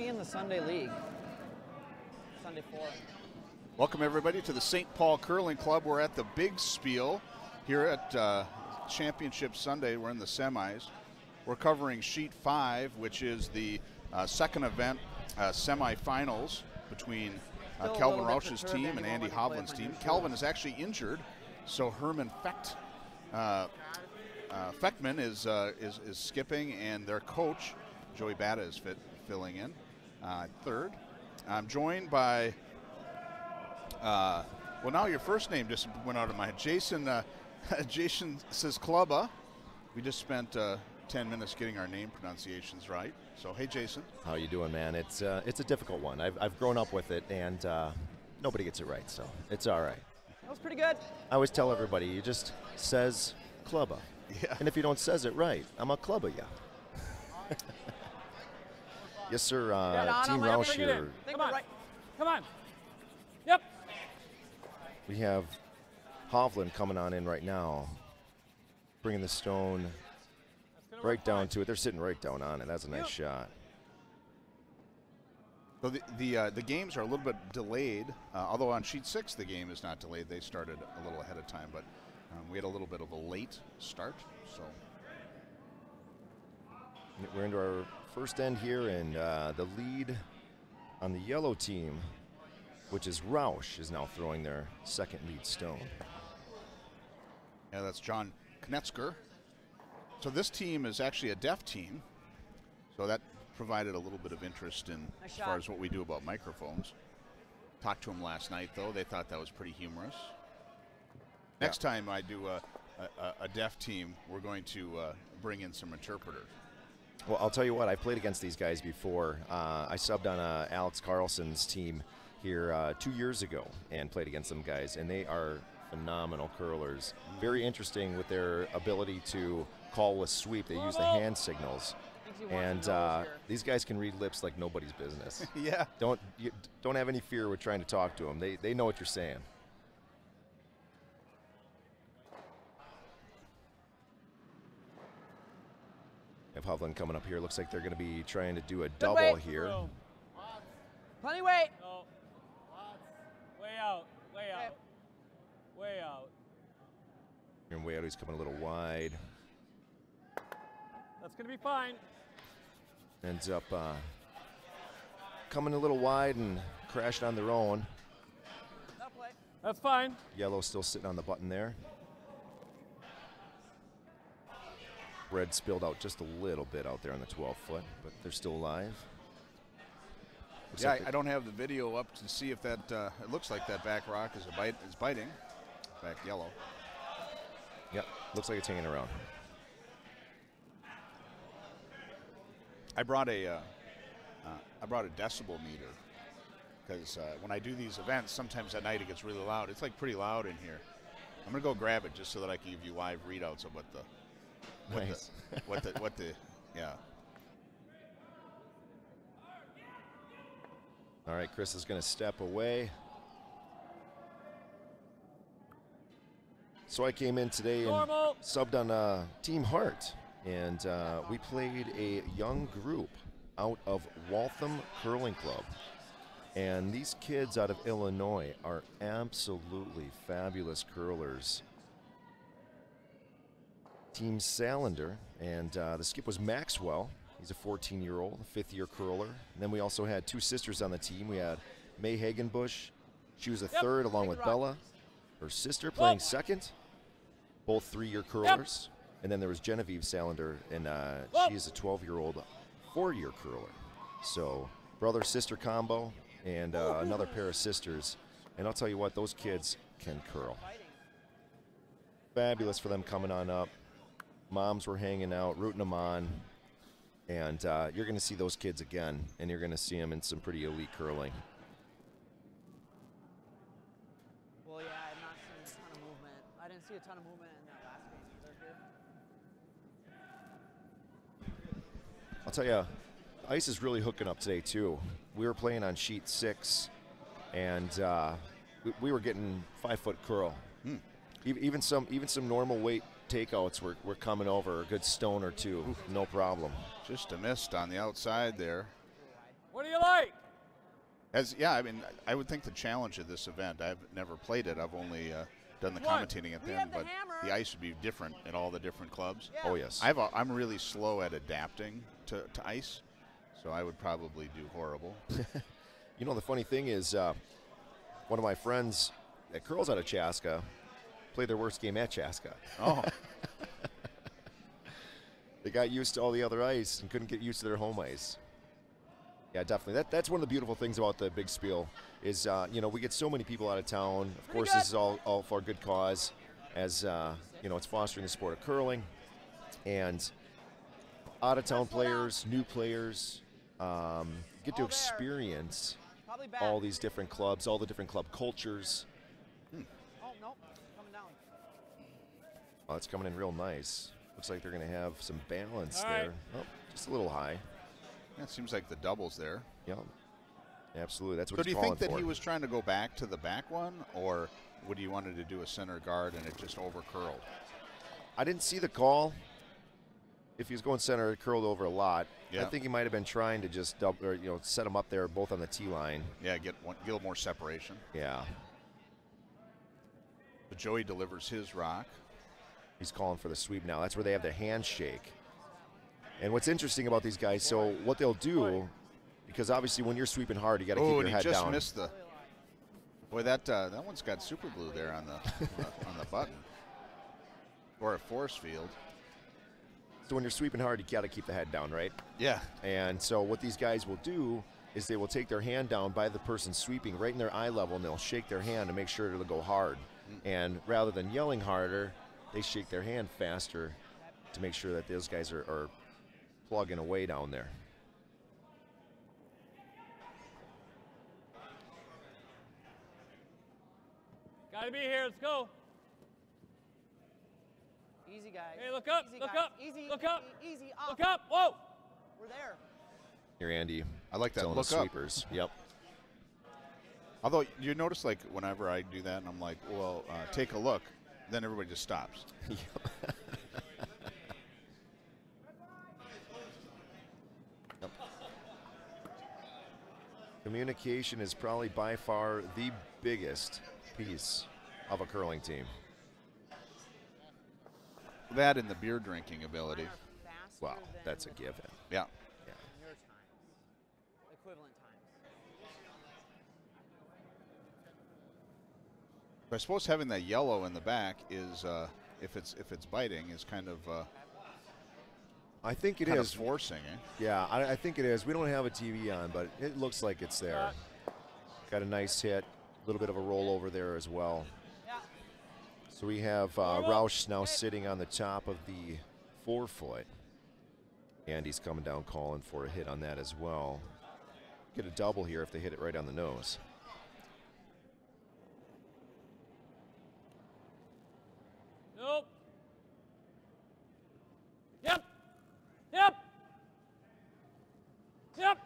me in the Sunday League. Sunday 4. Welcome everybody to the St. Paul Curling Club. We're at the Big Spiel here at Championship Sunday. We're in the semis. We're covering Sheet 5, which is the second event, semifinals between Calvin Rausch's team and Andy Hovland's team. Calvin is actually injured, so Herman Fechtman is skipping, and their coach, Joey Bata, is filling in third. I'm joined by, well, now your first name just went out of my head. Jason Sisklubba. We just spent 10 minutes getting our name pronunciations right. So, hey, Jason. How you doing, man? It's a difficult one. I've grown up with it, and nobody gets it right, so it's all right. That was pretty good. I always tell everybody, you just says Klubba. Yeah. And if you don't says it right, I'm a Klubba ya. Yes, sir. Team Rausch here. Come on. Come on. Yep. We have Hovland coming on in right now, bringing the stone right down to it. They're sitting right down on it. That's a nice shot. So the games are a little bit delayed, although on Sheet 6 the game is not delayed. They started a little ahead of time, but we had a little bit of a late start. So we're into our first end here, and the lead on the yellow team, which is Rausch, is now throwing their second lead stone. Yeah, that's John Knetzger. So this team is actually a deaf team, so that provided a little bit of interest in as far as what we do about microphones. Talked to them last night, though. They thought that was pretty humorous. Next time I do a deaf team, we're going to bring in some interpreters. Well, I'll tell you what, I've played against these guys before. I subbed on Alex Carlson's team here 2 years ago and played against them guys, and they are phenomenal curlers. Very interesting with their ability to call a sweep. They use the hand signals. And these guys can read lips like nobody's business. Yeah. Don't have any fear with trying to talk to them. They know what you're saying. Have Hovland coming up here. Looks like they're going to be trying to do a double here. Plenty weight. No. Way out. Way out. Way out. And way out. He's coming a little wide. That's going to be fine. Ends up coming a little wide and crashing on their own. That's fine. Yellow still sitting on the button there. Red spilled out just a little bit out there on the 12-foot, but they're still alive. Looks Yeah, like I don't have the video up to see if that, it looks like that back rock is biting. Back yellow. Yep, looks like it's hanging around. I brought a decibel meter because when I do these events, sometimes at night it gets really loud. It's like pretty loud in here. I'm gonna go grab it just so that I can give you live readouts of what the yeah. All right, Chris is going to step away. So I came in today and subbed on Team Hart, and we played a young group out of Waltham Curling Club. And these kids out of Illinois are absolutely fabulous curlers. Team Salander, and the skip was Maxwell. He's a 14-year-old, a fifth-year curler. And then we also had two sisters on the team. We had May Hagenbush. She was a third along with Bella, her sister playing second. Both 3-year curlers. And then there was Genevieve Salander, and she is a 12-year-old, 4-year curler. So brother-sister combo and another pair of sisters. And I'll tell you what, those kids can curl. Fabulous for them coming on up. Moms were hanging out, rooting them on, and you're going to see those kids again, and you're going to see them in some pretty elite curling. Well, yeah, I've not seen a ton of movement. I didn't see a ton of movement in that last game either. I'll tell you, ice is really hooking up today too. We were playing on Sheet 6, and we were getting 5-foot curl. Even some normal weight takeouts were coming over, a good stone or two, no problem. Just a missed on the outside there. What do you like? Yeah, I mean, I would think the challenge of this event, I've never played it. I've only done the commentating at We them, have the but hammer. the ice would be different at all the different clubs. Yeah. Oh, yes. I'm really slow at adapting to ice, so I would probably do horrible. You know, the funny thing is, one of my friends that curls out of Chaska played their worst game at Chaska. Oh, They got used to all the other ice and couldn't get used to their home ice. Yeah, definitely. That's one of the beautiful things about the big Spiel is, you know, we get so many people out of town. Of course, this is all for a good cause, as, you know, it's fostering the sport of curling. And out-of-town players, new players, get to experience Probably back. all these different clubs, all the different club cultures. Oh, no. Coming down. Oh, it's coming in real nice. Looks like they're going to have some balance All right. there. Oh, just a little high. yeah, it seems like the double's there. Yeah, absolutely. That's what So do he's you calling think that for. he was trying to go back to the back one, or would he wanted to do a center guard and it just over curled? I didn't see the call. If he was going center, it curled over a lot. I Yeah. think he might have been trying to just double, or, you know, set them up there both on the tee line. Yeah, get a little more separation. Yeah, But Joey delivers his rock. he's calling for the sweep now. That's where they have the handshake. And what's interesting about these guys, so what they'll do, because obviously when you're sweeping hard, you got to keep Oh, your and he head just down. missed the. Boy, that one's got super glue there on the on the button, or a force field. So when you're sweeping hard, you got to keep the head down, right? Yeah, And so what these guys will do is they will take their hand down by the person sweeping right in their eye level, and they'll shake their hand to make sure it'll go hard. And rather than yelling harder, they shake their hand faster to make sure that those guys are plugging away down there. Gotta be here. Let's go. Easy, guys. Hey, look up, Easy, look guys. up, Easy, look up, easy, easy. Up. Look up. Whoa. We're there. Here, Andy. I like that telling look the up. sweepers. Yep. Although you notice, like whenever I do that, and I'm like, well, take a look, then everybody just stops. Yep. Communication is probably by far the biggest piece of a curling team. That and the beer drinking ability. Faster Wow, than that's a given. Yeah. your times. Equivalent times. But I suppose having that yellow in the back is, if it's biting, is kind of I think it kind is. of forcing. Eh? Yeah, I think it is. We don't have a TV on, but it looks like it's there. Got a nice hit, a little bit of a rollover there as well. Yeah. So we have Rausch now sitting on the top of the 4-foot. Andy's coming down calling for a hit on that as well. Get a double here if they hit it right on the nose. Nope. Yep. Yep. Yep.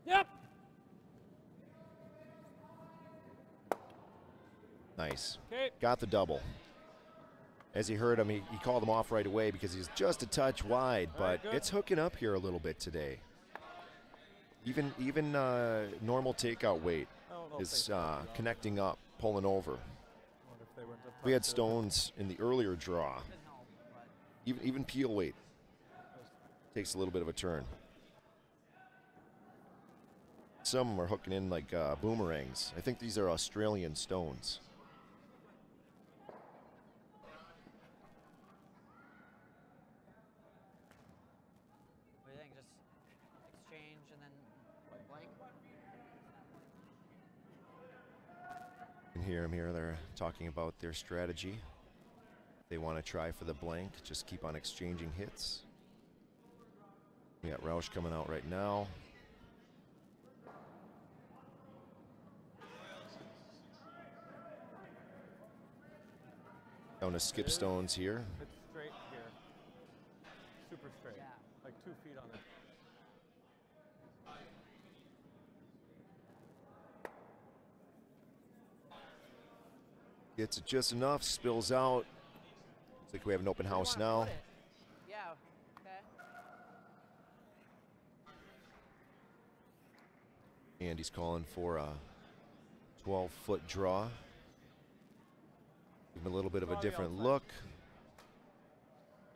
Yep. Nice. Okay. Got the double. As he heard him, he called him off right away because he's just a touch wide, All right, but good. it's hooking up here a little bit today. Even normal takeout weight is connecting up, pulling over. We had stones in the earlier draw. Even peel weight takes a little bit of a turn. Some are hooking in like boomerangs. I think these are Australian stones. What do you think? Just exchange and then blank? You can hear them here. They're talking about their strategy. They want to try for the blank. Just keep on exchanging hits. We got Rausch coming out right now. Down to skip stones here. It's straight here. Super straight. Yeah. Like 2 feet on it. Gets it just enough, spills out. Looks like we have an open house Where do you wanna now. put it? Yeah. Okay. Andy's calling for a 12-foot draw. Give him a little bit of a different look.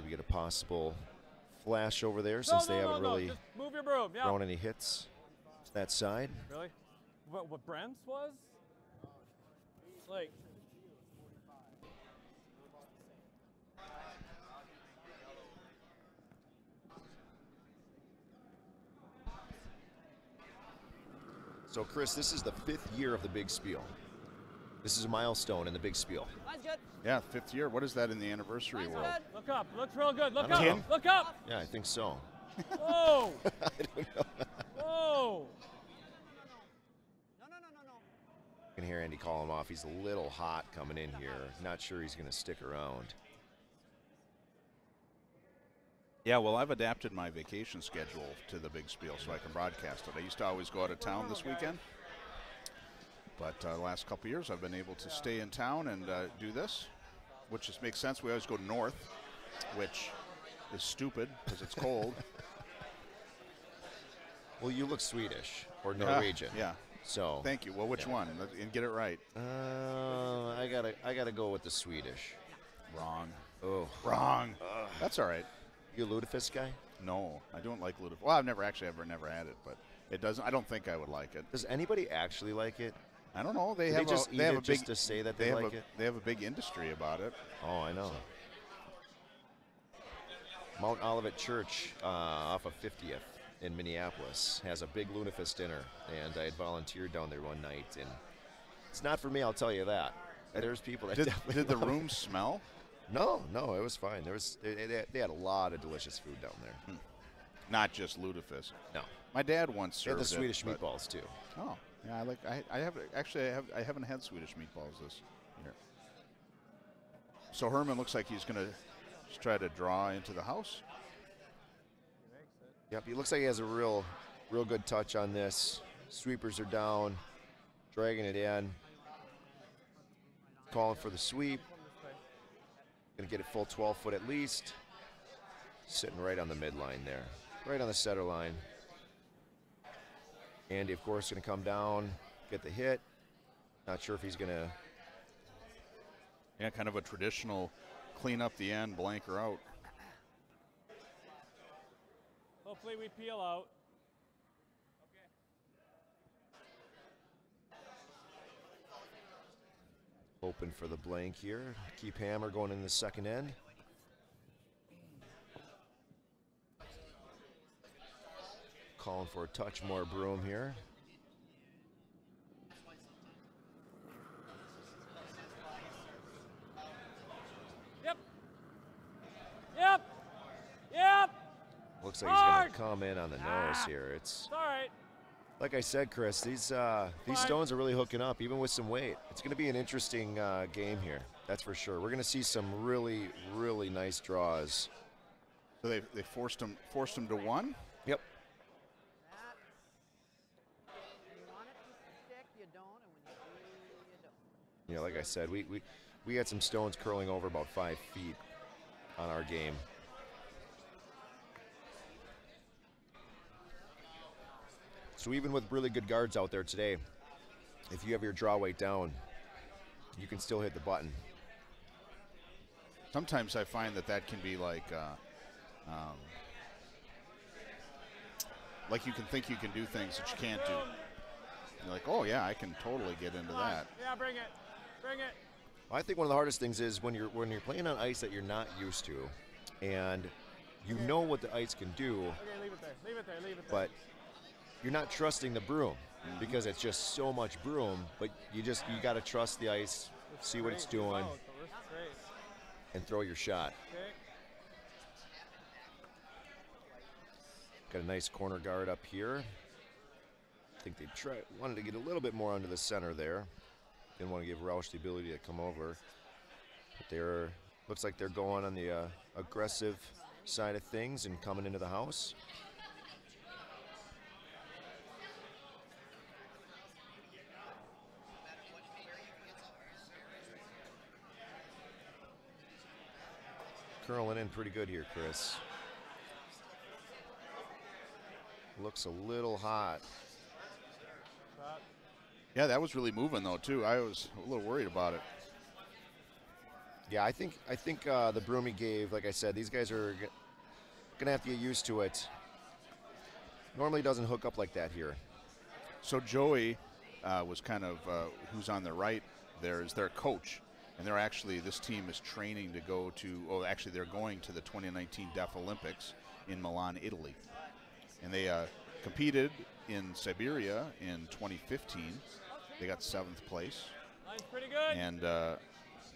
Maybe get a possible flash over there since they haven't really Just move your broom. Yeah. thrown any hits to that side. Really? What Brent's was? Like. So, Chris, this is the 5th year of the Big Spiel. This is a milestone in the Big Spiel. Mine's good. Yeah, 5th year. What is that in the anniversary Mine's world? good. Look up. Looks real good. Look I don't up. know. Look up. Yeah, I think so. Whoa. I don't know. Whoa. No. You can hear Andy call him off. He's a little hot coming in here. Not sure he's going to stick around. Yeah, well, I've adapted my vacation schedule to the Big Spiel so I can broadcast it. I used to always go out of town this weekend, but the last couple years I've been able to stay in town and do this, which just makes sense. We always go north, which is stupid because it's cold. Well, you look Swedish or Norwegian. Yeah. So. Thank you. Well, which one? And get it right. I gotta go with the Swedish. Wrong. Oh. Wrong. That's all right. You a lutefisk guy? No, I don't like lutefisk. Well, I've never had it, but it doesn't. I don't think I would like it. Does anybody actually like it? I don't know. They They just eat have it a just big to say that they like it? They have a big industry about it. Oh, I know. Mount Olivet Church off of 50th in Minneapolis has a big lutefisk dinner, and I had volunteered down there one night, and it's not for me, I'll tell you that. There's people that definitely Did the love room it. smell? No, it was fine. They had a lot of delicious food down there. Not just lutefisk. No, My dad once they had served the Swedish it, but- meatballs too. Oh, yeah. I haven't had Swedish meatballs this year. So Herman looks like he's going to try to draw into the house. Yep, he looks like he has a real good touch on this. Sweepers are down, dragging it in, calling for the sweep. Gonna get it full 12 foot at least. Sitting right on the midline there, right on the center line. Andy, of course, gonna come down, get the hit. Not sure if he's gonna. Yeah, kind of a traditional clean up the end, blanker out. Hopefully we peel out. Open for the blank here. Keep hammer going in the second end. Calling for a touch more broom here. Yep. Yep. Yep. Looks like he's Hard. gonna come in on the nose here. It's It's all right. like I said, Chris. These stones are really hooking up, even with some weight. It's gonna be an interesting game here. That's for sure. We're gonna see some really nice draws. So they forced him to one. Yep. You want it to stick, you don't, and when you do, you don't. Yeah, like I said, we had some stones curling over about 5 feet on our game. So even with really good guards out there today, if you have your draw weight down, you can still hit the button. Sometimes I find that can be like you can think you can do things that you can't do. You're like, oh yeah, I can totally get into that. Yeah, bring it. Bring it. I think one of the hardest things is when you're playing on ice that you're not used to, and you know what the ice can do, Okay, leave it there. Leave it there. Leave it there. but you're not trusting the broom because it's just so much broom. But you got to trust the ice, see what it's doing, Oh, the wrist is great. and throw your shot. Okay. Got a nice corner guard up here. I think they wanted to get a little bit more under the center there. Didn't want to give Rausch the ability to come over. But looks like they're going on the aggressive side of things and coming into the house. Curling in pretty good here, Chris. Looks a little hot. Yeah, that was really moving though too. I was a little worried about it. Yeah, I think the broom he gave, like I said, these guys are gonna have to get used to it. Normally doesn't hook up like that here. So Joey was kind of who's on the right there is their coach, and they're actually, this team is training to go to, oh actually they're going to the 2019 Deaf Olympics in Milan, Italy. And they competed in Siberia in 2015. They got 7th place. Line's pretty good. And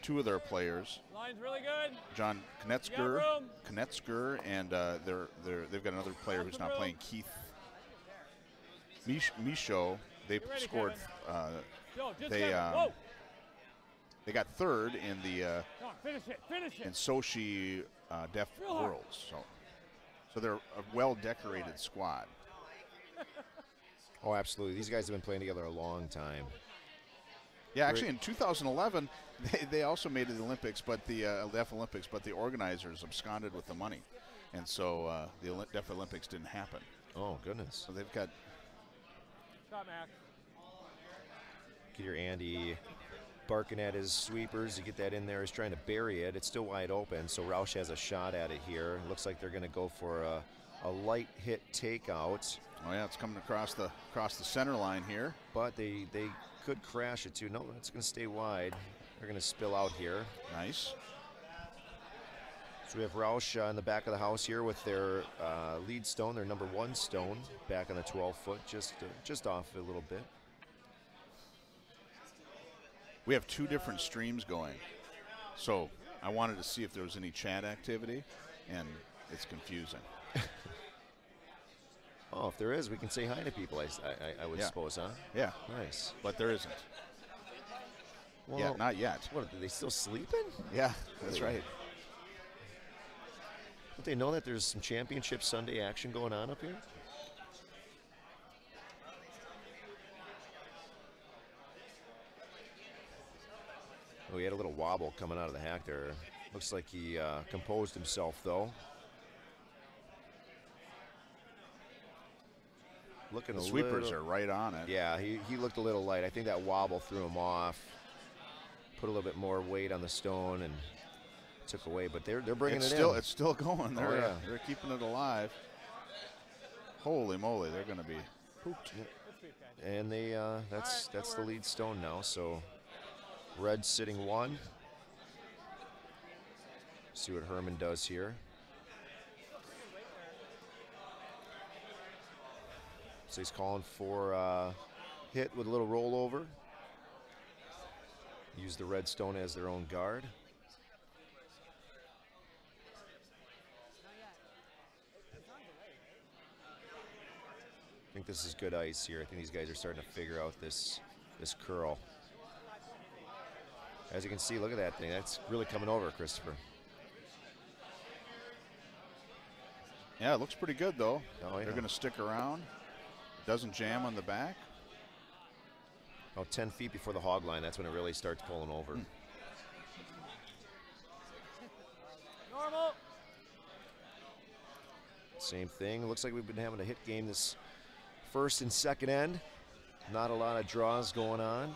2 of their players, Line's really good. John Knetzger, and they've got another player who's not playing, Keith Michaud. They scored. They got 3rd in the in Sochi Deaf Worlds. So they're a well-decorated squad. Oh, absolutely. These guys have been playing together a long time. Yeah, actually, in 2011, they also made the Olympics, but the Deaf Olympics, but the organizers absconded with the money, and so the Deaf Olympics didn't happen. Oh goodness. So they've got. Shot, Mac. Get your Andy barking at his sweepers. You get that in there. He's trying to bury it. It's still wide open, so Rausch has a shot at it here. Looks like they're going to go for a light hit takeout. Oh yeah, it's coming across the center line here. But they could crash it too. No, it's going to stay wide. They're going to spill out here. Nice. So we have Rausch in the back of the house here with their lead stone, their number 1 stone, back on the 12-foot, just off a little bit. We have 2 different streams going, so I wanted to see if there was any chat activity, and it's confusing. Oh, if there is, we can say hi to people, I would suppose, huh? Yeah. Nice. But there isn't. Well, yeah, not yet. What, are they still sleeping? Yeah, that's right. Don't they know that there's some championship Sunday action going on up here? Oh, he had a little wobble coming out of the hack there. Looks like he composed himself, though. Looking the sweepers are right on it. Yeah, he looked a little light. I think that wobble threw him off. Put a little bit more weight on the stone and took away, but they're bringing it in. It's still going. They're keeping it alive. Holy moly, they're going to be pooped. And they that's the lead stone now. So red sitting 1. See what Herman does here. So he's calling for hit with a little rollover. Use the red stone as their own guard. I think this is good ice here. I think these guys are starting to figure out this curl. As you can see, look at that thing. That's really coming over, Christopher. Yeah, it looks pretty good, though. Oh, yeah. They're going to stick around. Doesn't jam on the back. About 10 feet before the hog line, that's when it really starts pulling over. Normal. Same thing. Looks like we've been having a hit game this first and second end. Not a lot of draws going on.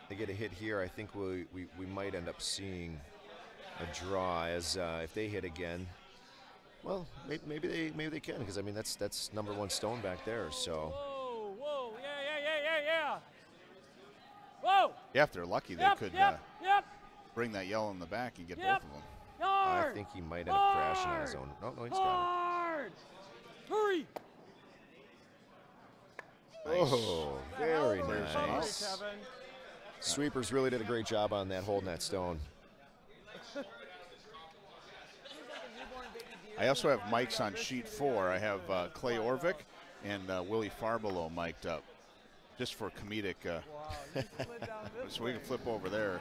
They get a hit here. I think we might end up seeing a draw, as if they hit again. Well, maybe they can, because I mean that's number 1 stone back there. So. Whoa, yeah. Whoa. Yeah, if they're lucky, they could bring that yellow in the back and get both of them. I think he might end up crashing on his own. No, he's got it. Hurry. Nice. Oh, very nice. Sweepers really did a great job on that, holding that stone. I also have mics on sheet 4. I have Clay Orvik and Willie Farbelow mic'd up, just for comedic. So we can flip over there.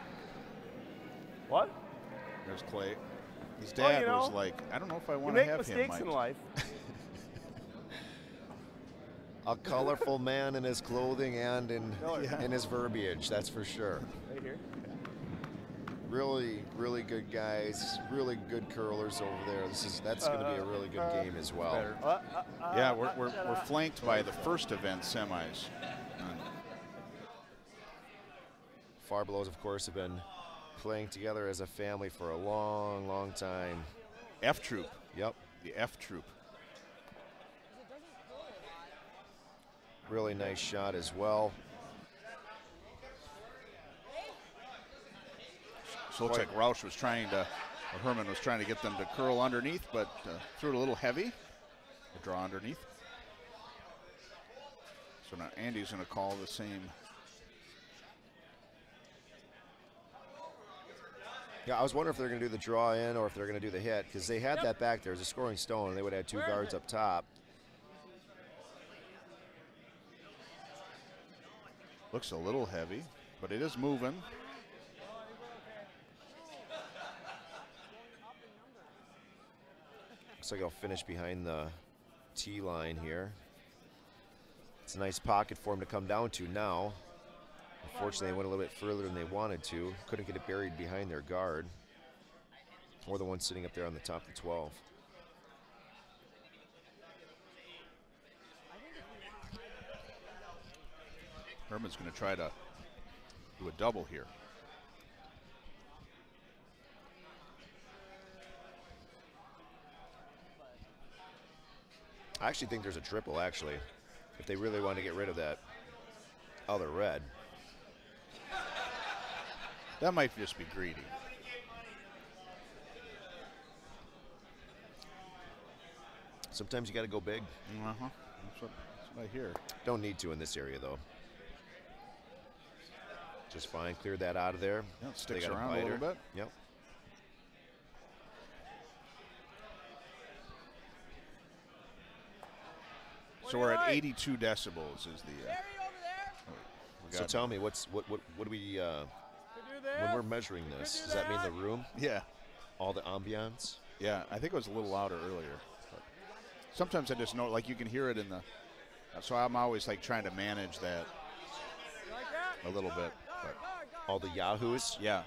What? There's Clay. His dad was like, I don't know if I want to have him mic'd. You make mistakes in life. A colorful man in his clothing and in his verbiage, that's for sure. Right here. Really, really good guys, really good curlers over there. That's going to be a really good game as well. Yeah, we're flanked by the first event semis. Farblows, of course, have been playing together as a family for a long, long time. F Troop. Yep. The F Troop. Really nice shot as well. So it looks like Rausch was trying to, or Herman was trying to get them to curl underneath, but threw it a little heavy. The draw underneath. So now Andy's going to call the same. Yeah, I was wondering if they're going to do the draw in or if they're going to do the hit, because they had that back there as a scoring stone, and they would have 2 guards up top. Looks a little heavy, but it is moving. Looks like it'll finish behind the tee line here. It's a nice pocket for him to come down to now. Unfortunately, they went a little bit further than they wanted to. Couldn't get it buried behind their guard. Or the one sitting up there on the top of the 12. Herman's going to try to do a double here. I actually think there's a triple, actually, if they really want to get rid of that other red. That might just be greedy. Sometimes you got to go big. That's what I hear. Don't need to in this area, though. Just fine. Cleared that out of there. Yeah, it sticks around a little bit. Yep. So we're at 82 decibels is the. So tell me, what do we? When we're measuring this, does that mean the room? Yeah. All the ambiance? Yeah, I think it was a little louder earlier. But sometimes I just know, like you can hear it in the. So I'm always like trying to manage that a little bit. But. All the yahoos? Yeah.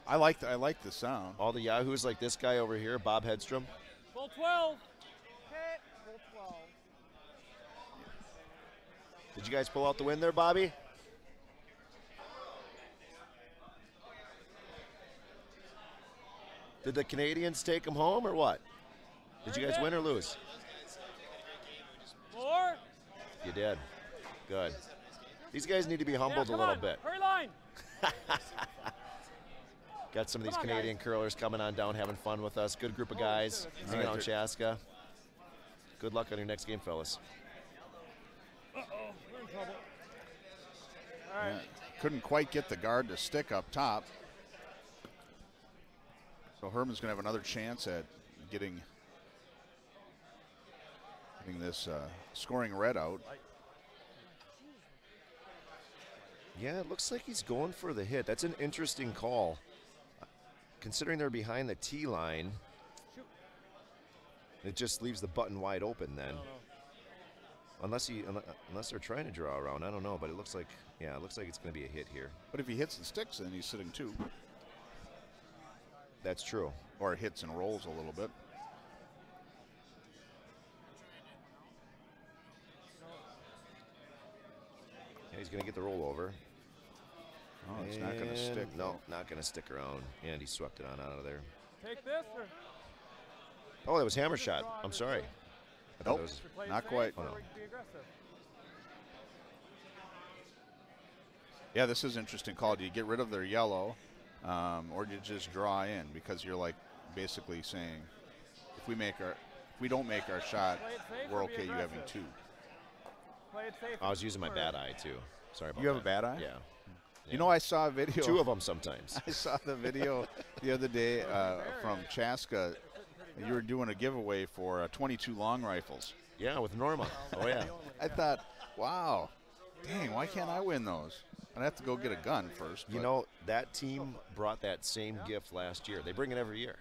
I like the sound. All the yahoos like this guy over here, Bob Hedstrom. Full 12. Full 12. Did you guys pull out the win there, Bobby? Did the Canadians take them home or what? Did you guys win or lose? 4. You did. Good. These guys need to be humbled a little bit. Hurry line. Got some of these Canadian curlers coming on down, having fun with us. Good group of guys hanging out in Chaska. Good luck on your next game, fellas. Uh-oh, we're in trouble. All right. Yeah. Couldn't quite get the guard to stick up top. So Herman's going to have another chance at getting this scoring red out. Yeah, it looks like he's going for the hit. That's an interesting call. Considering they're behind the tee line, it just leaves the button wide open then. Unless they're trying to draw around, I don't know, but it looks like, yeah, it looks like it's going to be a hit here. But if he hits and sticks, then he's sitting 2. That's true. Or it hits and rolls a little bit. Yeah, he's going to get the rollover. Oh, it's not going to stick. No, not going to stick around. And he swept it on out of there. Take this or? Oh, that was hammer shot. I'm sorry. I thought Nope, it was, not quite. Oh, no. Yeah, this is an interesting call. Do you get rid of their yellow, or do you just draw in? Because you're like basically saying, if we don't make our shot, we're okay. You having 2. I was using my bad eye too. Sorry about that. You have a bad eye? Yeah. You know, I saw a video. 2 of them sometimes. I saw the video the other day from Chaska. You were doing a giveaway for 22 long rifles. Yeah, with Norma. Oh, yeah. I thought, wow, dang, why can't I win those? I'd have to go get a gun first. You know, that team brought that same gift last year. They bring it every year.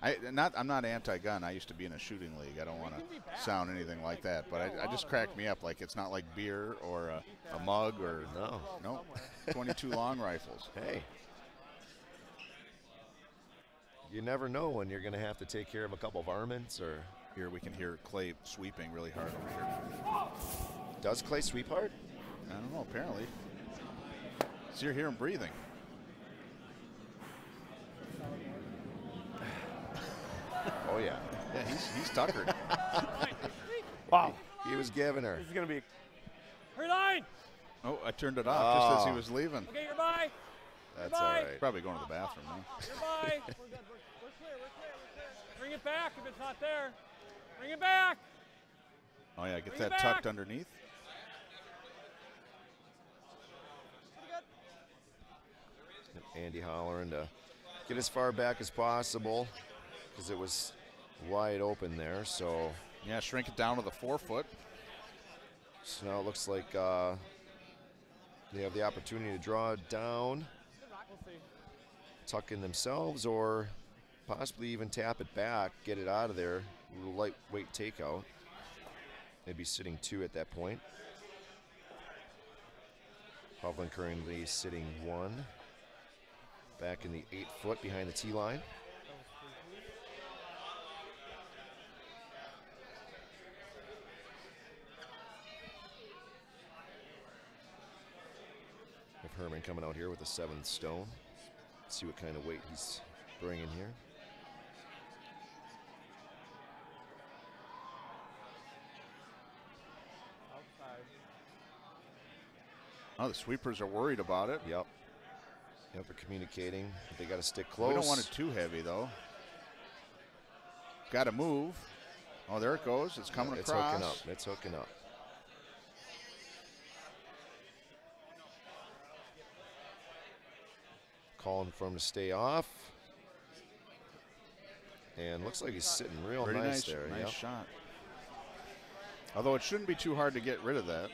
I'm not anti-gun. I used to be in a shooting league. I don't want to sound anything like that, but I just cracked me up. Like, it's not like beer or a mug or no 22 long rifles. Hey, you never know when you're going to have to take care of a couple varmints or. Here we can hear Clay sweeping really hard over here. Does Clay sweep hard? I don't know, apparently. So you're hearing breathing. Oh, yeah. Yeah, he's tuckered. Wow. He was giving her. This is going to be. Hurry line! Oh, I turned it off just as he was leaving. Okay, you're by. That's all right. Probably going to the bathroom now. You're by. We're good. We're clear. Bring it back if it's not there. Bring it back. Oh, yeah, get Bring it that tucked back. underneath. Andy hollering to get as far back as possible because it was wide open there. So Yeah, shrink it down to the 4 foot. now it looks like they have the opportunity to draw it down, We'll see. tuck in themselves, or possibly even tap it back, get it out of there. A little lightweight takeout. They'd be sitting 2 at that point. Hovland currently sitting 1. Back in the 8 foot behind the tee line. With Herman coming out here with a 7th stone. Let's see what kind of weight he's bringing here. Outside. Oh, the sweepers are worried about it. Yep. Yep, they're communicating. They got to stick close. We don't want it too heavy, though. Got to move. Oh, there it goes. It's coming It's across. hooking up. It's hooking up. Calling for him to stay off. And looks like he's sitting real Pretty nice there. Nice Yep. shot. Although it shouldn't be too hard to get rid of that.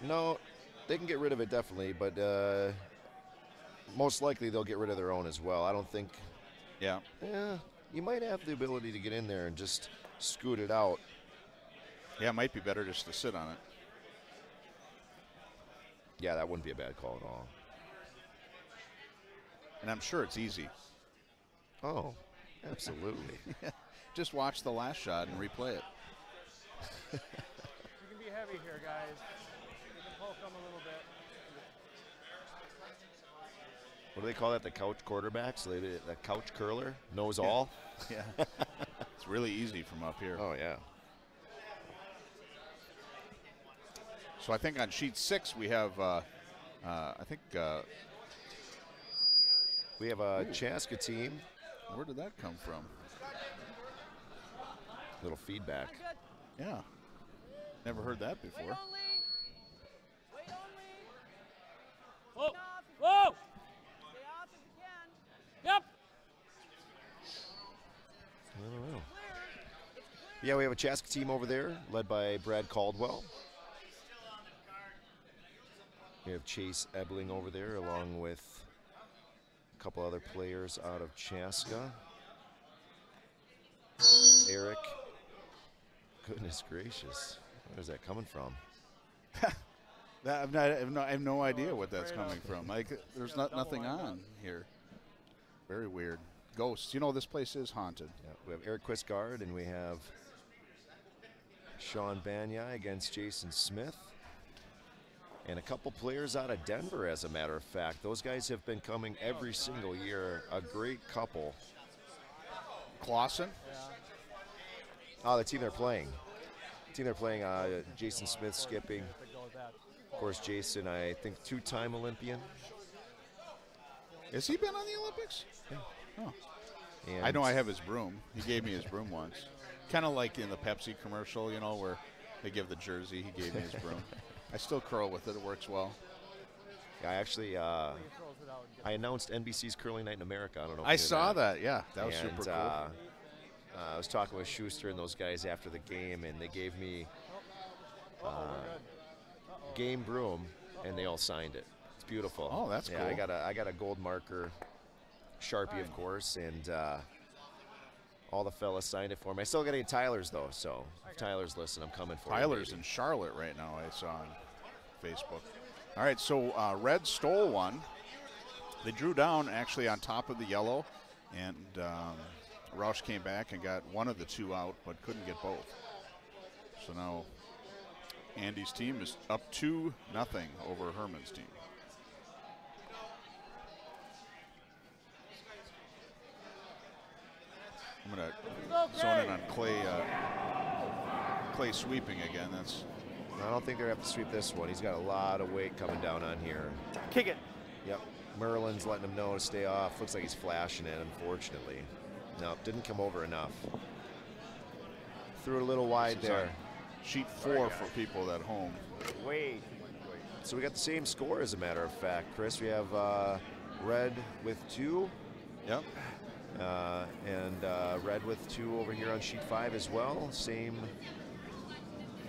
No, they can get rid of it definitely, but most likely they'll get rid of their own as well. I don't think. Yeah. Yeah, you might have the ability to get in there and just scoot it out. Yeah, it might be better just to sit on it. Yeah, that wouldn't be a bad call at all. And I'm sure it's easy. Oh, absolutely. Just watch the last shot and replay it. You can be heavy here, guys. You can poke them a little bit. What do they call that? The couch quarterback? So the couch curler knows all? Yeah. It's really easy from up here. Oh, yeah. So I think on sheet 6 we have, We have a Chaska team. where did that come from? Little feedback. Good. Yeah. Never heard that Wait before. only. Wait only. Whoa! Stay off if you Whoa! can. Stay off if you can. Yep. I don't know. Clear. It's clear. Yeah, we have a Chaska team over there, led by Brad Caldwell. We have Chase Ebling over there, along with a couple other players out of Chaska. Eric. Goodness gracious. Where's that coming from? I have no idea what that's coming from. Like, there's nothing on here. Very weird. Ghosts. You know, this place is haunted. Yeah, we have Eric Quistgaard, and we have Sean Banyai against Jason Smith. And a couple players out of Denver, as a matter of fact. Those guys have been coming every single year. A great couple. Clausen? Oh, the team they're playing. Jason Smith skipping. Of course, Jason, I think, 2-time Olympian. Has he been on the Olympics? Yeah. Oh. And I know I have his broom. He gave me his broom once. Kind of like in the Pepsi commercial, you know, where they give the jersey. He gave me his broom. I still curl with it. It works well. Yeah, I actually, I announced NBC's Curling Night in America. I don't know if I you knew saw that. Yeah, that was And, super cool. I was talking with Schuster and those guys after the game, and they gave me game broom, and they all signed it. It's beautiful. Oh, that's yeah, cool. I got a gold marker, Sharpie, of course, and all the fellas signed it for me. I still got to get Tyler's though, so if Tyler's listening, I'm coming for you, Tyler's baby. in Charlotte right now, I saw on Facebook. All right, so Red stole one. They drew down actually on top of the yellow, And Rausch came back and got one of the two out, but couldn't get both. So now Andy's team is up 2-0 over Herman's team. I'm going to zone in on Clay sweeping again. That's. I don't think they're going to have to sweep this one. He's got a lot of weight coming down on here. Kick it. Yep. Merlin's letting him know to stay off. Looks like he's flashing it, unfortunately. No, didn't come over enough. Threw it a little wide there. Sheet 4 for people at home. Wait. So we got the same score, as a matter of fact, Chris. We have red with 2. Yep. And red with 2 over here on sheet 5 as well. Same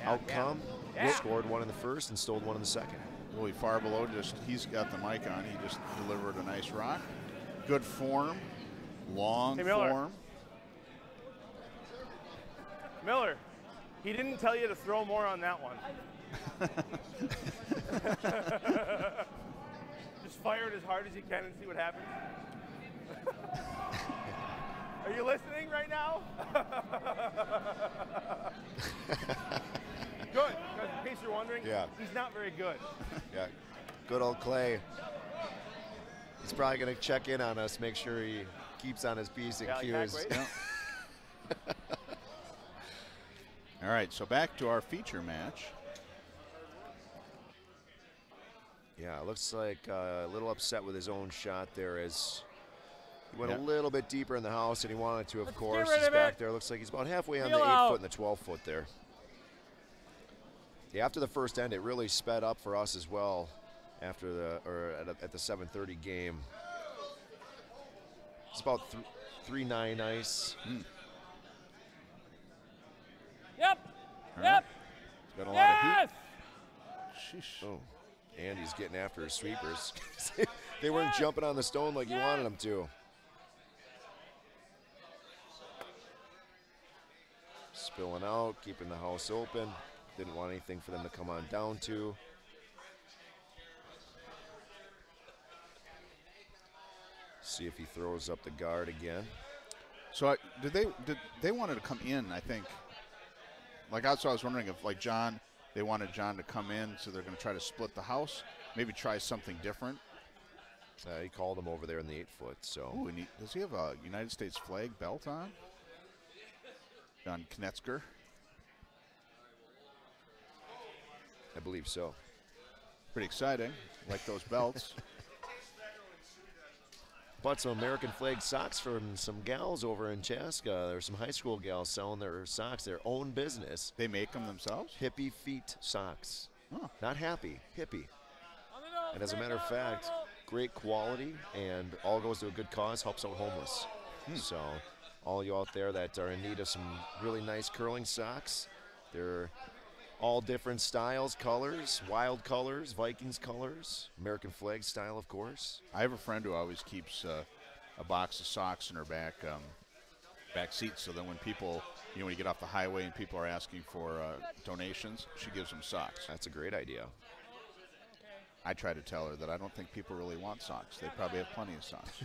outcome. Yeah. Scored 1 in the first and stole 1 in the second. Willie Farbelow, he's got the mic on. He just delivered a nice rock. Good form, long form. Miller, he didn't tell you to throw more on that one. Just fire it as hard as you can and see what happens. Are you listening right now? Good, because in case you're wondering, he's not very good. Yeah, good old Clay. He's probably going to check in on us, make sure he keeps on his P's and Q's. All right, so back to our feature match. Yeah, looks like a little upset with his own shot there as he went a little bit deeper in the house, and he wanted to, of course. He's back there. Looks like he's about halfway on the 8-foot and the 12-foot there. Yeah, after the first end, it really sped up for us as well. After at the 7:30 game, it's about 3-9 ice. Yep. All Yep. Right. Got a lot of heat. Sheesh. Oh, Andy's getting after his sweepers. They weren't jumping on the stone like you wanted them to. Spilling out, keeping the house open. Didn't want anything for them to come on down to. See if he throws up the guard again. So did they wanted to come in, I think. Like that's what I was wondering if, like John, they wanted John to come in, so they're going to try to split the house, maybe try something different. He called him over there in the 8-foot. So. Ooh, and does he have a United States flag belt on? John Knetzger. I believe so. Pretty exciting. Like those belts. Bought some American flag socks from some gals over in Chaska. There's some high school gals selling their socks, their own business. They make them themselves? Hippie feet socks. Huh. Not happy, hippie. And as a matter of fact, great quality and all goes to a good cause, helps out homeless. So all you out there that are in need of some really nice curling socks, they're all different styles, colors, wild colors, Vikings colors, American flag style, of course. I have a friend who always keeps a box of socks in her back seat, so then when people, when you get off the highway and people are asking for donations, she gives them socks. That's a great idea. I try to tell her that I don't think people really want socks. They probably have plenty of socks.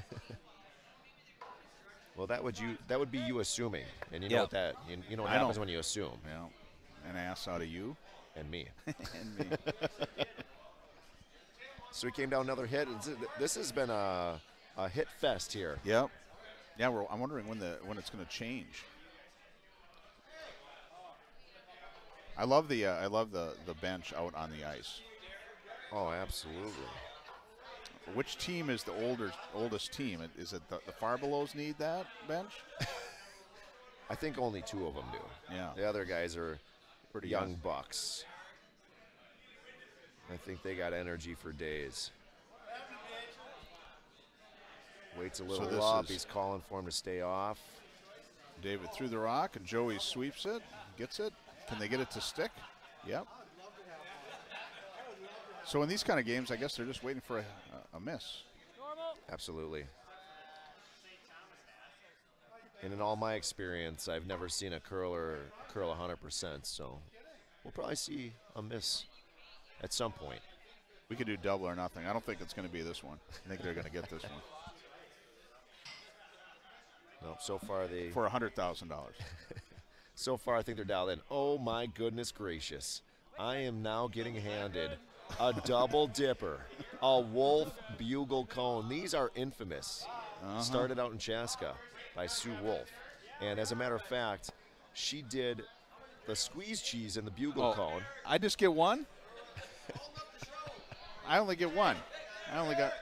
Well, that would be you assuming, and you know what that you know what happens when you assume. Yeah, an ass out of you and me. And me. So we came down another hit. This has been a hit fest here. Yep. Yeah, I'm wondering when it's going to change. I love the bench out on the ice. Oh, absolutely. Which team is the oldest team? Is it the Farbelows need that bench? I think only 2 of them do. Yeah. The other guys are pretty young bucks. I think they got energy for days. Waits a little up. He's calling for him to stay off. David threw the rock, and Joey sweeps it, gets it. Can they get it to stick? Yep. So in these kind of games, I guess they're just waiting for a miss. Absolutely. And in all my experience, I've never seen a curler curl 100%, so we'll probably see a miss at some point. We could do double or nothing. I don't think it's going to be this one. I think they're going to get this one. No, so far they for $100,000. so far I think they're dialed in. Oh my goodness gracious. I am now getting handed a double dipper, a Wolf Bugle Cone. These are infamous. Started out in Chaska by Sue Wolf. And as a matter of fact, she did the squeeze cheese and the Bugle Cone. I just get one? I only get one. I only got...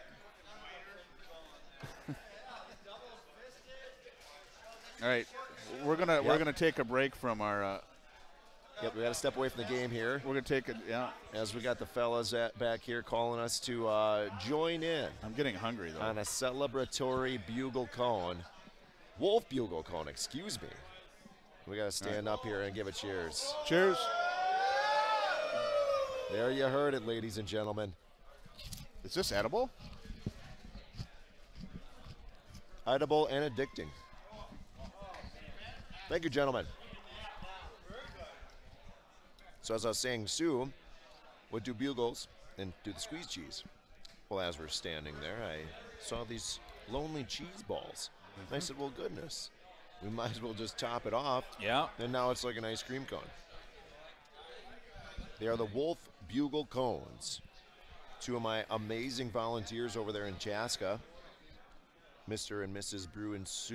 All right, we're gonna take a break from our... Yep, we got to step away from the game here. We're gonna take it, yeah. As we got the fellas back here calling us to join in. I'm getting hungry though. On a celebratory Bugle Cone, Wolf Bugle Cone, excuse me. We got to stand up here and give a cheers. Cheers. There you heard it, ladies and gentlemen. Is this edible? Edible and addicting. Thank you, gentlemen. So as I was saying, Sue would do bugles and do the squeeze cheese. Well, as we're standing there, I saw these lonely cheese balls. And I said, well, goodness, we might as well just top it off. Yeah. And now it's like an ice cream cone. They are the Wolf Bugle Cones. Two of my amazing volunteers over there in Chaska, Mr. and Mrs. Bruce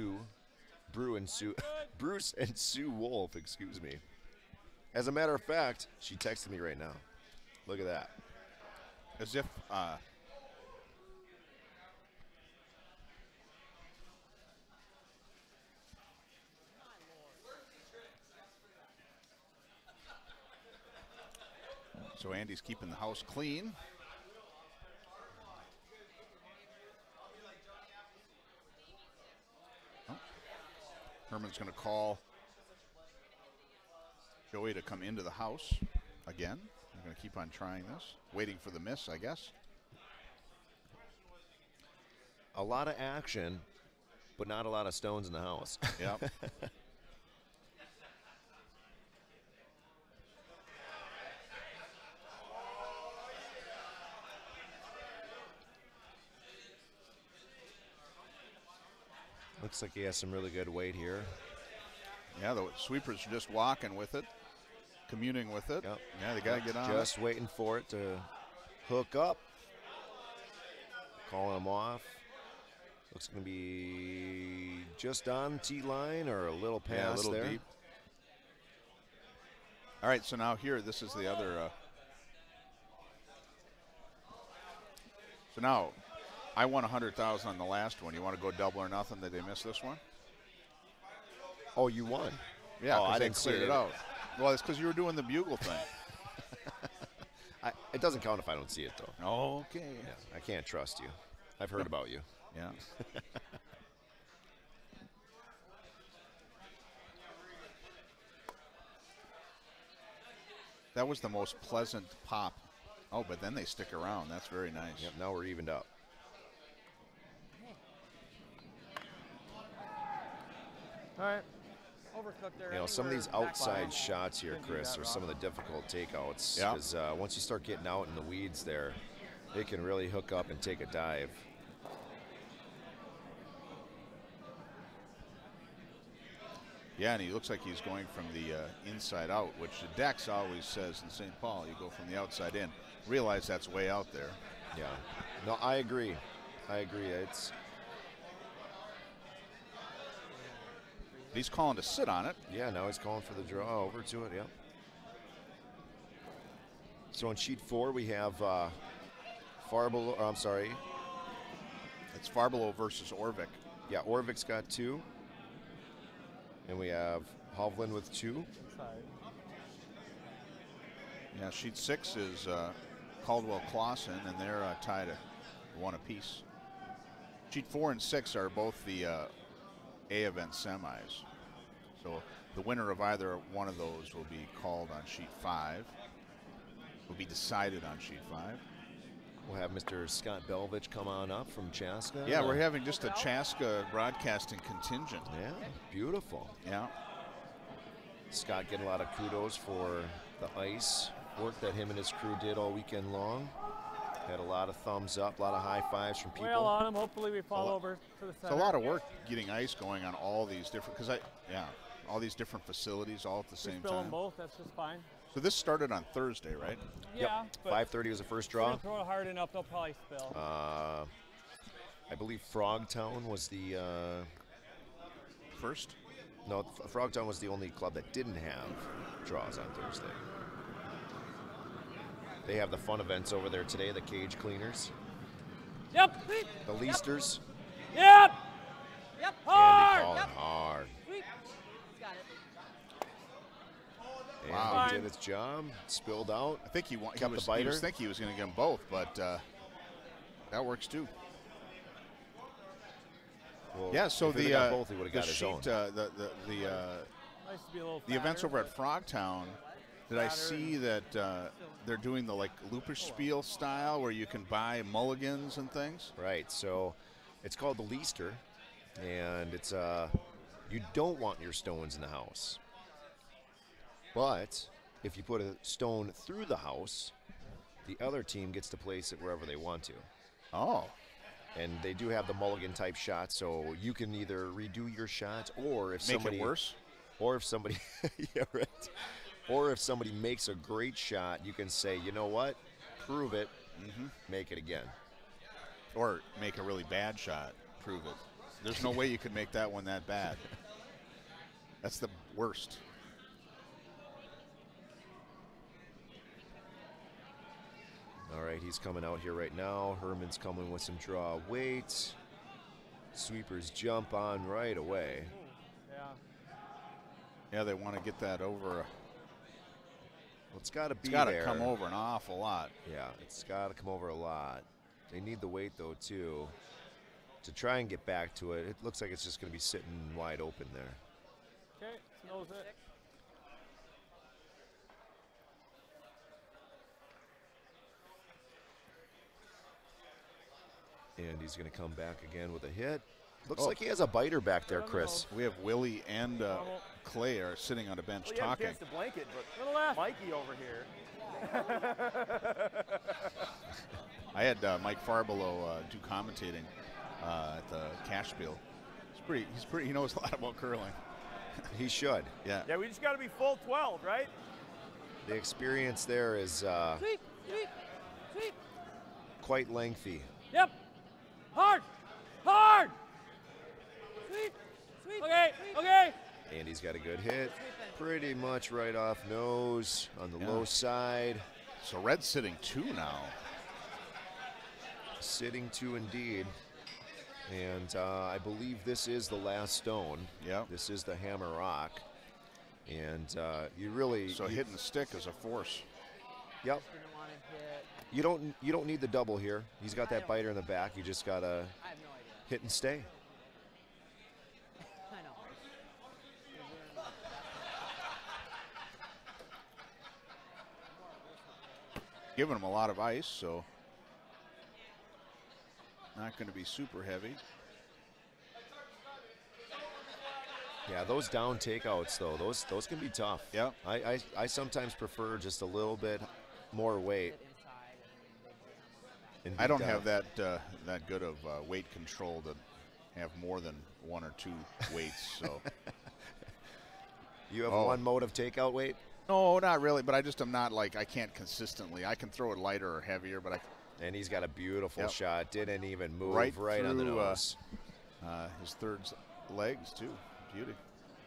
and Sue Wolf, excuse me. As a matter of fact, she texted me right now. Look at that. As if... So Andy's keeping the house clean. Oh. Herman's going to call Joey to come into the house again. I'm going to keep on trying this. Waiting for the miss, I guess. A lot of action, but not a lot of stones in the house. Yep. Looks like he has some really good weight here. Yeah, the sweepers are just walking with it, communing with it. Yep. Yeah, they got to get on Just waiting for it to hook up. Calling him off. Looks going to be just on T-line or a little past yeah, a little there. deep. All right, so now here, this is the other. So now, I won $100,000 on the last one. You want to go double or nothing? Did they miss this one? Oh, you won? Yeah, oh, because I they didn't see cleared it. it out. Well, it's because you were doing the bugle thing. It doesn't count if I don't see it, though. Okay. Yeah, I can't trust you. I've heard about you. Yeah. That was the most pleasant pop. Oh, but then they stick around. That's very nice. Yep, now we're evened up. All right. Overcooked there. You know, some of these outside shots here, Chris, are some of the difficult takeouts. Yeah. Because once you start getting out in the weeds there, they can really hook up and take a dive. Yeah, and he looks like he's going from the inside out, which Dex always says in St. Paul, you go from the outside in. Realize that's way out there. Yeah. No, I agree. I agree. He's calling to sit on it. Yeah, now he's calling for the draw over to it, yep. So on sheet 4, we have It's Farbelo versus Orvik. Yeah, Orvik's got 2. And we have Hovland with 2. Yeah, sheet 6 is Caldwell-Clausen, and they're tied at 1 apiece. Sheet 4 and 6 are both the A event semis. So the winner of either one of those will be called on sheet 5. Will be decided on sheet 5. We'll have Mr. Scott Belvich come on up from Chaska. Yeah, we're having just a Chaska broadcasting contingent. Yeah, beautiful. Yeah. Scott getting a lot of kudos for the ice work that him and his crew did all weekend long. Had a lot of thumbs up, a lot of high fives from people. Whale on him. Hopefully we fall over to the center. It's a lot of work getting ice going on all these different, all these different facilities all at the same Spill them time. both. That's just fine. So this started on Thursday, right? Yeah. Yep. 5:30 was the first draw. Throw it hard enough, they'll probably spill. I believe Frogtown was the First? no. Frogtown was the only club that didn't have draws on Thursday. They have the fun events over there today. The cage cleaners, Yep. the leasters. Yep. Yep. Andy calling hard. Sweep. Got it. And Wow. he did his job. Spilled out. I think he Kept was, the biter. He was thinking he was going to get them both, but that works too. Well, Yeah, so if he'd the have got both, he would have the got his sheet, own. Nice to be a little the events fatter, over at but Frogtown. Did I fatter see that they're doing the like Lupus Spiel style where you can buy mulligans and things? Right. So it's called the leaster, and it's you don't want your stones in the house. But if you put a stone through the house, the other team gets to place it wherever they want to. Oh, And they do have the mulligan type shot, so you can either redo your shot, or if make somebody it worse. or if somebody yeah, right. Or if somebody makes a great shot, you can say, you know what? Prove it, make it again. Or make a really bad shot. Prove it. There's no way you could make that one that bad. That's the worst. All right, he's coming out here right now. Herman's coming with some draw weight. Sweepers jump on right away. yeah. Yeah, they want to get that over. Well, it's got to be It's got to there. come over an awful lot. Yeah, it's got to come over a lot. They need the weight, though, too, to try and get back to it. It looks like it's just going to be sitting wide open there. Okay, knows it. And he's going to come back again with a hit. Looks like he has a biter back there, Chris. We have Willie and Clay are sitting on a bench Well, you have a talking. chance to blanket, but Little left. Mikey over here. I had Mike Farbelow do commentating at the Cash Spiel. He's pretty. He knows a lot about curling. He should. Yeah. Yeah, we just got to be full 12, right? The experience there is Sweep. Sweep. Sweep. quite lengthy. Yep. Hard. Hard. Sweep. Sweep. Okay. Sweep. Okay. And he's got a good hit. Pretty much right off nose on the low side. So Red's sitting 2 now. Sitting 2 indeed. And I believe this is the last stone. Yep. This is the Hammer Rock. And you really So hitting the stick is a force. Yep. Didn't want to hit. You don't need the double here. He's got that biter in the back. You just gotta I have no idea. hit and stay. I know. Giving him a lot of ice, so not going to be super heavy. Yeah, those down takeouts though, those can be tough. Yep. I sometimes prefer just a little bit more weight. Hit inside and and I beat don't down. have that good of weight control to have more than 1 or 2 weights. So You have Oh. one mode of takeout weight? no, not really. But I just am not like I can't consistently. I can throw it lighter or heavier, but And he's got a beautiful Yep. shot. Didn't even move Right right on the through, nose. his third legs too. Beauty.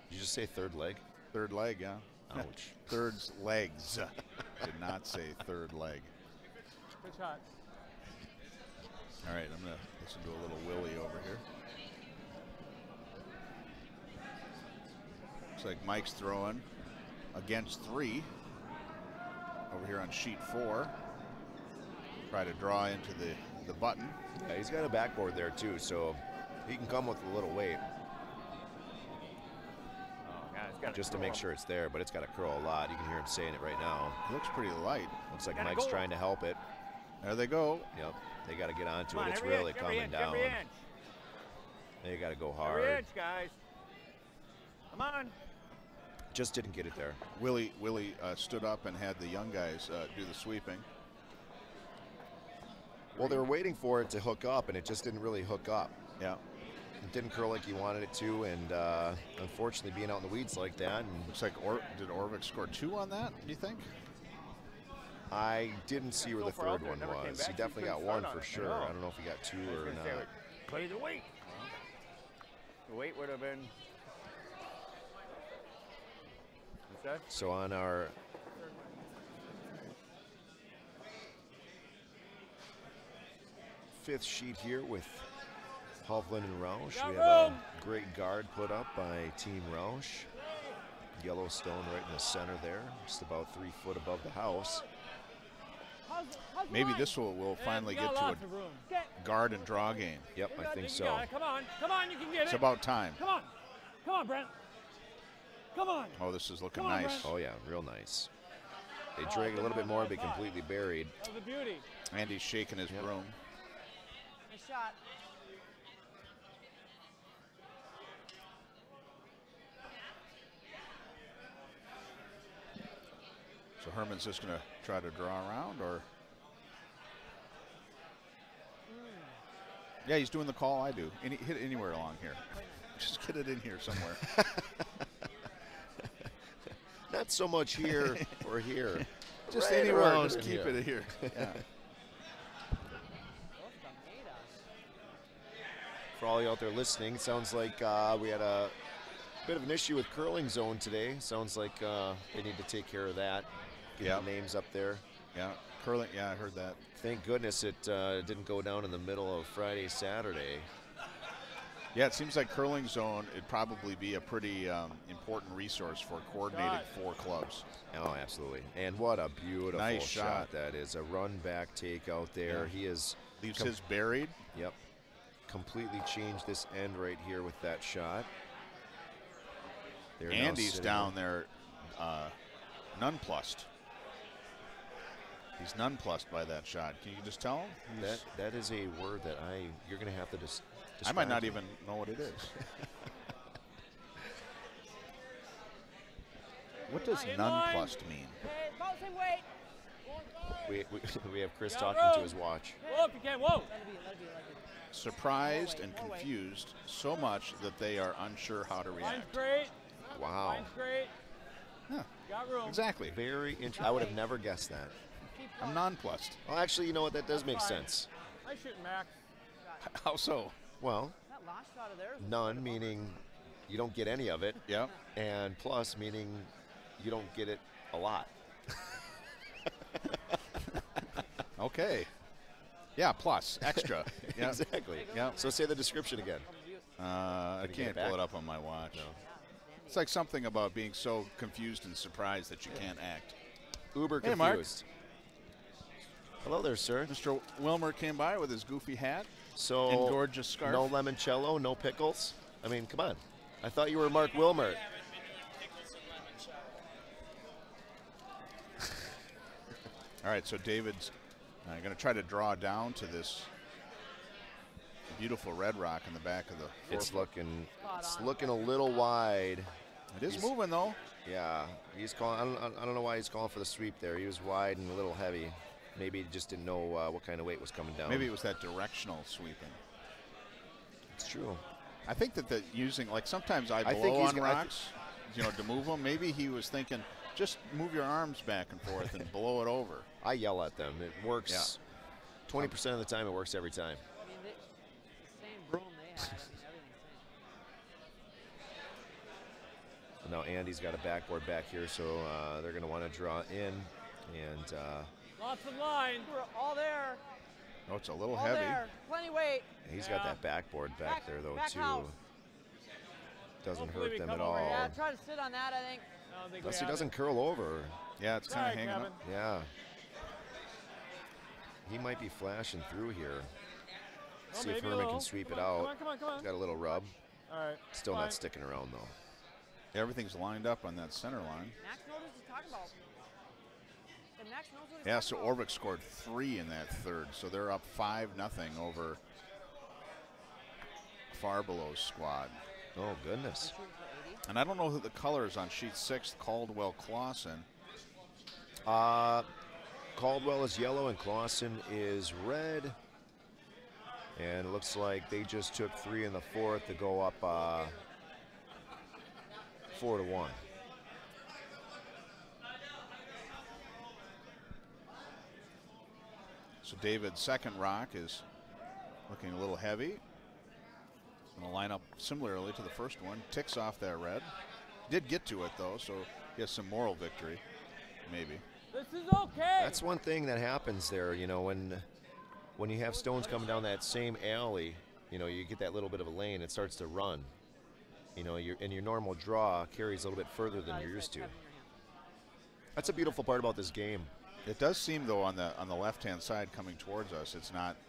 Did you just say third leg? Third leg, yeah. Ouch. Third's legs. Did not say third leg. Good shot. All right, I'm going to listen to a little Willie over here. Looks like Mike's throwing against 3 over here on sheet 4. Try to draw into the button. Yeah, he's got a backboard there too, so he can come with a little weight Oh, God, it's got just to make sure it's there, but it's got to curl a lot. You can hear him saying it right now. It looks pretty light. Looks like Gotta Mike's go. trying to help it. There they go. Yep, they got to get onto Come on, it. It's every really inch, coming every inch, down. every inch. They got to go Every hard. inch, guys. Come on. Just didn't get it there. Willie stood up and had the young guys do the sweeping. Well, they were waiting for it to hook up, and it just didn't really hook up. Yeah. It didn't curl like you wanted it to, and unfortunately, being out in the weeds like that. And Looks like did Orvik score 2 on that, do you think? I didn't see where the third one was. He definitely got one for sure. I don't know if he got 2 or not. Play the weight. The weight would have been. What's that? So on our fifth sheet here with Hovland and Rausch, we have a great guard put up by Team Rausch. Yellowstone right in the center there, just about 3 foot above the house. Maybe this will finally get to a guard and draw game. Yep, I think so. Come on, you can get it. It's about time. Come on, Brent. Come on. Oh, this is looking Come on, nice. Brent. Oh yeah, real nice. They drag a little bit more, but completely buried. That was a beauty. Andy's shaking his broom. Nice shot. So Herman's just going to try to draw around, or? Yeah, he's doing the call I do. Hit it anywhere along here. Just get it in here somewhere. Not so much here or here. Just Right anywhere. around Just in keep here. it here. Yeah. For all you out there listening, sounds like we had a bit of an issue with curling zone today. Sounds like they need to take care of that. Get the names up there. Yeah, curling. Yeah, I heard that. Thank goodness it didn't go down in the middle of Friday, Saturday. Yeah, it seems like curling zone, it'd probably be a pretty important resource for coordinating 4 clubs. Oh, absolutely. And what a beautiful Nice shot that is. A run back take out there. Yeah. He is Leaves his buried. Yep. Completely changed this end right here with that shot. They're now Andy's sitting down there nonplussed. He's nonplussed by that shot. Can you just tell him? That is a word that you're going to have to I might not describe. even know what it is. What does nonplussed mean? Okay, about the same weight. We have Chris talking to his watch. Whoa, if you can, whoa. Let it be like a Surprised and confused so much that they are unsure how to Line's react. great. Wow. Line's great. Huh, Got room. exactly. Very interesting. I would have never guessed that. I'm nonplussed. Well, actually, you know what? That does make sense. Nice shooting, Max. How so? Well, that last shot of theirs. was none meaning you don't get any of it, Yep. and plus meaning you don't get it a lot. Okay. Yeah, plus, extra. Yeah. Exactly. Yeah. So say the description again. I you get can't it back? pull it up on my watch. No. It's like something about being so confused and surprised that you can't act. Uber Hey, Mark. confused. Hello there, sir. Mr. Wilmer came by with his goofy hat So and gorgeous scarf. no limoncello, no pickles. I mean, come on. I thought you were Mark Wilmer. All right, so David's going to try to draw down to this beautiful red rock in the back of the It's forefoot. looking a little wide. It is moving, though. Yeah, he's calling. I don't know why he's calling for the sweep there. He was wide and a little heavy. Maybe he just didn't know what kind of weight was coming down. Maybe it was that directional sweeping. It's true. I think that using, like sometimes I think blow he's on go- I rocks, to move them. Maybe he was thinking, just move your arms back and forth and blow it over. I yell at them. It works. 20% of the time, it works every time. I mean, the same broom they had. I mean, everything's the same. Now Andy's got a backboard back here, so they're going to want to draw in. And Lots of line. We're all there. Oh, it's a little All heavy. there. Plenty weight. he's got Yeah. that backboard back there, though, back too. house. Doesn't Hopefully hurt we them come at over all. Yeah, try to sit on that, I think. I don't think Unless we he have doesn't it. curl over. Yeah, it's kind Sorry, of hanging Kevin. up. Yeah. He might be flashing through here. Oh, See if maybe a Herman little. can sweep Come it on, out. Come on. He's got a little rub. All right. Still fine. not sticking around, though. Everything's lined up on that center line. Max knows what he's talking about. And Max knows what he's Yeah, talking so about. Orvik scored 3 in that third, so they're up 5-0 over Far Below's squad. Oh, goodness. Shooting for 80. And I don't know who the colors on sheet 6, Caldwell Clausen. Caldwell is yellow and Clausen is red. And it looks like they just took 3 in the 4th to go up 4-1. So David's second rock is looking a little heavy. Going to line up similarly to the first one. Ticks off that red. Did get to it though, so he has some moral victory, maybe. This is okay. That's one thing that happens there, you know, when you have stones coming down that same alley, you know, you get that little bit of a lane, it starts to run. You know, your normal draw carries a little bit further than you're used to. That's a beautiful part about this game. It does seem though on the left-hand side coming towards us,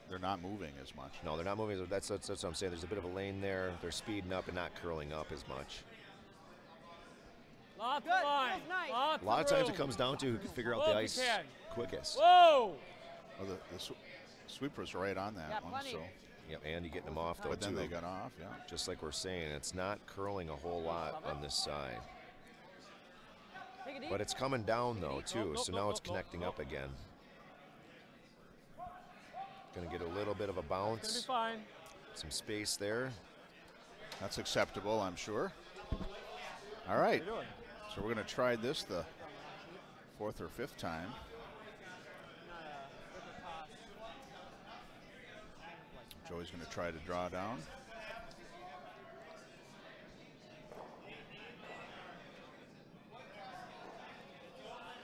they're not moving as much. No, they're not moving. That's what I'm saying. There's a bit of a lane there. They're speeding up and not curling up as much. Lots of line. A lot of times it comes down to who can figure out the ice quickest. Whoa! Well, the sweeper's right on that one. So. Yep, Andy getting them off though But then too. they got off, yeah. Just like we're saying, it's not curling a whole lot on this side. But it's coming down though too, so now it's connecting up again. Gonna get a little bit of a bounce. It's gonna be fine. Some space there. That's acceptable, I'm sure. All right, so we're gonna try this the 4th or 5th time. Joey's gonna try to draw down.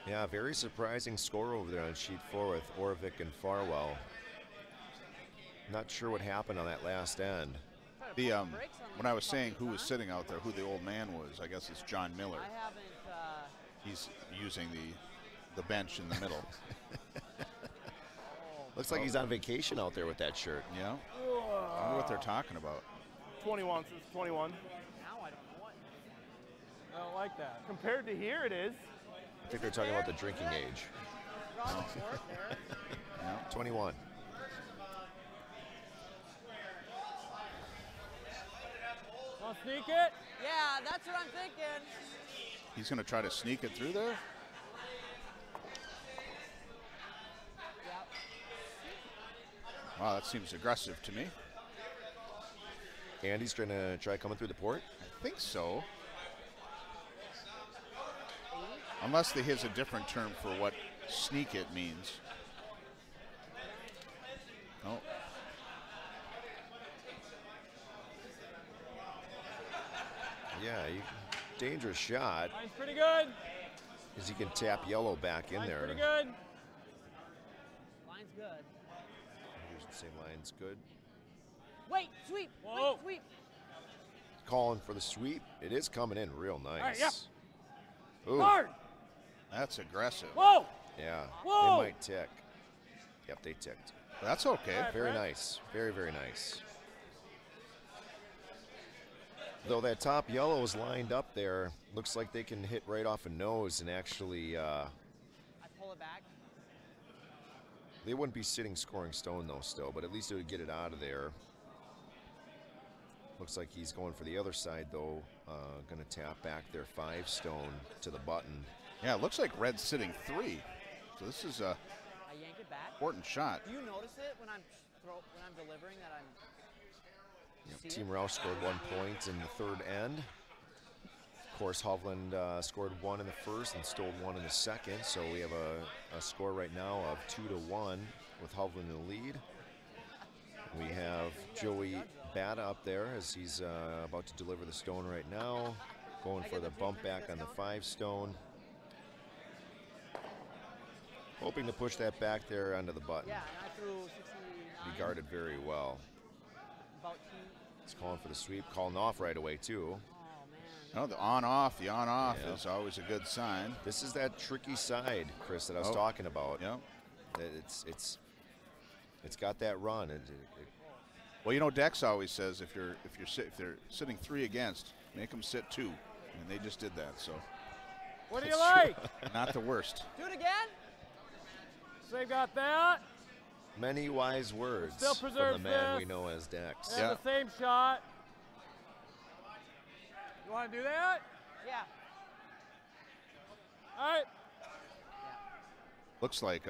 Yeah, very surprising score over there on sheet 4 with Orvik and Farwell. Not sure what happened on that last end. The when I was saying who was sitting out there, who the old man was, I guess it's John Miller. He's using the bench in the middle. Looks like he's on vacation out there with that shirt. Yeah. I wonder what they're talking about. 21, so it's 21. Now I don't know what. I don't like that. Compared to here, it is. I think they're talking about the drinking age. Yeah. 21. Want to sneak it? Yeah, that's what I'm thinking. He's going to try to sneak it through there. Yep. Wow, that seems aggressive to me. Andy's trying to coming through the port. I think so. Unless he has a different term for what sneak it means. Oh. Yeah, dangerous shot. Line's pretty good. Because he can tap yellow back in Line's there. pretty good. Line's good. Here's the same line's good. Wait, sweep. Whoa. Wait, sweep. Calling for the sweep. It is coming in real nice. right, yep. Ooh, Hard. That's aggressive. Whoa. yeah. Whoa. They might tick. Yep, they ticked. That's okay. All right. Very Brett. nice. Very, very nice. Though that top yellow is lined up there, looks like they can hit right off a nose and actually, I pull it back. they wouldn't be sitting scoring stone though still, but at least it would get it out of there. Looks like he's going for the other side though, gonna tap back their 5 stone to the button. Yeah, it looks like red's sitting 3. So this is a I yank it back. important shot. Do you notice it when I'm delivering that I'm? Yep, See Team it? Rausch scored 1 point in the 3rd end. Of course, Hovland scored 1 in the 1st and stole 1 in the 2nd. So we have a score right now of 2-1 with Hovland in the lead. We have Joey Bata up there as he's about to deliver the stone right now. Going for the bump back on the 5 stone. Hoping to push that back there onto the button. Yeah, and I threw 69. Be guarded very well. About 2. He's calling for the sweep, calling off right away too. Oh man. No, the on-off Yeah. is always a good sign. This is that tricky side, Chris, that I was Oh. talking about. Yeah. That it's got that run. Well, you know, Dex always says if they're sitting 3 against, make them sit 2, and they just did that. So What do you That's like? not the worst. Do it again. So they got that. Many wise words Still from the preserves man we this. know as Dex. And Yeah. the same shot. You want to do that? Yeah. All right. Looks like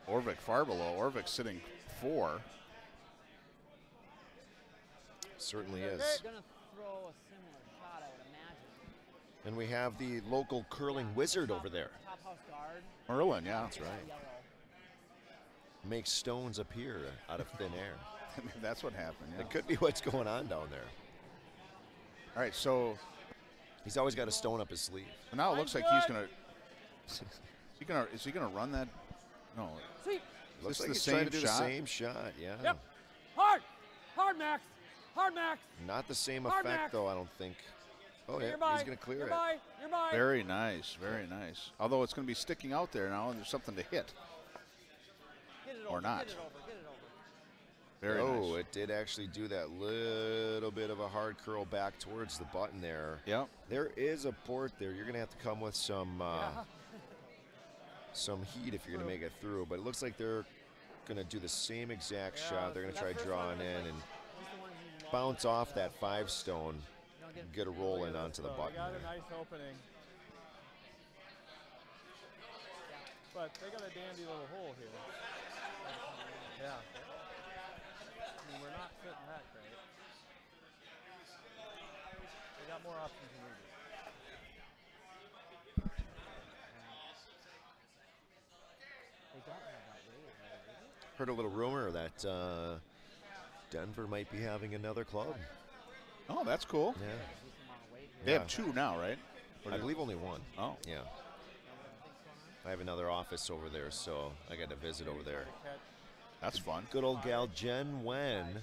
Orvik far below. Orvik sitting 4. Certainly They're is. gonna throw a similar shot, I would imagine. And we have the local curling wizard over there. Top house guard. Merlin, yeah. That's right. Yellow. Makes stones appear out of thin air. That's what happened. Yeah. It could be what's going on down there. All right, so He's always got a stone up his sleeve. now it looks like he's gonna. Is he gonna run that? No. See. Looks this like the he's trying same to do shot? the same shot, yeah. Yep. Hard. Hard, Max. Hard, Max. Not the same Hard effect, Max. though, I don't think. Oh, yeah, You're by. he's going to clear You're it. by. You're by. Very nice, very nice. Although it's going to be sticking out there now, and there's something to hit. Get it Or over, not. Get it over. Get it over. Very Oh, nice. it did actually do that little bit of a hard curl back towards the button there. Yep. There is a port there. You're going to have to come with some heat if you're going to make it through. But it looks like they're going to do the same exact shot. They're going to try drawing in and He's the one who bounce off that 5 stone, don't get a roll in onto the So button They got there. a nice opening. But they got a dandy little hole here. Yeah. I mean, we're not fitting that great. They got more options than we do. They don't have that weight there, do they? Heard a little rumor that Denver might be having another club. Oh, that's cool. Yeah. Decent amount of weight here. They Yeah. have 2 now, right? I believe only one. Oh. Yeah. I have another office over there, so I got to visit over there. Catch. That's fun. Good old gal Jen Wen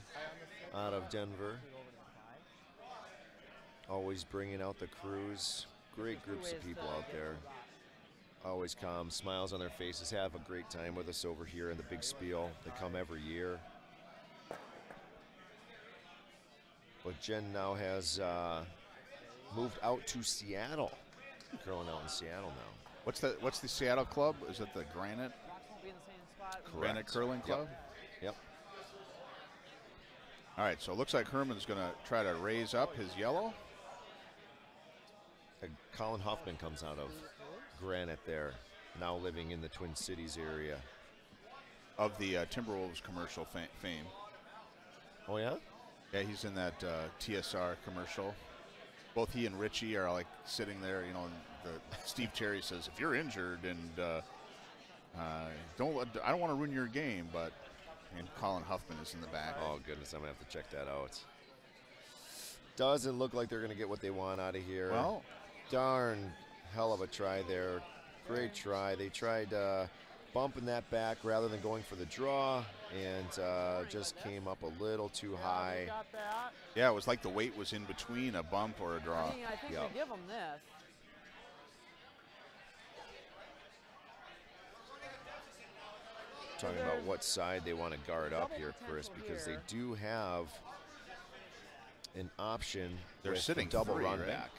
out of Denver. Always bringing out the crews. Great groups of people out there. Always calm, smiles on their faces, have a great time with us over here in the big Spiel. They come every year. But Jen now has moved out to Seattle. Curling out in Seattle now. What's the Seattle club? Is it the Granite Rocks won't be in the same spot. Granite Curling Club? Yep. All right, so it looks like Herman's going to try to raise up his yellow. Colin Huffman comes out of Granite there, now living in the Twin Cities area. Of the Timberwolves commercial fame. Oh, yeah? Yeah, he's in that TSR commercial. Both he and Richie are like sitting there, you know, and Steve Terry says, if you're injured and I don't want to ruin your game, but and Colin Huffman is in the back. Oh, goodness, I'm going to have to check that out. Doesn't look like they're going to get what they want out of here. Well, Darn hell of a try there. Great try. They tried bumping that back rather than going for the draw, and just came up a little too high. Got that. yeah, it was like the weight was in between a bump or a draw. I mean, I think Yep. we give them this. Talking about what side they want to guard up here, Chris, potential because here. they do have an option. They're with sitting double 3, run right? back.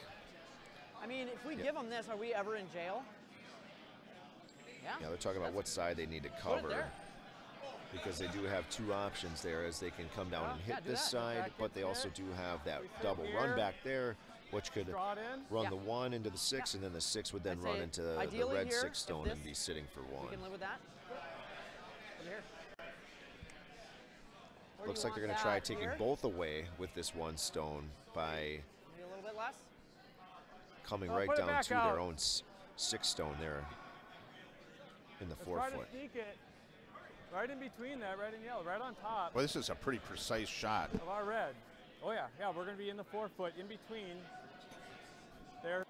I mean, if we give them this, are we ever in jail? Yeah. Yeah, they're talking about what side they need to Put it cover, there. because they do have 2 options there, as they can come down and hit Yeah, do this that. side, Back but they into also it. do have that We sit double here. run back there, which could Draw it in. run Yeah. the 1 into the 6, and then the 6 would then I'd run say into the ideally red here, 6 stone if and be this- sitting for We 1. can live with that. Over here. Or do Looks you like they're want going to try that taking here? both away with this 1 stone by Maybe a little bit less. coming Oh, right put it down back to out. their own 6 stone there in the Let's 4 try foot. to sneak it right in between that red and yellow, right on top Well, this is a pretty precise shot. of our red. Oh yeah, yeah, we're gonna be in the 4 foot, in between their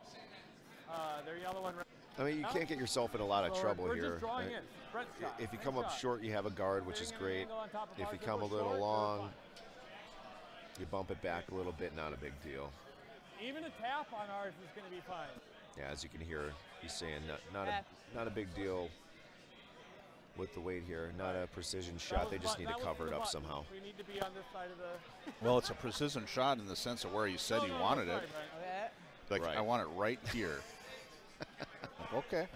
yellow and red. I mean, you can't get yourself in a lot of So trouble we're here. just drawing Uh, in. Front shot, If you front come up shot. short, you have a guard, which is Bringing an great. angle on top of If ours. you If come a we're little short, we're long, fine. you bump it back a little bit, not a big deal. Even a tap on ours is gonna be fine. Yeah, as you can hear, he's saying Eh. not a big deal with the weight here. Not a precision That shot. was They just button- need that to was cover the it up button. somehow. We need to be on this side of the. Well, it's a precision shot in the sense of where he said No, he no, wanted sorry, it. Brian. Okay. Like, Right. I want it right here. Okay.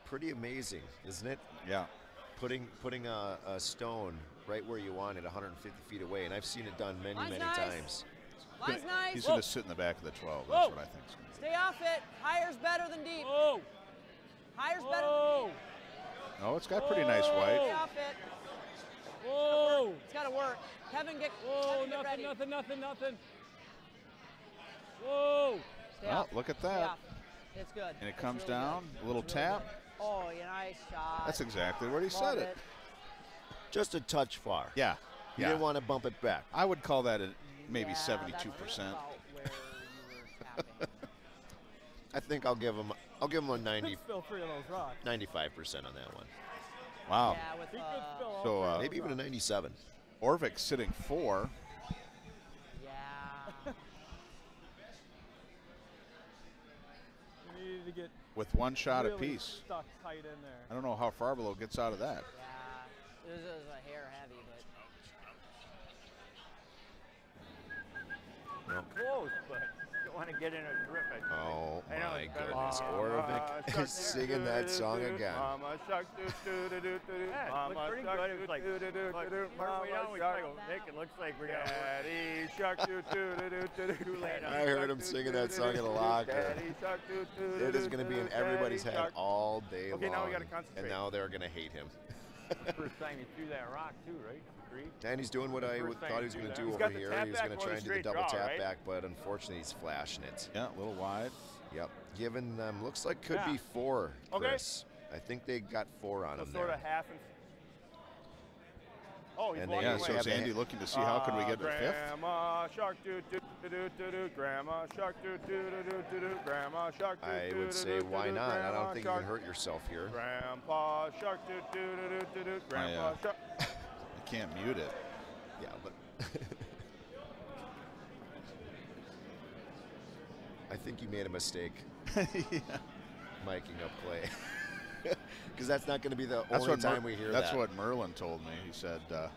Pretty amazing, isn't it? Yeah. Putting a stone right where you want it, 150 feet away, and I've seen it done many, Mine's many nice. times. Line's nice. He's going to sit in the back of the 12. That's Whoa. what I think. Stay off it. Higher's better than deep. Whoa. Higher's better than Whoa. deep. Oh, it's got pretty nice Stay white. off it. Whoa. It's got to work. Kevin, get Whoa, Kevin, get ready. nothing. Whoa. Stay Oh, off. look at Stay that. off. It's good. And it It's comes really down, good. a little tap. Oh, yeah, nice shot. That's exactly what he Love said it. Just a touch far. Yeah. You didn't want to bump it back. I would call that maybe Yeah, 72%. that's about where you were tapping. I think I'll give him a 90, Could spill 3 of those rocks. 95% on that one. Wow. Yeah, with He could spill all So, 3 of those Maybe even a rocks. 97. Orvik sitting 4. yeah. You needed to get With one shot really apiece. stuck tight in there. I don't know how far below gets out of that. Yeah. This is a hair heavy, but Close, but you want to get in a grip. Oh I know my it's better goodness. than- Orvik is singing that song again. Mama shark, yeah, it looked pretty good. It was like, partway down, we tried to go, Nick, it looks like we're going to Daddy shark, too late. I heard him singing that song in the locker. It is going to be in everybody's head all day Okay, long. now we gotta concentrate. And now they're going to hate him. First time you threw that rock, too, right? Agree? And he's doing what I First time thought he you was do going to that. do He's over got the here. tap He was back going to going try and do the straight double draw, tap right? back, but unfortunately he's flashing it. Yeah, a little wide. Yep. Giving them, looks like could Yeah. be 4, Okay. Chris. I think they got 4 on So him sort there. of half and. Oh, he's And walking they- Yeah, away. so is have Andy the- looking to see how can we get a 5th? Grandma shark, Grandma shark, Grandma shark, I would say why not? I don't think you can hurt yourself here. Grandpa shark, Grandpa shark. I can't mute it. Yeah, but I think you made a mistake miking up Clay. Because that's not going to be the only time we hear That's that. what Merlin told me. He said that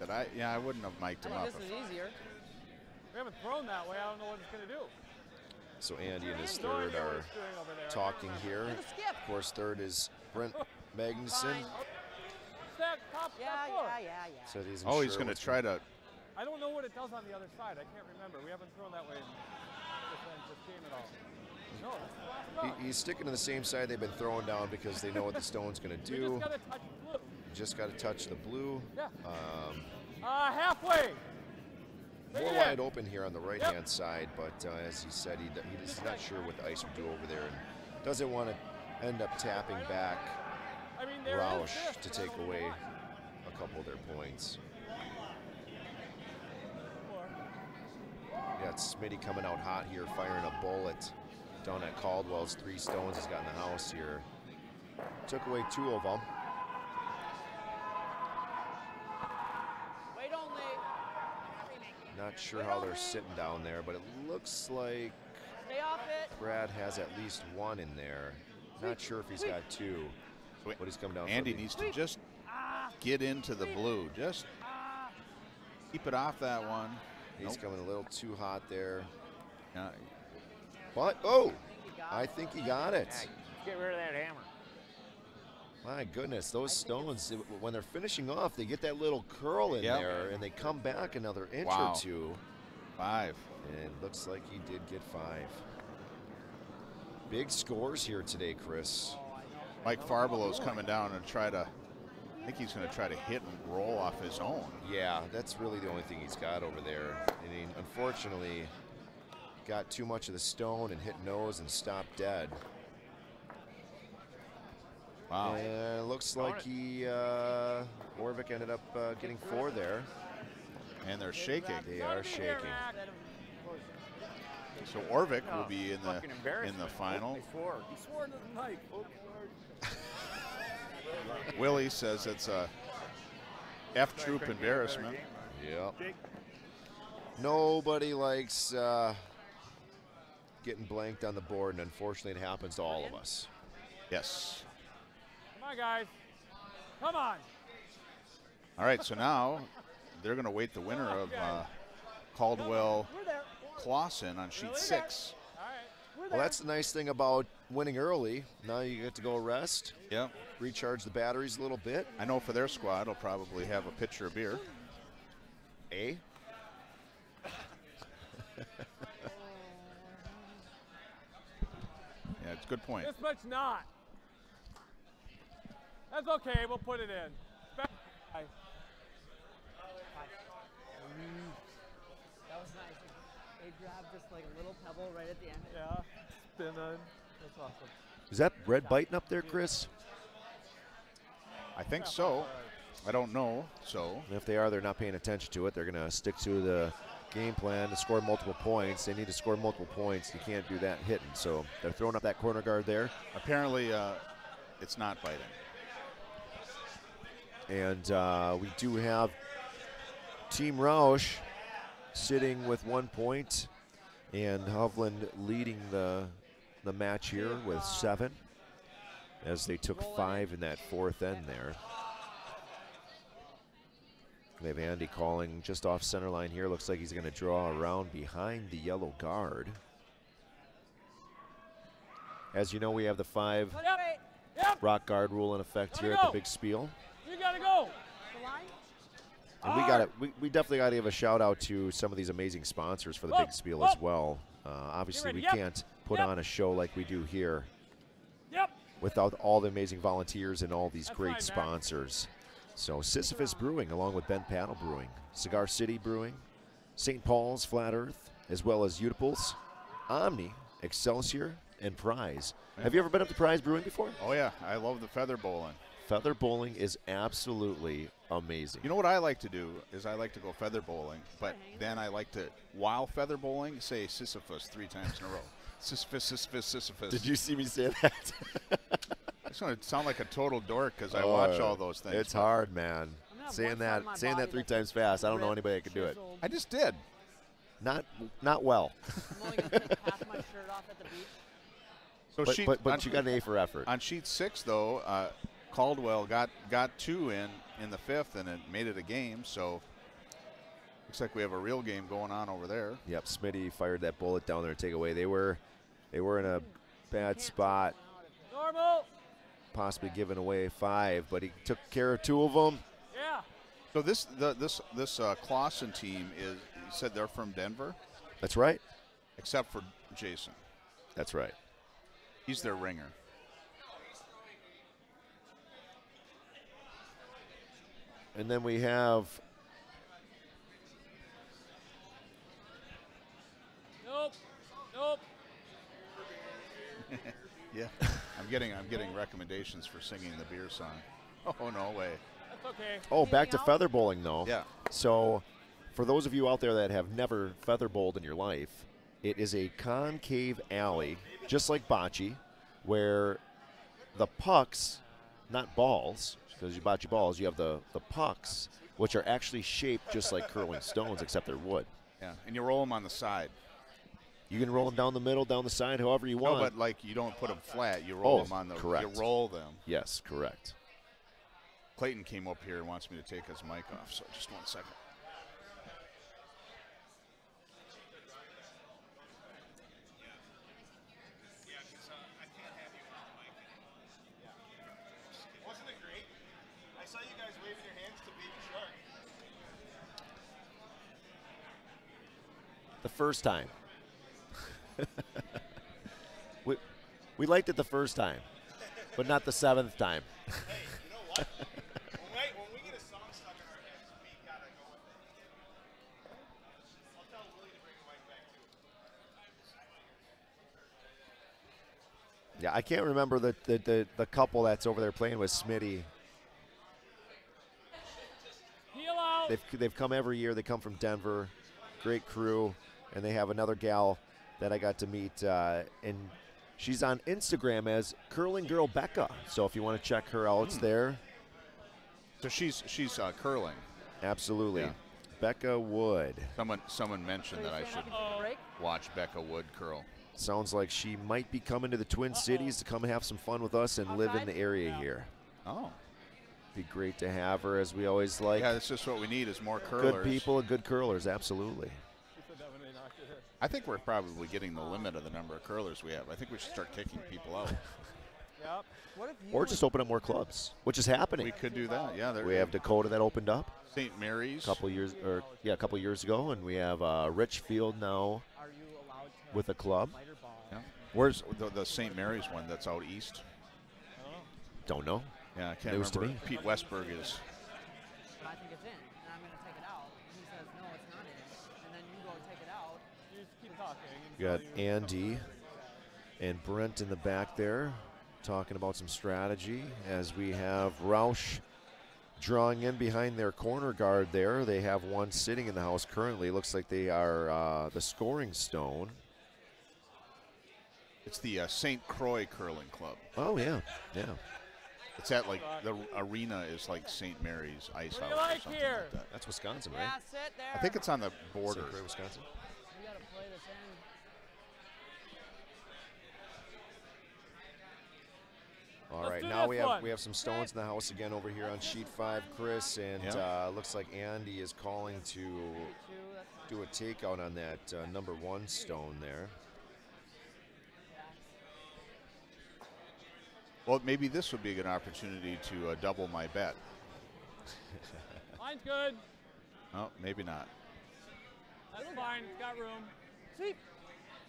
I wouldn't have mic'd I him think up. this is easier. We haven't thrown that way. I don't know what it's going to do. So Andy and his No third idea what are it's doing over there. I can't talking remember. here. Look at the skip. Of course, third is Brent Magnuson. Fine. Step, top, Yeah, top four. yeah. So he's Oh, he's going to try to. I don't know what it does on the other side. I can't remember. We haven't thrown that way in this game at all. No, that's the last rock. He's sticking to the same side they've been throwing down because they know what the stone's going to We do. just got to touch blue. Just got to touch the blue. Yeah. Um, Halfway. Right More there. wide open here on the right-hand side, but as he said, he's not sure what the ice would do over there and doesn't want to end up tapping back I mean, there it is, Rausch this. to That's take what we away want. a couple of their points. Four. You got Smitty coming out hot here, firing a bullet down at Caldwell's 3 stones he's got in the house here. Took away 2 of them. Wait only. Not sure how they're sitting down there, but it looks like Stay off it. Brad has at least 1 in there. Not sure if he's got 2, but he's coming down. Andy for the- needs to just get into the blue. Just keep it off that one. He's Nope. coming a little too hot there. Yeah, But, oh, I I think he got it. Let's get rid of that hammer. My goodness, those stones, when they're finishing off, they get that little curl in Yep. there, and they come back another inch Wow. or 2. 5. And it looks like he did get 5. Big scores here today, Chris. Mike Farbelow's coming down and I think he's going to try to hit and roll off his own. Yeah, that's really the only thing he's got over there. I mean, unfortunately, got too much of the stone and hit nose and stopped dead. Wow. And it looks like Orvik ended up getting 4 there. And they're shaking. They are shaking. So Orvik will be in Fucking the embarrassment. final. He swore. He swore into the mic. Willie says it's a F-troop embarrassment. Yep. Nobody likes getting blanked on the board, and unfortunately it happens to all of us. Yes. Come on, guys. Come on. All right, so now they're going to wait the winner of Caldwell We're there. Clausen on sheet Really? 6. All right. We're there. Well, that's the nice thing about winning early. Now you get to go rest, Yep. recharge the batteries a little bit. I know for their squad, I'll probably have a pitcher of beer. Eh? It's a good point. This much not. That's okay. We'll put it in. That was nice. They grabbed just like a little pebble right at the end. Yeah. Spinning. That's awesome. Is that red biting up there, Chris? I think so. I don't know. So And if they are, they're not paying attention to it. They're going to stick to the game plan to score multiple points. They need to score multiple points. You can't do that hitting. So they're throwing up that corner guard there. apparently, it's not biting. And we do have Team Rausch sitting with 1 point, and Hovland leading the match here with 7, as they took 5 in that 4th end there. They have Andy calling just off center line here. Looks like he's going to draw around behind the yellow guard. As you know, we have the 5 rock guard rule in effect here at the Big Spiel. You gotta go. And we definitely got to give a shout out to some of these amazing sponsors for the Big Spiel as well. Obviously, we can't put on a show like we do here without all the amazing volunteers and all these great sponsors. So Sisyphus Brewing, along with Ben Paddle Brewing, Cigar City Brewing, St. Paul's Flat Earth, as well as Utiples, Omni, Excelsior, and Prize. Have you ever been up to Prize Brewing before? Oh yeah, I love the feather bowling. Feather bowling is absolutely amazing. You know what I like to do is I like to go feather bowling, but then I like to, while feather bowling, say Sisyphus 3 times in a row. Sisyphus, Sisyphus, Sisyphus. Did you see me say that? I just want to sound like a total dork because I watch all those things. It's hard, man. Saying that 3 times fast, I don't know anybody that can do it. I just did. Not well. I'm only going to take half my shirt off at the beach. So but you got an A for effort. On sheet 6, though, Caldwell got 2 in the 5th, and it made it a game. So looks like we have a real game going on over there. Yep, Smitty fired that bullet down there to take away. They were in a bad spot, Normal. possibly giving away 5, but he took care of 2 of them. Yeah. So this Clausen team is, you said they're from Denver, That's right. except for Jason. That's right. He's their ringer. And then we have Nope. Nope. Yeah, I'm getting recommendations for singing the beer song. Oh no way. That's okay. Oh, back to feather bowling, though. Yeah. So, for those of you out there that have never feather bowled in your life, it is a concave alley, just like bocce, where the pucks, not balls, because you bocce balls, you have the pucks, which are actually shaped just like curling stones, except they're wood. Yeah, and you roll them on the side. You can roll them down the middle, down the side, however you want. No, but like you don't put them flat. You roll them on the. Correct. You roll them. Yes, correct. Clayton came up here and wants me to take his mic off. So just 1 second. Wasn't it great? I saw you guys waving your hands to Baby Shark. The first time. we liked it the first time, but not the 7th time. Hey, you know what? when we get a song stuck in our heads, we gotta go with it. I'll tell Willie to bring the mic back too. Yeah, I can't remember the couple that's over there playing with Smitty. Heel out. They've come every year. They come from Denver, great crew, and they have another gal that I got to meet, and she's on Instagram as Curling Girl Becca. So if you want to check her out, it's there. So she's curling. Absolutely, Yeah. Becca Wood. Someone mentioned that I should watch Becca Wood curl. Sounds like she might be coming to the Twin Cities to come have some fun with us and live in the area here. Oh. Be great to have her, as we always like. Yeah, that's just what we need is more curlers. Good people and good curlers, absolutely. I think we're probably getting the limit of the number of curlers we have. I think we should start kicking people out. Yep. Or just open up more clubs, which is happening. We could do that. Yeah, We have Dakota that opened up St. Mary's. a couple years ago, and we have Richfield now with a club. Yeah. Where's the St. Mary's one that's out east? Don't know. Yeah, I can't News to remember. me. Pete Westberg is. But I think it's in, and I'm going to take it out. And he says, no, it's not in. And then you go take it out. You just keep talking. You got Andy and Brent in the back there talking about some strategy as we have Rausch drawing in behind their corner guard there. They have one sitting in the house currently. Looks like they are the scoring stone. It's the St. Croix Curling Club. Oh, yeah, yeah. It's at like the arena is like St. Mary's Ice What do House you or like something here? like that. That's Wisconsin, Yeah, right? sit there. I think it's on the border. St. Croix, Wisconsin. We got to play this in. All Let's right, do now this one. we have some stones in the house again over here on sheet 5, Chris, and looks like Andy is calling to do a takeout on that number 1 stone there. Well, maybe this would be a good opportunity to double my bet. Mine's good. Oh, maybe not. That's fine. It's got room. See?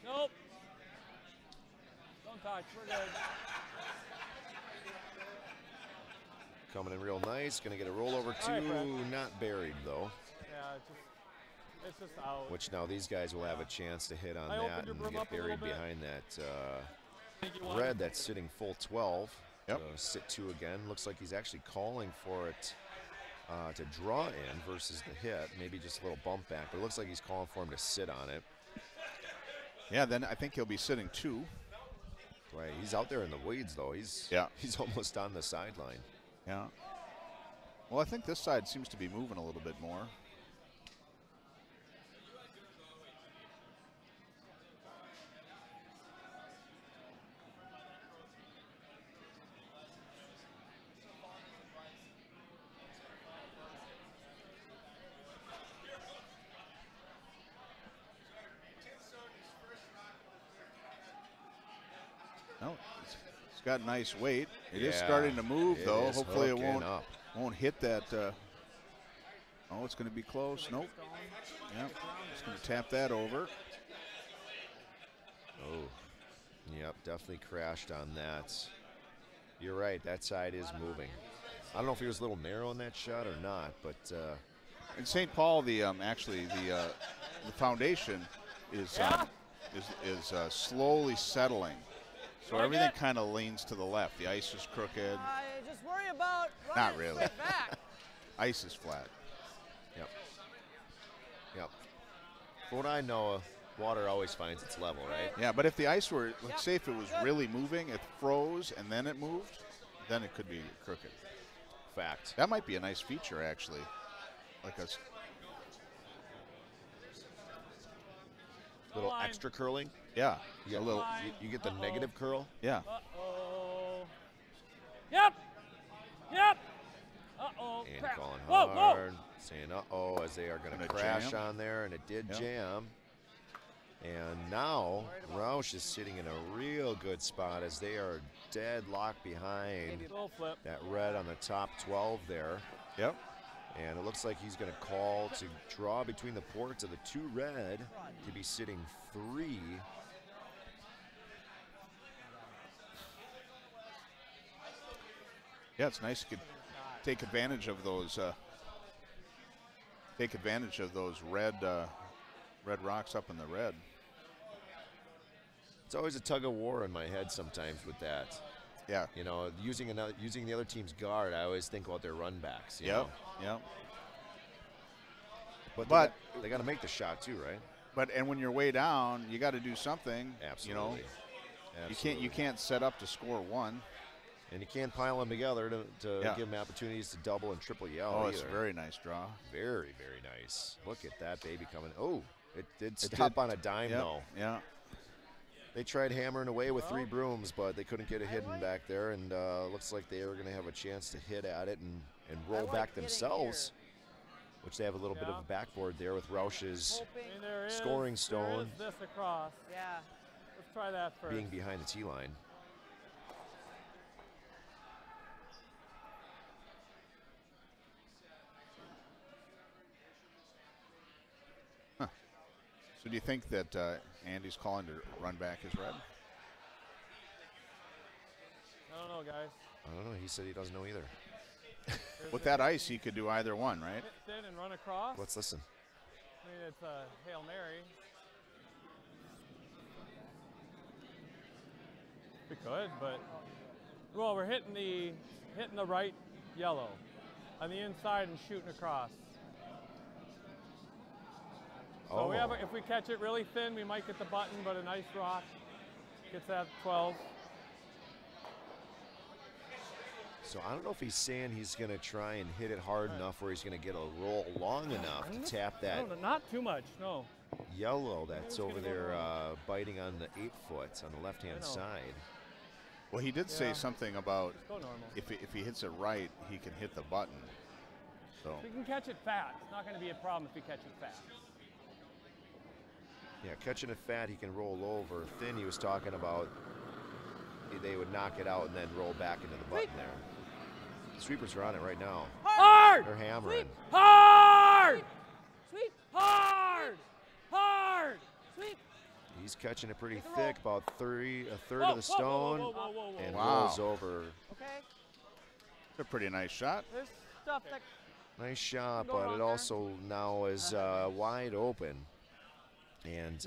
Nope. Don't touch. We're good. Coming in real nice. Going to get a rollover All right, too. Brett. Not buried, though. Yeah, it's just out. Which now these guys will have a chance to hit on I that opened your and broom get up a little buried bit. behind that Think you want red that's sitting full 12. Yep. Sit 2 again. Looks like he's actually calling for it to draw in versus the hit. Maybe just a little bump back, but it looks like he's calling for him to sit on it. Yeah, then I think he'll be sitting 2. Right, he's out there in the weeds though. He's almost on the sideline. Yeah. Well, I think this side seems to be moving a little bit more. No, it's got nice weight. It is starting to move, though. is Hopefully it hooking won't hit that. Oh, it's going to be close. Nope. Yep. Just going to tap that over. Oh, yep, definitely crashed on that. You're right, that side is moving. I don't know if he was a little narrow in that shot or not, but In St. Paul, the foundation is slowly settling. So Like everything it? kind of leans to the left. The ice is crooked. I just worry about running Not really. straight back. Ice is flat. yep. For what I know, water always finds its level, right? Yeah, but if the ice were, let's say if it was really moving, it froze and then it moved, then it could be crooked. Fact. That might be a nice feature, actually. Like a Little Line. extra curling. yeah, You get a little. Line. You get the Uh-oh. negative curl. Yeah. Uh-oh. Yep. Yep. Uh-oh. And Crap. calling Whoa, hard, saying uh-oh as they are going to Gonna crash jam. on there, and it did Yep. jam. And now Rausch is sitting in a real good spot as they are deadlocked behind Little flip. that red on the top 12 there. Yep. And it looks like he's going to call to draw between the ports of the 2 red to be sitting 3. Yeah, it's nice you could take advantage of those. Red rocks up in the red. It's always a tug of war in my head sometimes with that. Yeah. You know, using the other team's guard, I always think about their run backs. You Yep. know? Yep. But they got to make the shot too, right? But and when you're way down, you got to do something. Absolutely. You can't set up to score 1. And you can't pile them together to Yeah. give them opportunities to double and triple yell. Oh, it's a either. very nice draw. Very, very nice. Look at that baby coming. Oh, it did It stop did. on a dime Yep. though. Yeah. They tried hammering away with 3 brooms, but they couldn't get a hidden back there, and looks like they were going to have a chance to hit at it and roll like back hitting themselves, which they have a little bit of a backboard there with Rausch's Hoping. And there is, Scoring there stone. is this across. Yeah. Let's try that first. being behind the tee line. So do you think that Andy's calling to run back his red? I don't know, guys. I don't know. He said he doesn't know either. With that ice, he could do either one, right? Hit thin and run across. Let's listen. I mean, it's a Hail Mary. We could, but well, we're hitting the right yellow on the inside and shooting across. So we have if we catch it really thin, we might get the button, but a nice rock gets that 12. So I don't know if he's saying he's going to try and hit it hard enough where he's going to get a roll long enough to tap that. No, not too much, no. Yellow that's over there biting on the 8-foot on the left-hand side. Well, he did say something about Go normal. if he hits it right, he can hit the button. So We can catch it fat. It's not going to be a problem if we catch it fat. Yeah, catching it fat, he can roll over. Thin, he was talking about they would knock it out and then roll back into the button there. The sweepers are on it right now. Hard! They're hammering. Hard! Sweep. Hard! Hard! Sweep. He's catching it pretty thick, about a third of the stone, and Wow. rolls over. Okay. it's a pretty nice shot. There's stuff that. Nice shot, Go but wrong it there. also now is wide open. And there's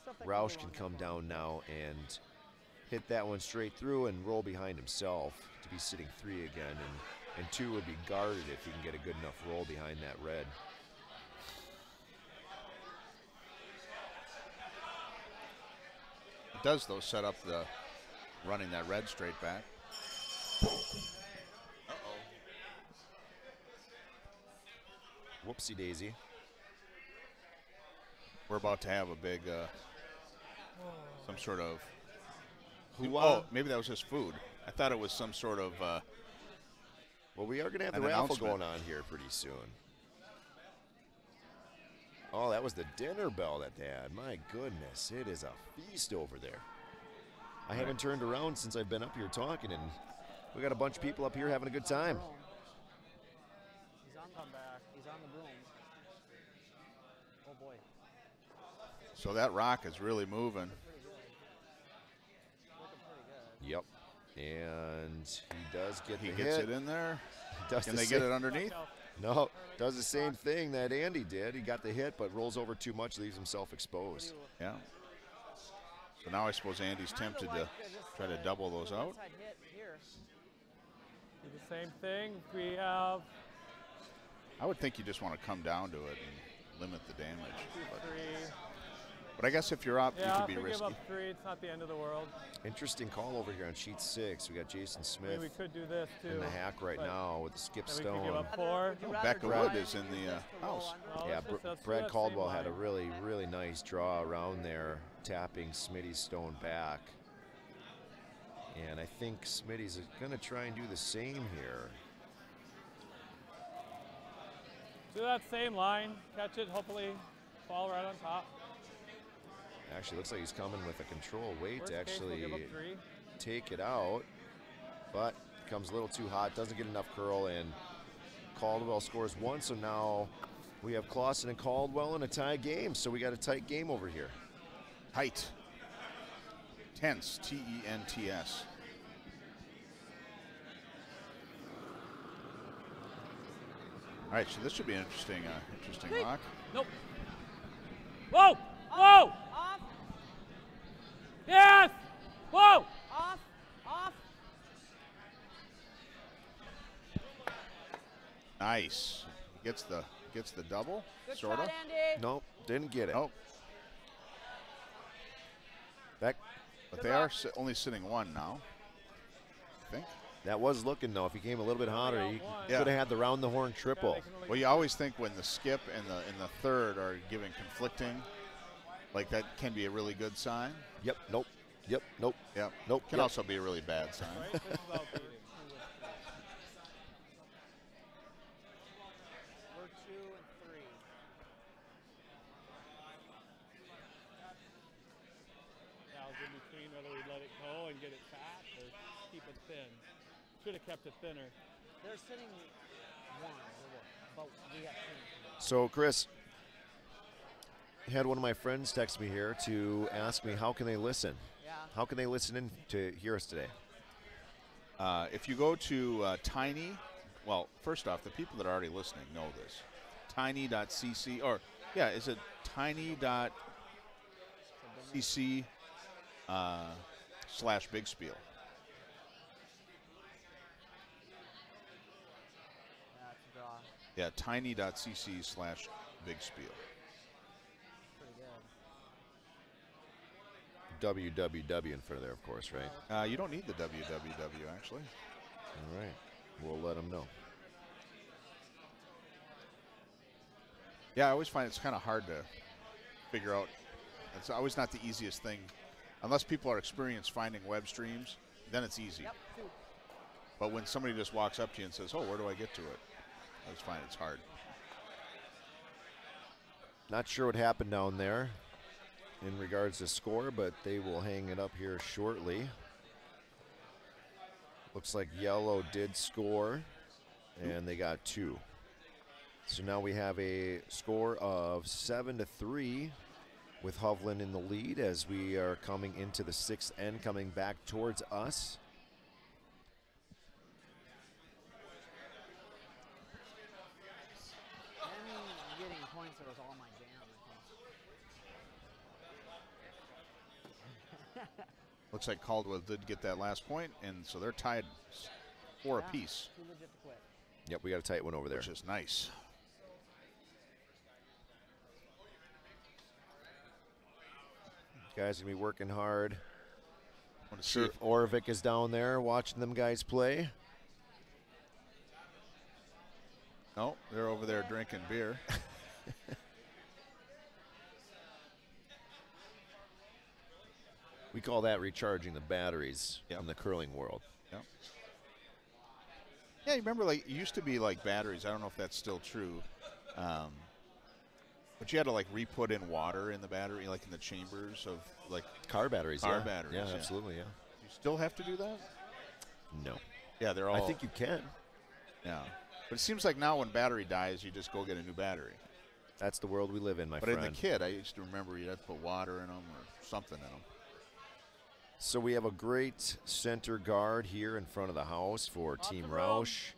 stuff that Rausch go can wrong come there. down now and hit that one straight through and roll behind himself to be sitting 3 again. And 2 would be guarded if he can get a good enough roll behind that red. It does, though, set up the running that red straight back. Whoopsie daisy. We're about to have a big, some sort of. Hoo-ah. Oh, maybe that was just food. I thought it was some sort of. Well, we are going to have the An raffle announcement. going on here pretty soon. Oh, that was the dinner bell that they had. My goodness, it is a feast over there. I haven't turned around since I've been up here talking, and we got a bunch of people up here having a good time. He's on the back. He's on the broom. Oh boy. So that rock is really moving. Looking pretty good. Yep. And he does get He the gets hit. it in there. Does Can the they get same- it underneath? No, does the same thing that Andy did. He got the hit, but rolls over too much, leaves himself exposed. Yeah. So now I suppose Andy's tempted to try to double those out. Inside hit here. Do the same thing. We have I would think you just want to come down to it and limit the damage. 2, 3. But I guess if you're up, you Yeah, could if be we risky. give up 3, it's not the end of the world. Interesting call over here on sheet 6. We got Jason I mean, Smith we could do this too. in the hack right but- now with the skip And we could give stone. up 4. Would you rather Becca drive Wood is in and use the, this to roll house. under? No, Yeah, let's just- let's do Brad that Caldwell same had a line. really nice draw around there, tapping Smitty's stone back. And I think Smitty's going to try and do the same here. Do that same line. Catch it. Hopefully, fall right on top. Actually, looks like he's coming with a control weight Worst to case, we'll actually give up 3. take it out. But comes a little too hot, doesn't get enough curl, and Caldwell scores 1. So now we have Clausen and Caldwell in a tie game. So we got a tight game over here. Height. Tense. T-E-N-T-S. All right, so this should be an interesting lock. Nope. Whoa! Whoa! Off. Yes! Whoa! Off. Off. Nice. Gets the double, Good sort of. shot, Andy. Nope, didn't get it. Oh, Back. but they are only sitting 1 now, I think. That was looking though. If he came a little bit hotter, he Yeah. could have had the round the horn triple. Well, you always think when the skip and the third are giving conflicting, like that can be a really good sign. Yep. Nope. Yep. Nope. Yeah. Nope. Can Yep. also be a really bad sign. Right? This is all beating. We're 2 and 3. Yeah, I was in between whether we let it go and get it fat or keep it thin. Should have kept it thinner. They're sitting 1. But we have 2. So, Chris, had one of my friends text me here to ask me how can they listen? Yeah. How can they listen in to hear us today? If you go to Tiny, well, first off, the people that are already listening know this. Tiny.cc, or yeah, is it tiny.cc / Big Spiel? That's a draw. Yeah, tiny.cc / Big Spiel. Pretty good. www in front of there, of course, right? You don't need the www, actually. All right. We'll let them know. Yeah, I always find it's kind of hard to figure out. It's always not the easiest thing. Unless people are experienced finding web streams, then it's easy. Yep, 2. But when somebody just walks up to you and says, oh, where do I get to it? I just find it's hard. Not sure what happened down there in regards to score, but they will hang it up here shortly. Looks like yellow did score, and they got 2. So now we have a score of 7-3 with Hovland in the lead as we are coming into the 6th end, coming back towards us. And getting points that was all my jam, I think. Looks like Caldwell did get that last point, and so they're tied 4 apiece. Too legit to quit. Yep, we got a tight one over there. Which is nice. Guys gonna be working hard. Want to See if Orvik is down there watching them guys play. No, they're over there drinking beer. We call that recharging the batteries in the curling world. Yep. Yeah, you remember, like, it used to be like batteries. I don't know if that's still true. But you had to, like, re-put in water in the battery, like in the chambers of, like, car batteries. Batteries. Yeah, absolutely, yeah. You still have to do that? No. Yeah, they're all. I think you can. Yeah. But it seems like now when battery dies, you just go get a new battery. That's the world we live in, my friend. But in the kid, I used to remember you'd have to put water in them or something in them. So we have a great center guard here in front of the house for Team Rausch.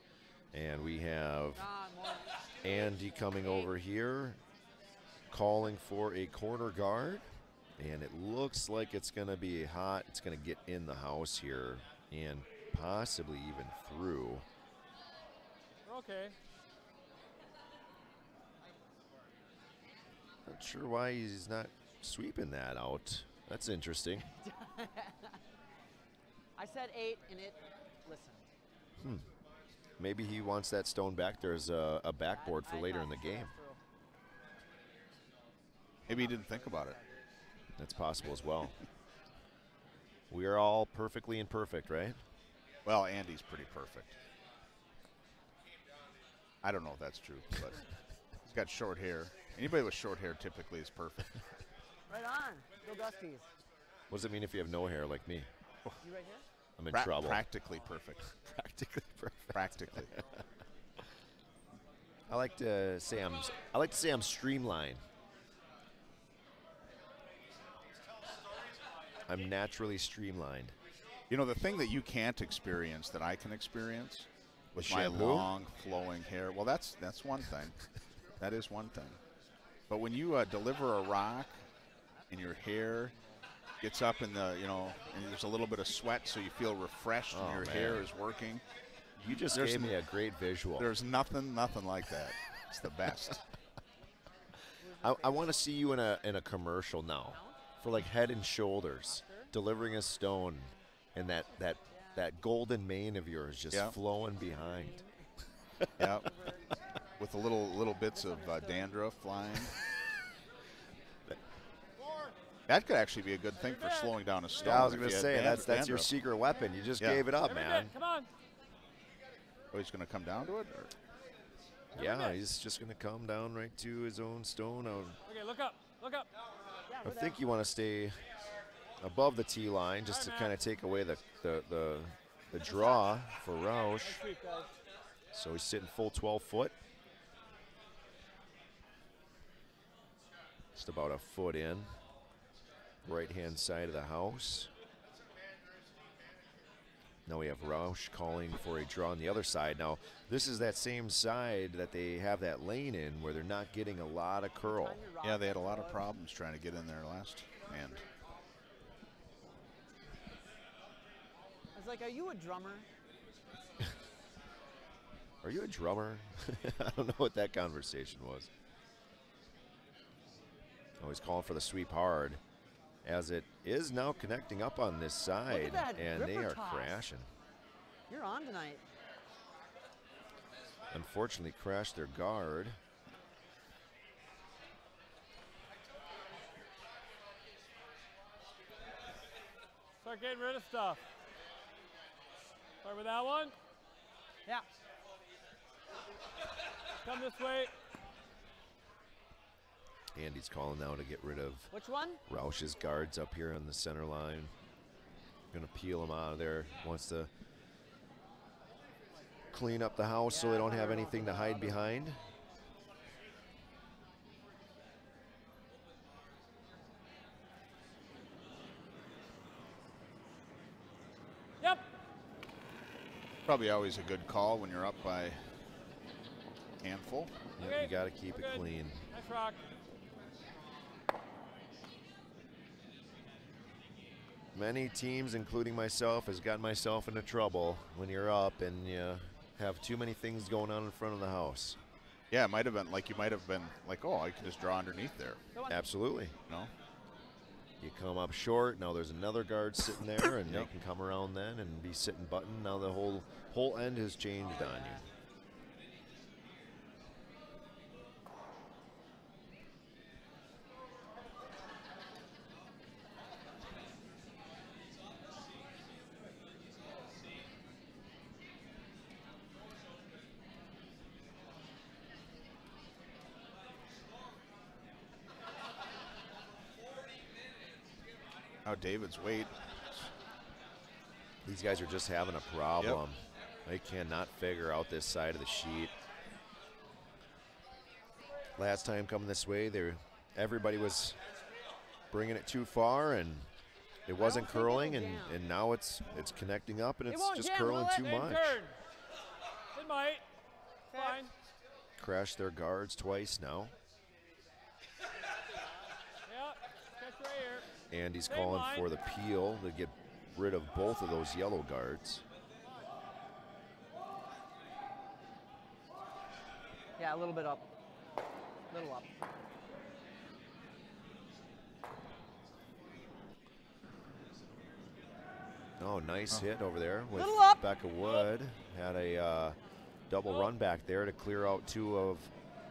And we have Andy coming over here, calling for a corner guard. And it looks like it's going to be hot. It's going to get in the house here and possibly even through. Okay. Not sure why he's not sweeping that out. That's interesting. I said 8, and it listened. Maybe he wants that stone back there as a backboard for later in the game. Maybe he didn't think about it. That's possible as well. We are all perfectly imperfect, right? Well, Andy's pretty perfect. I don't know if that's true, but he's got short hair. Anybody with short hair typically is perfect. Right on. Go Dusties. What does it mean if you have no hair like me? You right here? I'm in trouble. Practically perfect. Practically perfect. Practically. I like to say I'm streamlined. I'm naturally streamlined. You know, the thing that you can't experience that I can experience with my shampoo? long flowing hair. Well, that's one thing. That is one thing. But when you deliver a rock and your hair gets up in the, you know, and there's a little bit of sweat so you feel refreshed and your hair is working. You just gave me a great visual. There's nothing like that. It's the best. I want to see you in a commercial now for like Head and Shoulders, delivering a stone, and that golden mane of yours just flowing behind. Yeah. With the little bits of dandruff flying. That could actually be a good thing for slowing down a stone. Yeah, I was going to say, that's your secret weapon. You just gave it up, man. Come on. Oh, he's going to come down to it? Or? Yeah, he's just going to come down right to his own stone. Okay, look up. Look up. I think you want to stay above the tee line just to kind of take away the draw for Rausch. So he's sitting full 12 foot. Just about a foot in. Right-hand side of the house. Now we have Rausch calling for a draw on the other side. Now, this is that same side that they have that lane in where they're not getting a lot of curl. Yeah, they had a lot of problems trying to get in there last end. I was like, are you a drummer? Are you a drummer? I don't know what that conversation was. Oh, he's calling for the sweep hard, as it is now connecting up on this side, and they are crashing. You're on tonight. Unfortunately, crashed their guard. Start getting rid of stuff. Start with that one. Yeah. Come this way. Andy's calling now to get rid of Which one? Rausch's guards up here on the center line. Gonna peel them out of there. Wants to clean up the house so they don't have anything to hide behind. Yep. Probably always a good call when you're up by handful. Yep, Okay, you got to keep it good. clean. Nice rock. Many teams, including myself, has gotten myself into trouble when you're up and you have too many things going on in front of the house. Yeah, it might have been like you might have been like, oh, I can just draw underneath there. Absolutely. No. You come up short. Now there's another guard sitting there, and they can come around then and be sitting button. Now the whole end has changed on you. Now David's weight. These guys are just having a problem. They cannot figure out this side of the sheet. Last time coming this way, everybody was bringing it too far, and it wasn't curling, and now it's connecting up, and it's just curling too much. It might. Fine. Crashed their guards twice now. Yep. Catch right here. Andy's calling for the peel to get rid of both of those yellow guards. Yeah, a little bit up. A little up. Oh, nice hit over there with Little up. Becca Wood. Had a double run back there to clear out two of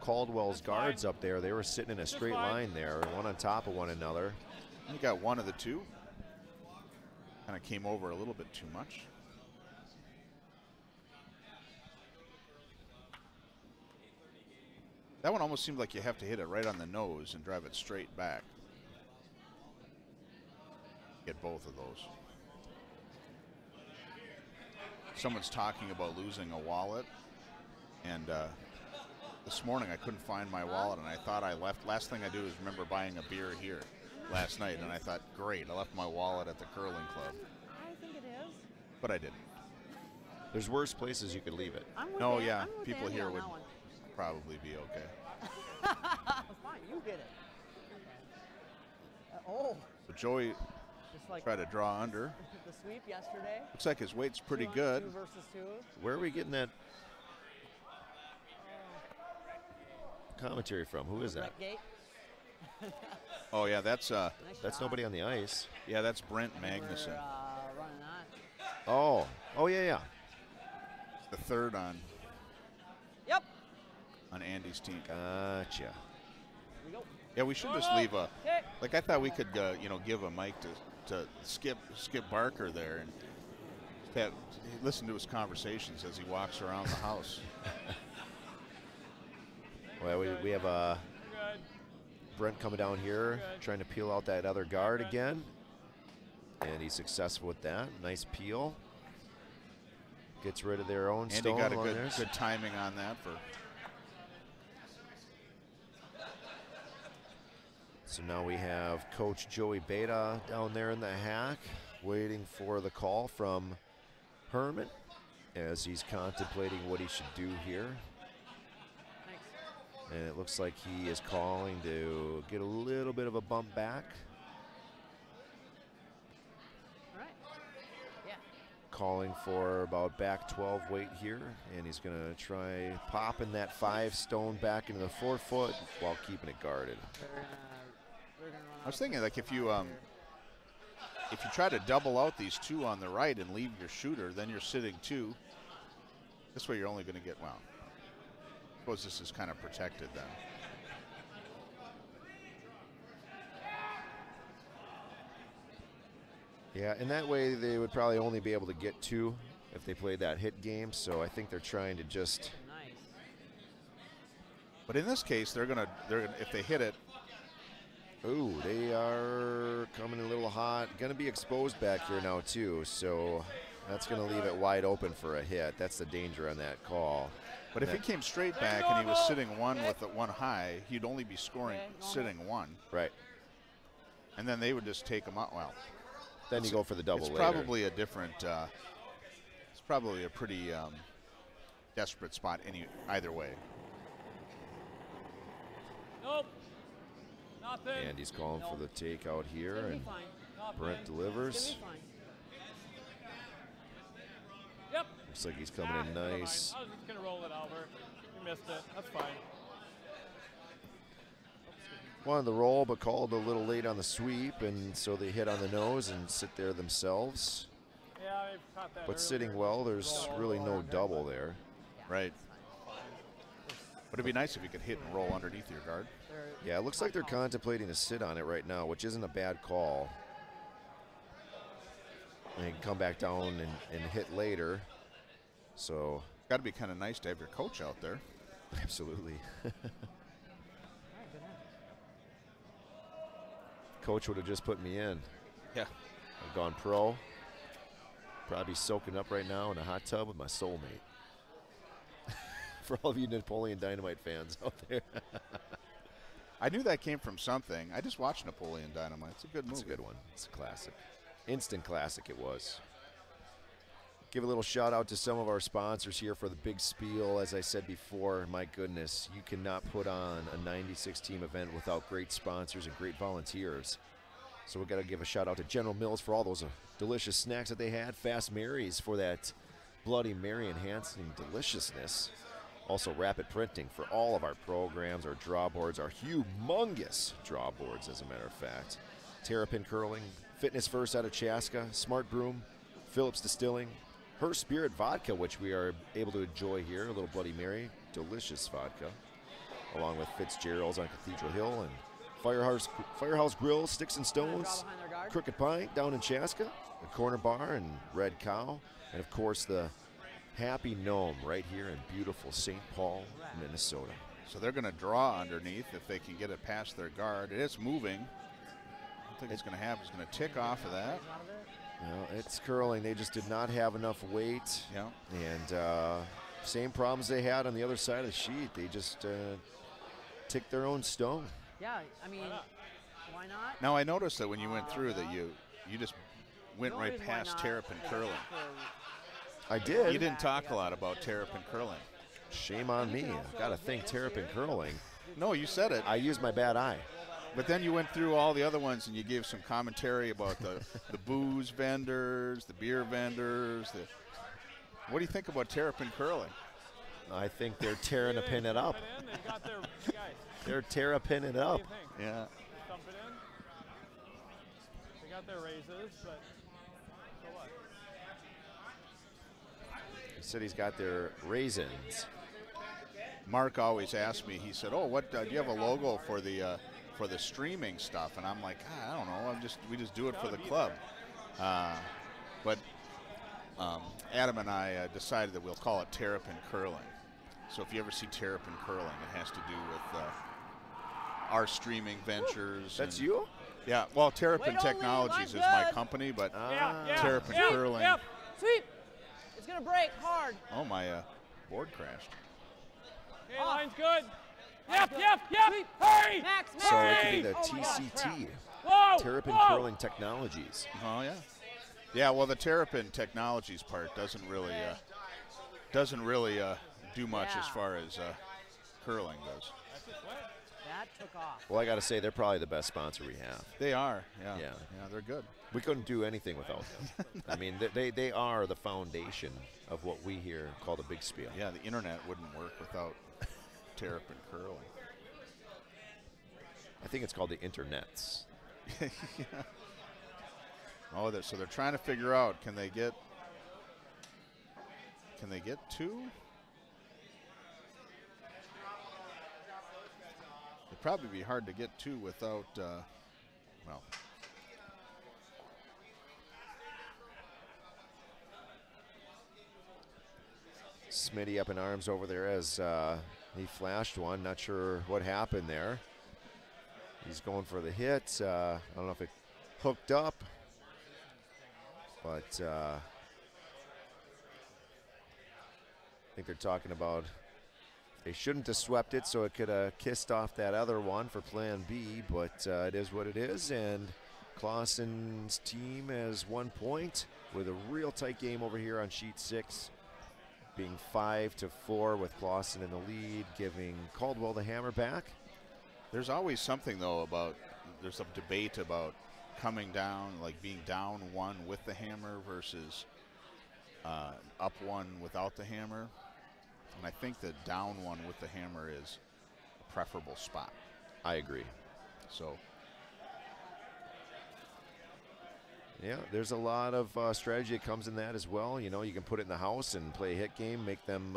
Caldwell's guards up there. They were sitting in a straight line there, one on top of one another. I got one of the two. Kind of came over a little bit too much. That one almost seemed like you have to hit it right on the nose and drive it straight back. Get both of those. Someone's talking about losing a wallet, and this morning I couldn't find my wallet, and I thought I left. Last thing I do is remember buying a beer here last night, and I thought, great, I left my wallet at the curling club. I think it is. But I didn't. There's worse places you could leave it. I'm with No, Dan- yeah, I'm with people Andy here on would that one. probably be okay. Fine, you did it. Oh, So Joey just like tried to draw under. the sweep yesterday. Looks like his weight's pretty 2 good. versus 2. Where are we getting that commentary from? Who is that? Brett Gate. Oh yeah, that's Nice That's shot. nobody on the ice. yeah, that's Brent We're, Magnuson, running on. Oh, yeah. the third on Yep. Andy's team. Gotcha. Here we go. Yeah, we should just leave a. Okay. Like I thought we could, give a mic to Skip Barker there and listen to his conversations as he walks around the house. Well, we have Good. Brent coming down here, trying to peel out that other guard again. And he's successful with that. Nice peel. Gets rid of their own Andy stone got a along good there. timing on that for. So now we have Coach Joey Beta down there in the hack, waiting for the call from Herman as he's contemplating what he should do here. Thanks. And it looks like he is calling to get a little bit of a bump back. All right. Yeah. Calling for about back 12 weight here, and he's going to try popping that 5 stone back into the 4 foot while keeping it guarded. They're gonna run I was thinking, like, if you try to double out these 2 on the right and leave your shooter, then you're sitting 2. This way you're only going to get, well, I suppose this is kind of protected then. Yeah, and that way they would probably only be able to get 2 if they played that hit game, so I think they're trying to just... Nice. But in this case, they're gonna if they hit it. Ooh, they are coming a little hot. Going to be exposed back here now too, so that's going to leave it wide open for a hit. That's the danger on that call. But if he came straight back and he was sitting 1 with the 1 high, he'd only be scoring sitting 1. Right. And then they would just take him out. Well, then you go for the double later. Probably a different. It's probably a pretty desperate spot either way. Nope. Nothing. And he's calling for the takeout here, It's gonna be and fine. Brent It's delivers. gonna be fine. Yep. Looks like he's coming in Never mind. nice. I was just going to roll it over. You missed it. That's fine. Wanted the roll, but called a little late on the sweep, and so they hit on the nose and sit there themselves. Yeah, they've caught that But earlier. sitting well, there's really no double there. Right. But it'd be nice if you could hit and roll underneath your guard. Yeah, it looks like they're contemplating to sit on it right now, which isn't a bad call. And they can come back down and hit later. So, Got to be kind of nice to have your coach out there. absolutely. All right, good hand. Coach would have just put me in. Yeah. I've gone pro. Probably soaking up right now in a hot tub with my soulmate. For all of you Napoleon Dynamite fans out there. I knew that came from something. I just watched Napoleon Dynamite. It's a good movie. It's a good one. It's a classic. Instant classic it was. Give a little shout out to some of our sponsors here for the big spiel. As I said before, my goodness, you cannot put on a 96 team event without great sponsors and great volunteers. So we've got to give a shout out to General Mills for all those delicious snacks that they had. Fast Mary's for that Bloody Mary enhancing deliciousness. Also Rapid Printing for all of our programs, our draw boards, our humongous draw boards, as a matter of fact. Terrapin Curling, Fitness First out of Chaska, Smart Broom, Phillips Distilling, Her Spirit Vodka, which we are able to enjoy here, a little Bloody Mary, delicious vodka, along with Fitzgerald's on Cathedral Hill, and Firehouse Grill, Sticks and Stones, Behind their guard. Crooked Pint down in Chaska, the Corner Bar and Red Cow, and of course the Happy Gnome right here in beautiful St. Paul, Minnesota. So they're going to draw underneath if they can get it past their guard. It is moving. I don't think it's going to happen. It's going to tick off of that. You know, it's curling. They just did not have enough weight. Yeah. And same problems they had on the other side of the sheet. They just ticked their own stone. Yeah, I mean, why not? Now, I noticed that when you went through that you just went No right reason why past not. Terrapin Curling. I did. You didn't talk a lot about Terrapin Curling. Shame on me. I've got to thank Terrapin Curling. No, you said it. I used my bad eye. But then you went through all the other ones and you gave some commentary about the booze vendors, the beer vendors. What do you think about Terrapin Curling? I think they're tearing a pin it up. They've got their guys. They're tearing it What up. do you think? Yeah. Dump it in. They got their raises, but so what? He said he's got their raisins. Mark always asked me, he said, oh, what do you have a logo for the streaming stuff? And I'm like, I don't know. We just do it for the club. But Adam and I decided that we'll call it Terrapin Curling. So if you ever see Terrapin Curling, it has to do with our streaming ventures. That's and- you? Yeah. Well, Terrapin Wait, don't leave. Technologies I'm is my good. company, but Yeah, Terrapin yeah, Curling. yeah. Sweep! It's gonna break hard. Oh, my board crashed. Okay, Off. line's good. Yep. Sweep. Hurry! Max, Max! So it could be the Oh my gosh, crap. TCT, Whoa! Terrapin whoa. Curling Technologies. Oh, yeah. Yeah, well, the Terrapin Technologies part doesn't really do much as far as curling goes. That took off. Well, I got to say, they're probably the best sponsor we have. They are, yeah. Yeah. Yeah, they're good. We couldn't do anything without them. I mean, they are the foundation of what we here call the Big Spiel. Yeah, the internet wouldn't work without Terrapin curling. I think it's called the internets. Yeah. Oh, so they're trying to figure out, can they get two? It'd probably be hard to get two without, well. Smitty up in arms over there as he flashed one. Not sure what happened there. He's going for the hit. I don't know if it hooked up, but I think they're talking about they shouldn't have swept it, so it could have kissed off that other one for plan B, but it is what it is, and Clausen's team has 1 point with a real tight game over here on sheet 6, being 5-4 with Clausen in the lead, giving Caldwell the hammer back. There's always something, though, about there's a debate about coming down, like being down one with the hammer versus up one without the hammer. And I think that down one with the hammer is a preferable spot. I agree. So, yeah, there's a lot of strategy that comes in that as well. You know, you can put it in the house and play a hit game, make them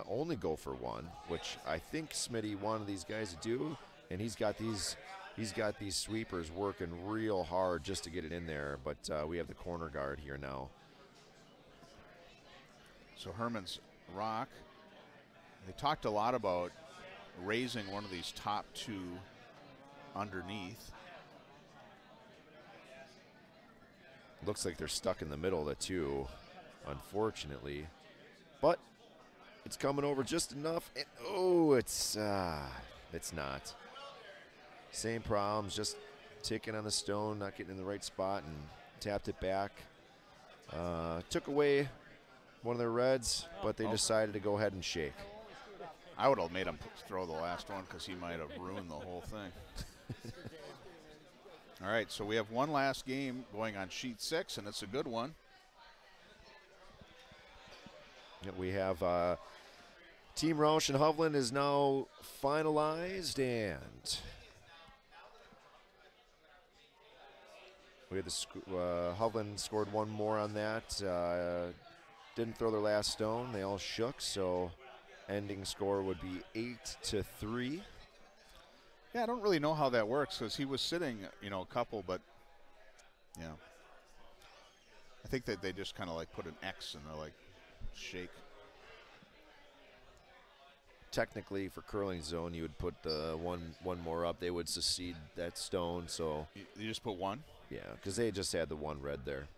only go for one, which I think Smitty wanted these guys to do, and he's got these sweepers working real hard just to get it in there. But we have the corner guard here now. So Herman's rock. They talked a lot about raising one of these top two underneath. Looks like they're stuck in the middle of the two, unfortunately. But it's coming over just enough. And, oh, it's not. Same problems, just ticking on the stone, not getting in the right spot, and tapped it back. Took away one of their reds, but they decided to go ahead and shake. I would have made him throw the last one because he might have ruined the whole thing. All right, so we have one last game going on sheet 6, and it's a good one. We have Team Rausch and Hovland is now finalized, and we had Hovland scored one more on that. Didn't throw their last stone. They all shook, so ending score would be 8-3. Yeah, I don't really know how that works because he was sitting, you know, a couple, but, yeah. I think that they just kind of like put an X and they're like, shake. Technically, for curling zone, you would put one more up. They would succeed that stone, so. You just put one? Yeah, because they just had the one red there.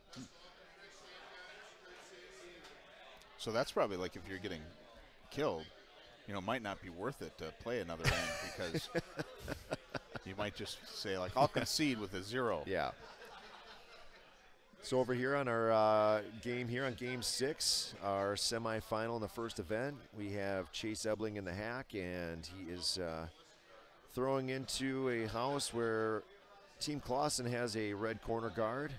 So that's probably like if you're getting killed, you know, it might not be worth it to play another end because you might just say, like, I'll concede with a 0. Yeah. So over here on our game here on Game 6, our semifinal in the first event, we have Chase Ebling in the hack, and he is throwing into a house where Team Clausen has a red corner guard,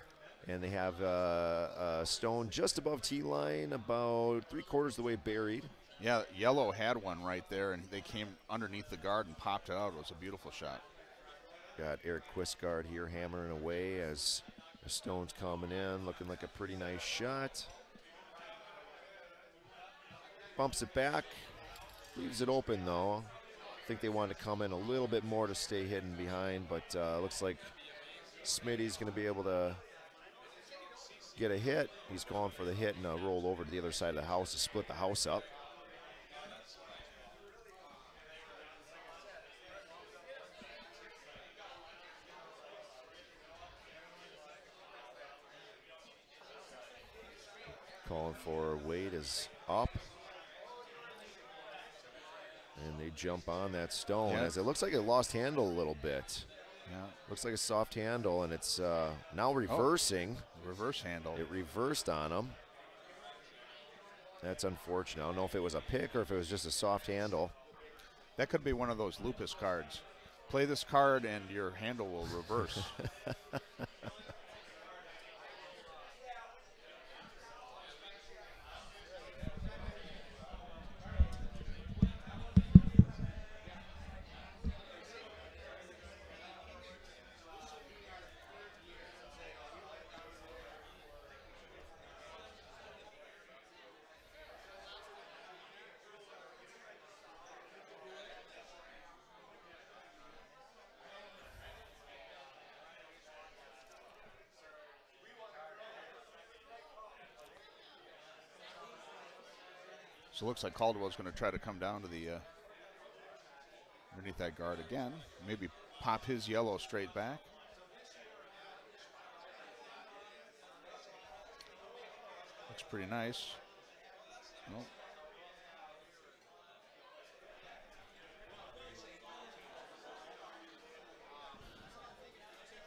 and they have a stone just above T-line, about 3/4 of the way buried. Yeah, yellow had one right there, and they came underneath the guard and popped it out. It was a beautiful shot. Got Eric Quistgard here hammering away as the stone's coming in, looking like a pretty nice shot. Bumps it back, leaves it open though. I think they wanted to come in a little bit more to stay hidden behind, but looks like Smitty's going to be able to get a hit. He's going for the hit and roll over to the other side of the house to split the house up. Calling for weight is up. And they jump on that stone as it looks like it lost handle a little bit. Yeah. Looks like a soft handle, and it's now reversing. Reverse handle. It reversed on him. That's unfortunate. I don't know if it was a pick or if it was just a soft handle. That could be one of those lupus cards. Play this card and your handle will reverse. So it looks like Caldwell's going to try to come down to the underneath that guard again. Maybe pop his yellow straight back. Looks pretty nice. Nope.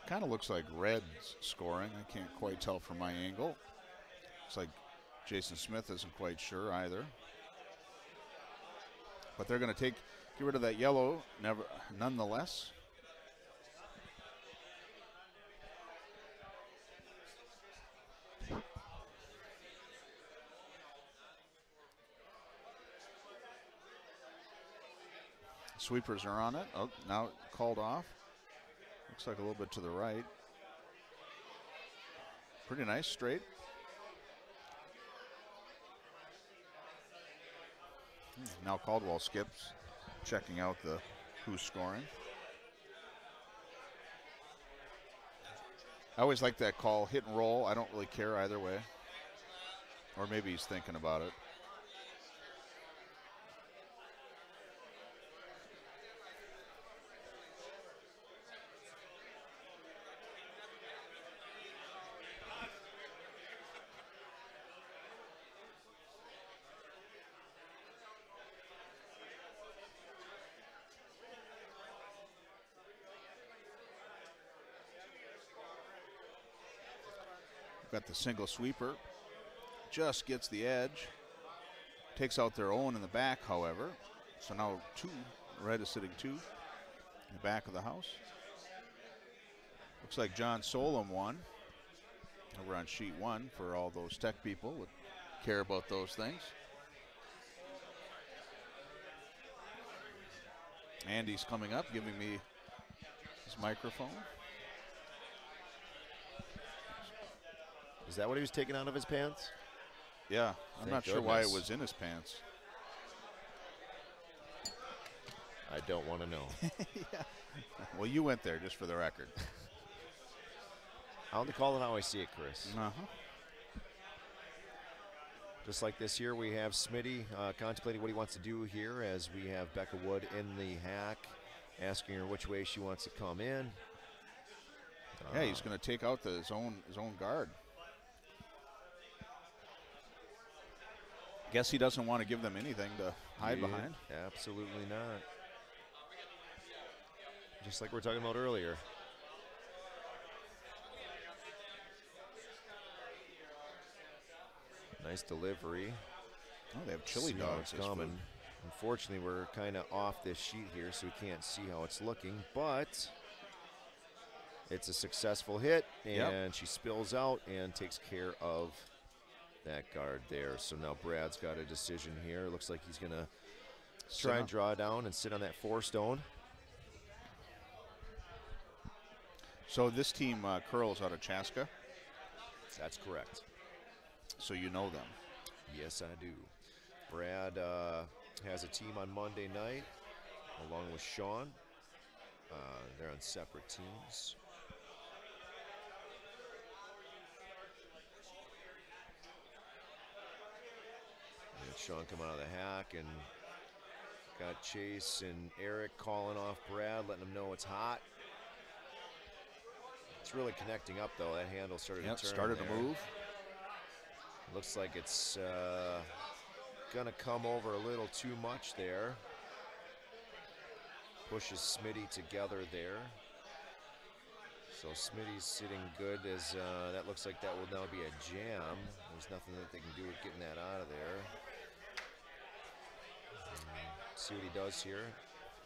Kind of looks like red's scoring. I can't quite tell from my angle. Looks like Jason Smith isn't quite sure either. But they're going to get rid of that yellow nonetheless. Sweepers are on it. Oh, now called off. Looks like a little bit to the right. Pretty nice straight. Now Caldwell skips, checking out who's scoring. I always like that call, hit and roll. I don't really care either way. Or maybe he's thinking about it. Got the single sweeper, just gets the edge, takes out their own in the back, however. So now red is sitting 2 in the back of the house. Looks like John Solom won over on sheet 1 for all those tech people that care about those things. Andy's coming up, giving me his microphone. Is that what he was taking out of his pants? Yeah, I'm not sure why it was in his pants. I don't want to know. Yeah. Well, you went there, just for the record. I'll only call it how I see it, Chris. Uh-huh. Just like this here, we have Smitty contemplating what he wants to do here as we have Becca Wood in the hack, asking her which way she wants to come in. Yeah, he's going to take out his own guard. Guess he doesn't want to give them anything to hide behind. Absolutely not. Just like we were talking about earlier. Nice delivery. Oh, they have chili dogs coming. Unfortunately, we're kind of off this sheet here, so we can't see how it's looking, but it's a successful hit, and she spills out and takes care of that guard there. So now Brad's got a decision here. Looks like he's going to try and draw down and sit on that 4 stone. So this team curls out of Chaska? That's correct. So you know them? Yes, I do. Brad has a team on Monday night along with Sean. They're on separate teams. And Sean coming out of the hack and got Chase and Eric calling off Brad, letting him know it's hot. It's really connecting up though. That handle started to turn. Started to move. Looks like it's gonna come over a little too much there. Pushes Smitty together there. So Smitty's sitting good as that looks like that will now be a jam. There's nothing that they can do with getting that out of there. See what he does here.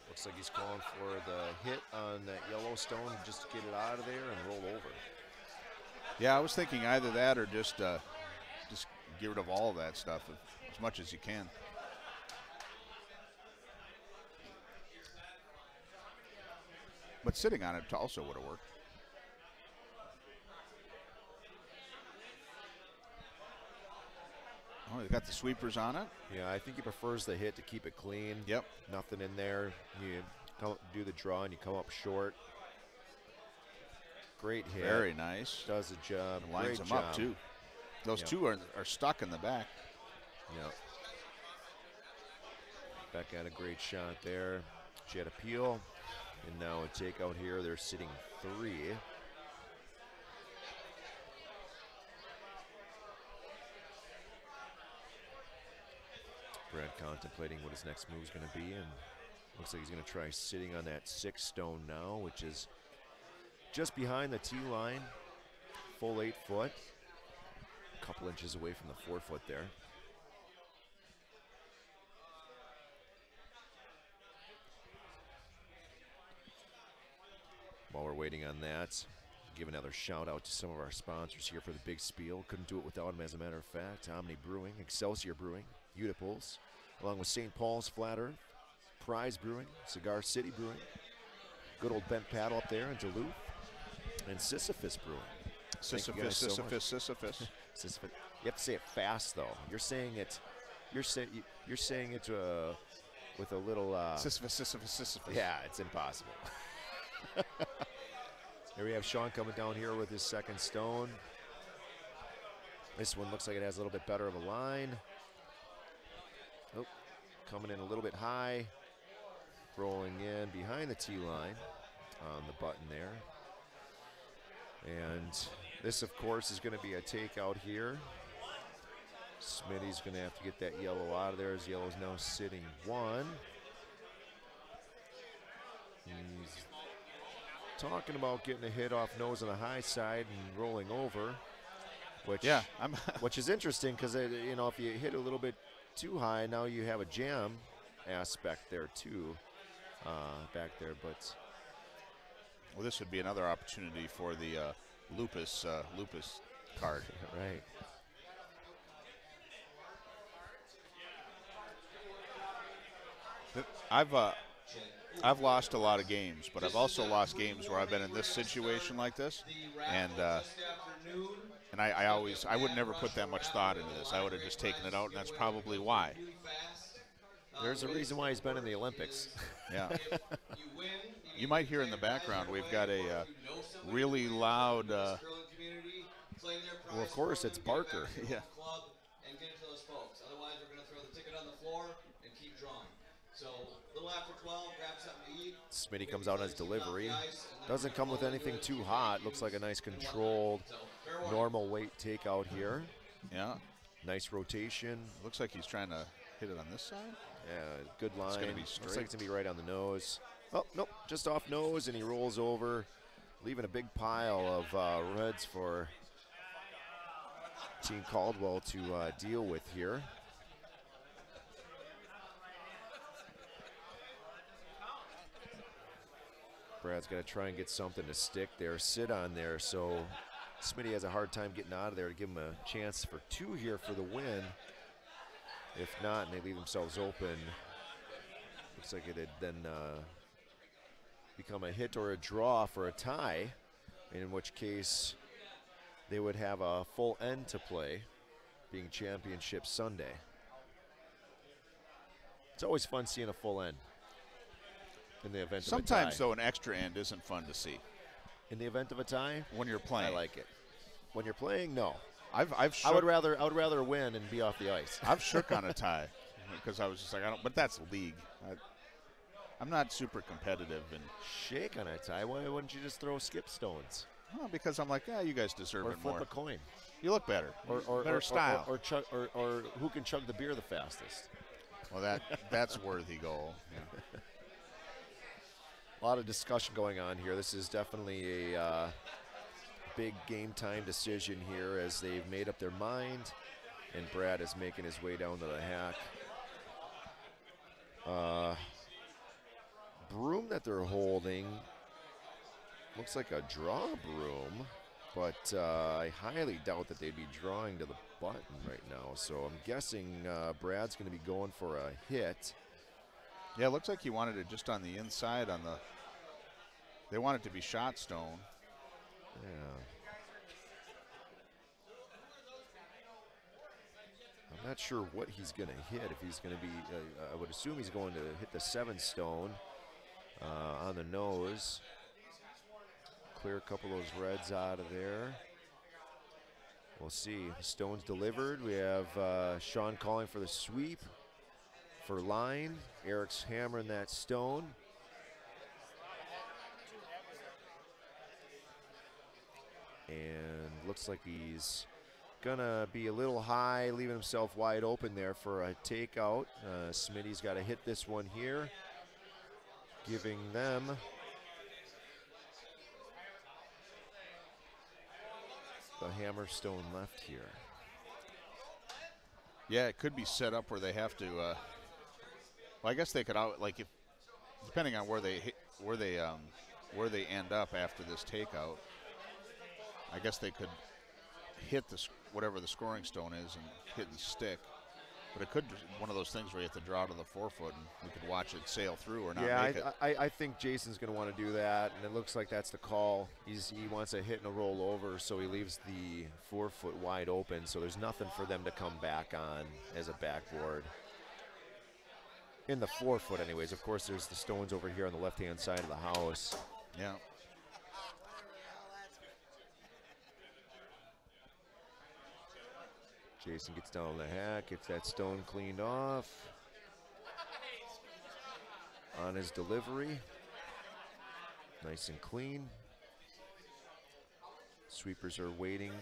Looks like he's calling for the hit on that Yellowstone just to get it out of there and roll over. Yeah, I was thinking either that or just get rid of all of that stuff as much as you can. But sitting on it also would have worked. Oh, they got the sweepers on it. Yeah, I think he prefers the hit to keep it clean. Yep. Nothing in there. You do the draw and you come up short. Great hit. Very nice. Does the job. And lines Great them job. up too. Those two are stuck in the back. Yep. Beck had a great shot there. She had a peel. And now a takeout here. They're sitting 3. Brad contemplating what his next move is going to be, and looks like he's going to try sitting on that 6 stone now, which is just behind the tee line, full 8 foot, a couple inches away from the 4 foot there. While we're waiting on that, give another shout out to some of our sponsors here for the big spiel. Couldn't do it without them, as a matter of fact. Omni Brewing, Excelsior Brewing, Utipulse, along with St. Paul's Flat Earth, Prize Brewing, Cigar City Brewing, good old Bent Paddle up there in Duluth, and Sisyphus Brewing. Sisyphus, Sisyphus, Sisyphus. Sisyphus. You have to say it fast though. You're saying it. You're saying it with a little. Sisyphus, Sisyphus, Sisyphus. Yeah, it's impossible. Here we have Sean coming down here with his 2nd stone. This one looks like it has a little bit better of a line. Oh, coming in a little bit high. Rolling in behind the tee line on the button there. And this, of course, is going to be a takeout here. Smitty's going to have to get that yellow out of there, as yellow's now sitting 1. He's talking about getting a hit off nose on the high side and rolling over, which which is interesting because you know, if you hit a little bit too high, now you have a jam aspect there too, back there. But well, this would be another opportunity for the lupus card. Right. I've lost a lot of games, but I've also lost games where I've been in this situation like this, and I would never put that much thought into this. I would have just taken it out, and that's probably why. There's a reason why he's been in the Olympics. Yeah. You might hear in the background we've got a really loud. Well, of course, it's Barker. Yeah. And get it to those folks. Otherwise, we're going to throw the ticket on the floor and keep drawing. So, a little after 12, grab something to eat. Smitty comes out on his delivery. Doesn't come with anything too hot. Looks like a nice controlled, normal weight takeout here. Yeah. Nice rotation. Looks like he's trying to hit it on this side. Yeah, good line. It's going to be straight. Looks like it's going to be right on the nose. Oh, nope, just off nose, and he rolls over, leaving a big pile of reds for Team Caldwell to deal with here. Brad's got to try and get something to stick there, sit on there, so Smitty has a hard time getting out of there to give him a chance for 2 here for the win. If not, and they leave themselves open, looks like it had then become a hit or a draw for a tie, in which case they would have a full end to play, being Championship Sunday. It's always fun seeing a full end in the event Sometimes, of a tie. though, an extra end isn't fun to see. In the event of a tie? When you're playing. I like it. When you're playing, no. I've shook, I would rather win and be off the ice. I've shook on a tie because I was just like, I don't. But that's league. I'm not super competitive and shake on a tie. Why wouldn't you just throw skip stones? Well, because I'm like, yeah, you guys deserve or it more. Or flip a coin. You look better. Or better style. Or who can chug the beer the fastest? Well, that's worthy goal. Yeah. A lot of discussion going on here. This is definitely a big game time decision here as they've made up their mind, and Brad is making his way down to the hack. Broom that they're holding looks like a draw broom, but I highly doubt that they'd be drawing to the button right now. So I'm guessing Brad's going to be going for a hit. Yeah, it looks like he wanted it just on the inside on the, they want it to be shot stone. Yeah. I'm not sure what he's going to hit. If he's going to be, I would assume he's going to hit the 7 stone on the nose. Clear a couple of those reds out of there. We'll see. Stone's delivered. We have Sean calling for the sweep for line. Eric's hammering that stone. And looks like he's gonna be a little high, leaving himself wide open there for a takeout. Smitty's got to hit this one here, giving them the hammerstone left here. Yeah, it could be set up where they have to. Well, I guess they could out, like, if depending on where they hit, where they end up after this takeout. I guess they could hit this whatever the scoring stone is and hit and stick. But it could be one of those things where you have to draw to the 4-foot and we could watch it sail through or not make it. I think Jason's going to want to do that, and it looks like that's the call. He wants a hit and a roll over, so he leaves the 4-foot wide open, so there's nothing for them to come back on as a backboard. In the 4-foot anyways. Of course, there's the stones over here on the left-hand side of the house. Yeah. Jason gets down the hack, gets that stone cleaned off on his delivery. Nice and clean. Sweepers are waiting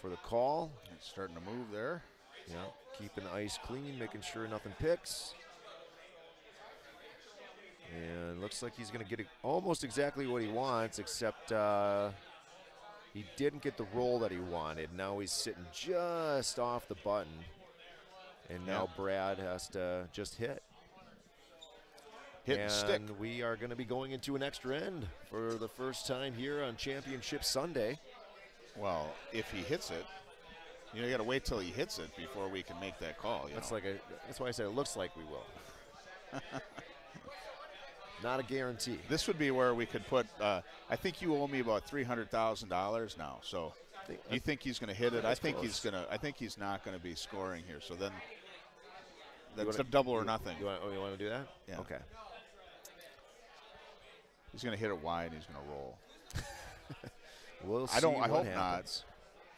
for the call. It's starting to move there. Yeah, keeping the ice clean, making sure nothing picks. And looks like he's going to get almost exactly what he wants, except he didn't get the roll that he wanted. Now he's sitting just off the button. And now Brad has to just hit. Hit and stick. And we are going to be going into an extra end for the first time here on Championship Sunday. Well, if he hits it, you got to wait till he hits it before we can make that call. That's why I said it looks like we will. Not a guarantee. This would be where we could put. I think you owe me about $300,000 now. So, you think he's going to hit it? I think he's going to. I think he's not going to be scoring here. So then, that's a double or nothing. You want to do that? Yeah. Okay. He's going to hit it wide. And he's going to roll. We'll see. I hope happens. not,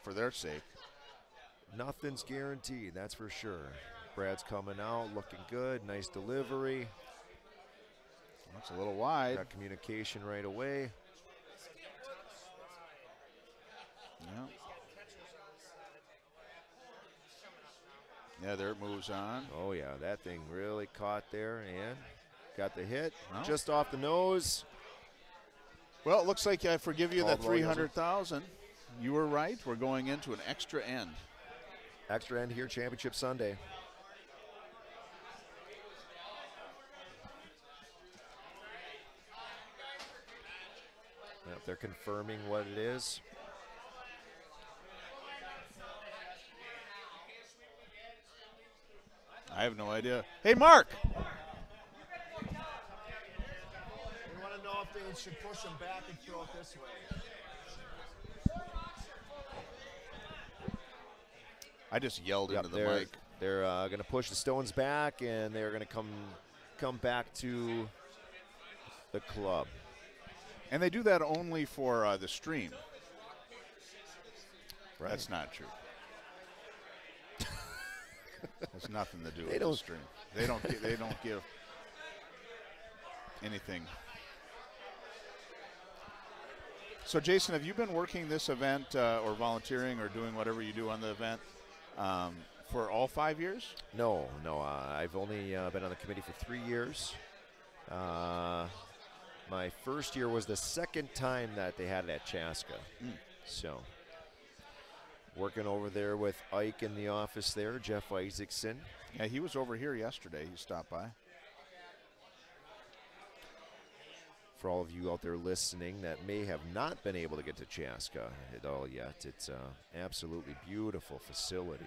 for their sake. Nothing's guaranteed. That's for sure. Brad's coming out, looking good. Nice delivery. That's a little wide. Got communication right away. Yeah. Yeah, there it moves on. Oh, yeah, that thing really caught there and got the hit. No. Just off the nose. Well, it looks like I forgive you that Called $300,000. You were right. We're going into an extra end. Extra end here, Championship Sunday. Yep, they're confirming what it is. I have no idea. Hey, Mark. We want to know if they should push them back and throw it this way. I just yelled into the mic. They're going to push the stones back, and they're going to come back to the club. And they do that only for the stream. Right. That's not true. Has nothing to do They with don't- the stream. They don't give anything. So, Jason, have you been working this event or volunteering or doing whatever you do on the event for all 5 years? No. I've only been on the committee for 3 years. My first year was the second time that they had it at Chaska. So working over there with Ike in the office there, Jeff Isaacson. Yeah, he was over here yesterday. He stopped by. For all of you out there listening that may have not been able to get to Chaska at all yet, it's an absolutely beautiful facility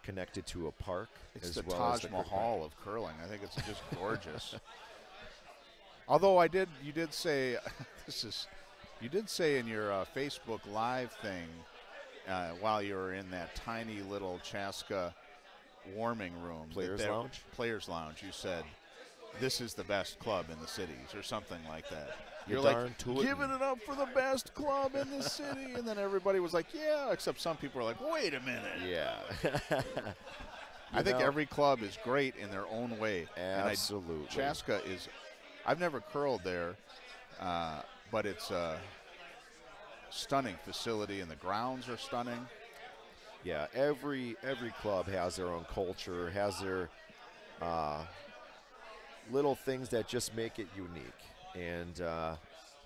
connected to a park. It's as the well as Taj the Mahal of curling. I think it's just gorgeous. Although you did say you did say in your Facebook Live thing while you were in that tiny little Chaska warming room, Players Lounge, you said, this is the best club in the cities or something like that. You're like, giving it up for the best club in the city. And then everybody was like, yeah, except some people were like, wait a minute. Yeah. I think every club is great in their own way. Absolutely. Chaska is, I've never curled there, but it's a stunning facility and the grounds are stunning. Yeah, every club has their own culture, has their little things that just make it unique. And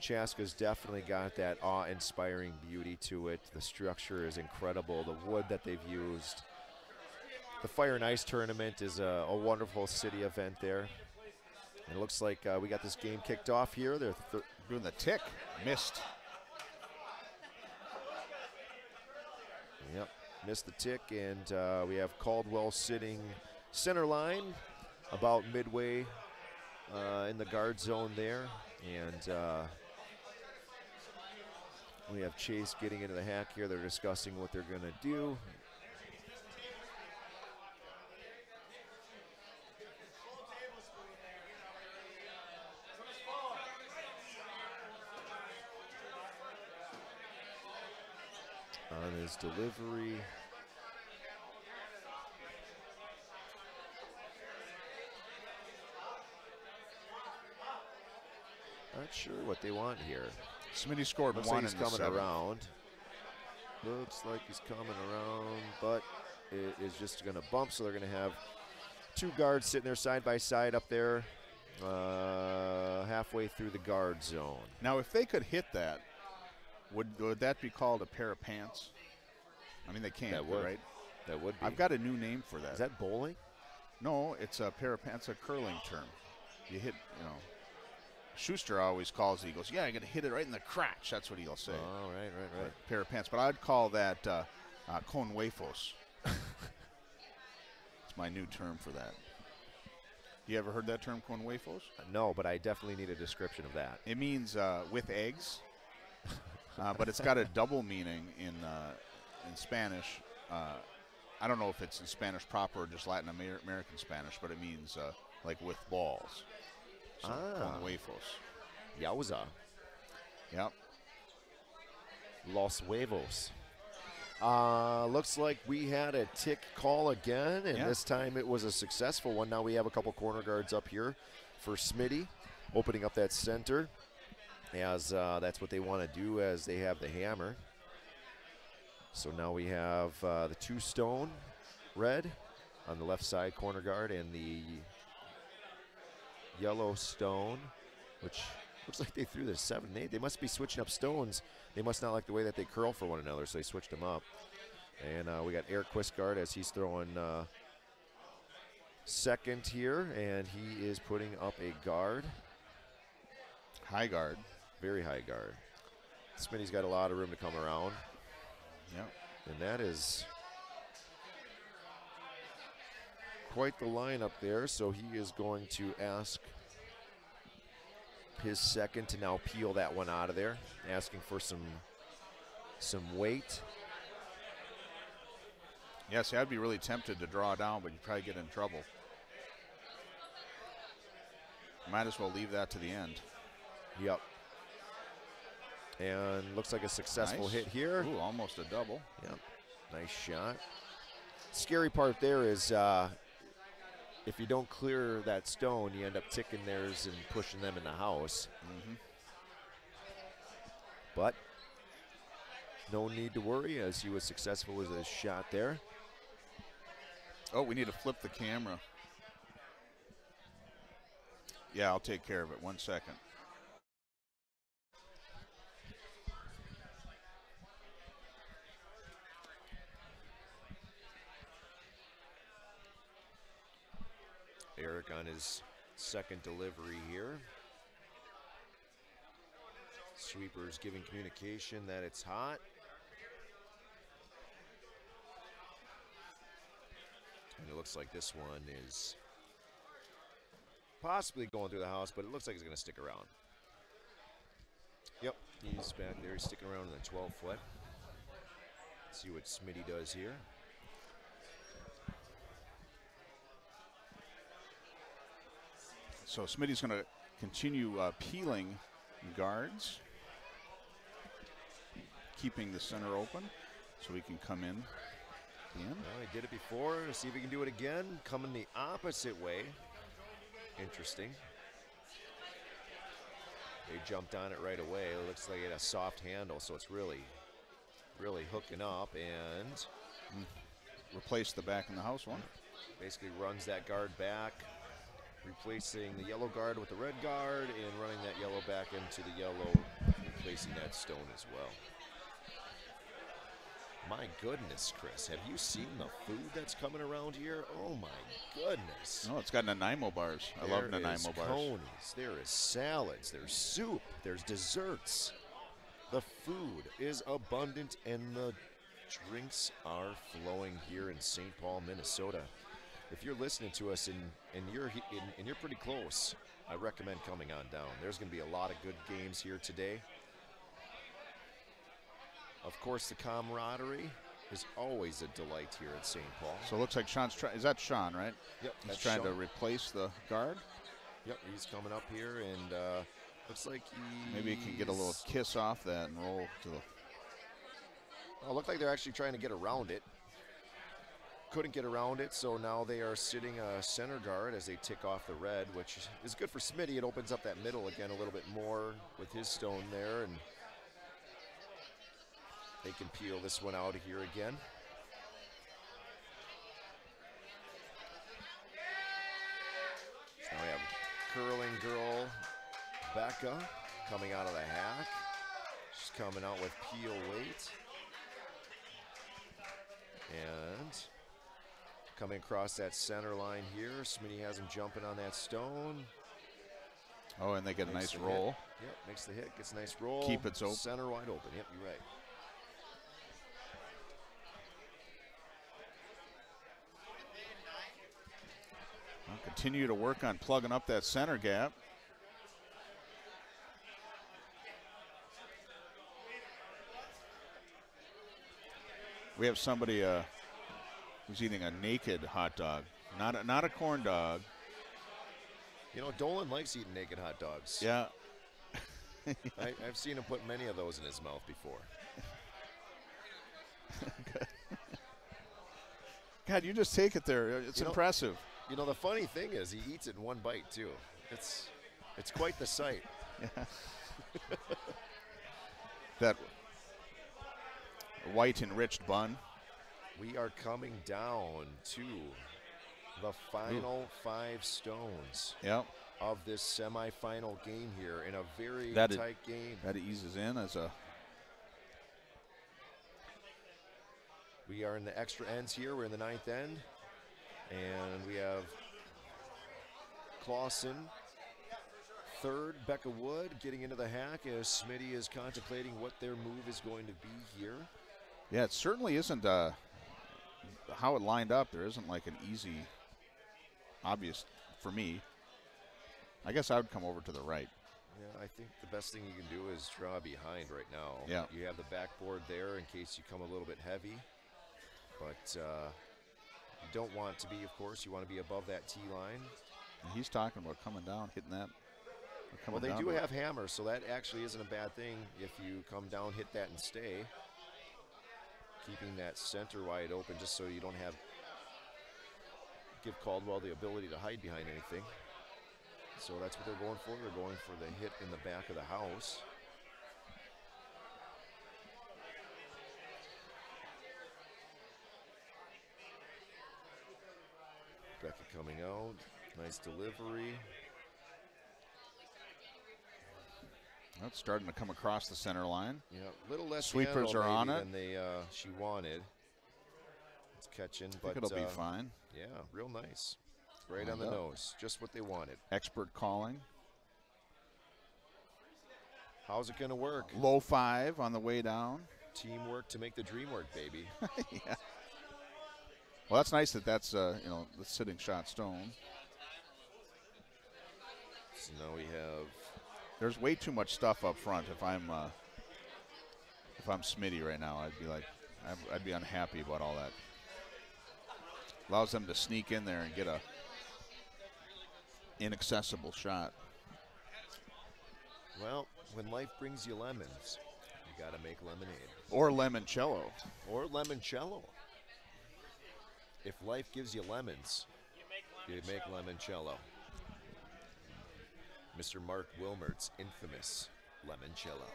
Chaska's definitely got that awe-inspiring beauty to it. The structure is incredible. The wood that they've used. The Fire and Ice tournament is a wonderful city event there. And it looks like we got this game kicked off here. They're doing the tick. Missed. Yep, missed the tick. And we have Caldwell sitting center line about midway in the guard zone there, and we have Chase getting into the hack here. They're discussing what they're going to do. On his delivery. Not sure what they want here. Smitty scored Looks one like he's coming around. Looks like he's coming around, but it is just going to bump, so they're going to have two guards sitting there side by side up there halfway through the guard zone. Now, if they could hit that, would that be called a pair of pants? I mean, they can't, that would, right? That would be. I've got a new name for that. Is that bowling? No, it's a pair of pants, a curling term. You hit, Schuster always calls it. He goes, yeah, I got to hit it right in the crotch. That's what he'll say. Oh, right. Pair of pants. But I'd call that con huevos. It's my new term for that. You ever heard that term, con huevos? No, but I definitely need a description of that. It means with eggs, but it's got a double meaning in Spanish. I don't know if it's in Spanish proper or just Latin American Spanish, but it means like with balls. So, con huevos. Yowza. Yep. Los huevos. Looks like we had a tick call again, and this time it was a successful one. Now we have a couple corner guards up here for Smitty, opening up that center, as that's what they want to do as they have the hammer. So now we have the two-stone red on the left side corner guard and the yellow stone, which looks like they threw the 7-8. They must be switching up stones. They must not like the way that they curl for one another, so they switched them up. And we got Eric Quistgaard as he's throwing second here, and he is putting up a guard. High guard. Very high guard. Smitty's got a lot of room to come around. Yep. And that is quite the lineup there, so he is going to ask his second to now peel that one out of there, asking for some weight. Yeah, see, I'd be really tempted to draw down, but you'd probably get in trouble. Might as well leave that to the end. Yep. And looks like a successful hit here. Ooh, almost a double. Yep. Nice shot. Scary part there is if you don't clear that stone, you end up ticking theirs and pushing them in the house. Mm-hmm. But no need to worry, as he was successful with his shot there. Oh, we need to flip the camera. Yeah, I'll take care of it. 1 second. Eric on his second delivery here. Sweeper's giving communication that it's hot. And it looks like this one is possibly going through the house, but it looks like it's going to stick around. Yep, he's back there. He's sticking around in the 12-foot. See what Smitty does here. So Smitty's going to continue peeling guards, keeping the center open so he can come in. Well, he did it before. See if he can do it again. Coming the opposite way. Interesting. They jumped on it right away. It looks like it had a soft handle, so it's really hooking up and replace the back in the house one. Basically runs that guard back, replacing the yellow guard with the red guard and running that yellow back into the yellow, replacing that stone as well. My goodness, Chris, have you seen the food that's coming around here? Oh my goodness. Oh, it's got Nanaimo bars. I love Nanaimo bars. Conies, there is salads, there's soup, there's desserts. The food is abundant and the drinks are flowing here in St. Paul, Minnesota. If you're listening to us and you're pretty close, I recommend coming on down. There's going to be a lot of good games here today. Of course, the camaraderie is always a delight here at St. Paul. So it looks like Sean's trying. Is that Sean, right? Yep. He's trying to replace the guard. Yep, he's coming up here and looks like maybe he can get a little kiss off that and roll to the. Oh, looked like they're actually trying to get around it. Couldn't get around it, so now they are sitting a center guard as they tick off the red, which is good for Smitty. It opens up that middle again a little bit more with his stone there, and they can peel this one out of here again. So now we have curling girl Becca coming out of the hack. She's coming out with peel weight. And coming across that center line here. Smitty has him jumping on that stone. Oh, and they get a nice roll. Yep, makes the hit, gets a nice roll. Keep it open. Center wide open. Yep, you're right. Well, continue to work on plugging up that center gap. We have somebody who's eating a naked hot dog, not a corn dog. You know, Dolan likes eating naked hot dogs. Yeah. I've seen him put many of those in his mouth before. God, you just take it there. It's impressive. You know, the funny thing is he eats it in one bite, too. It's quite the sight. Yeah. That white enriched bun. We are coming down to the final 5 stones of this semifinal game here in a very tight game. That eases in as a. We are in the extra ends here. We're in the 9th end. And we have Clausen, 3rd, Becca Wood getting into the hack as Smitty is contemplating what their move is going to be here. Yeah, it certainly isn't how it lined up. There isn't like an easy, obvious for me. I guess I would come over to the right. Yeah, I think the best thing you can do is draw behind right now. Yeah. You have the backboard there in case you come a little bit heavy. But you don't want to be, of course, you want to be above that tee line. And he's talking about coming down, hitting that. Well, they do have hammers, so that actually isn't a bad thing if you come down, hit that, and stay. Keeping that center wide open just so you don't give Caldwell the ability to hide behind anything. So that's what they're going for. They're going for the hit in the back of the house. Becca coming out. Nice delivery. That's starting to come across the center line. Yeah, a little less sweepers are on it than she wanted. It's catching, but it'll be fine. Yeah, real nice. Right on the nose. Just what they wanted. Expert calling. How's it going to work? Low 5 on the way down. Teamwork to make the dream work, baby. Yeah. Well, that's nice that that's, you know, the sitting shot stone. So now we have... There's way too much stuff up front. If I'm Smitty right now, I'd be like, I'd be unhappy about all that. Allows them to sneak in there and get a inaccessible shot. Well, when life brings you lemons, you got to make lemonade. Or limoncello. Or limoncello. If life gives you lemons, you make limoncello. Mr. Mark Wilmert's infamous limoncello.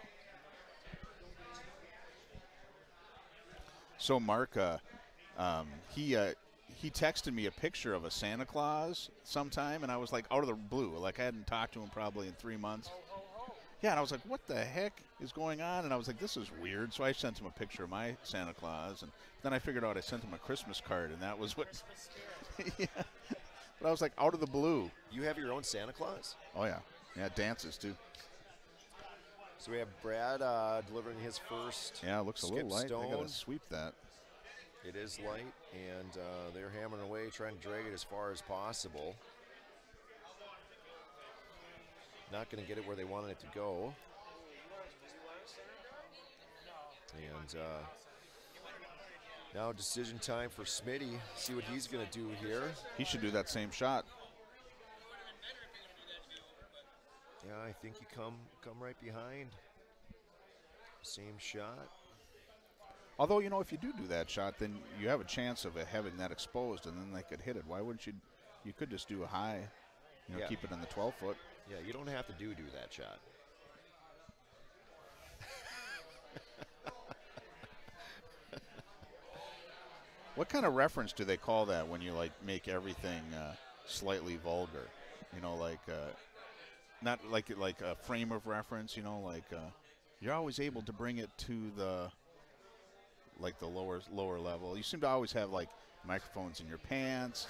So Mark, he texted me a picture of a Santa Claus sometime, and I was like, out of the blue. Like, I hadn't talked to him probably in 3 months. Yeah, and I was like, what the heck is going on? And I was like, this is weird. So I sent him a picture of my Santa Claus, and then I figured out I sent him a Christmas card, and that was what. Yeah. But I was like, out of the blue. You have your own Santa Claus? Oh, yeah. Yeah, dances, too. So we have Brad delivering his first. Yeah, it looks a little light. Stone. I got to sweep that. It is light, and they're hammering away, trying to drag it as far as possible. Not going to get it where they wanted it to go. And now decision time for Smitty. See what he's going to do here. He should do that same shot. Yeah, I think you come right behind. Same shot. Although, you know, if you do that shot, then you have a chance of having that exposed, and then they could hit it. Why wouldn't you? You could just do a high, you know, keep it in the 12-foot. Yeah, you don't have to do that shot. What kind of reference do they call that when you, like, make everything slightly vulgar? You know, like, not like a frame of reference, you know, like you're always able to bring it to the, like, the lower level. You seem to always have, like, microphones in your pants.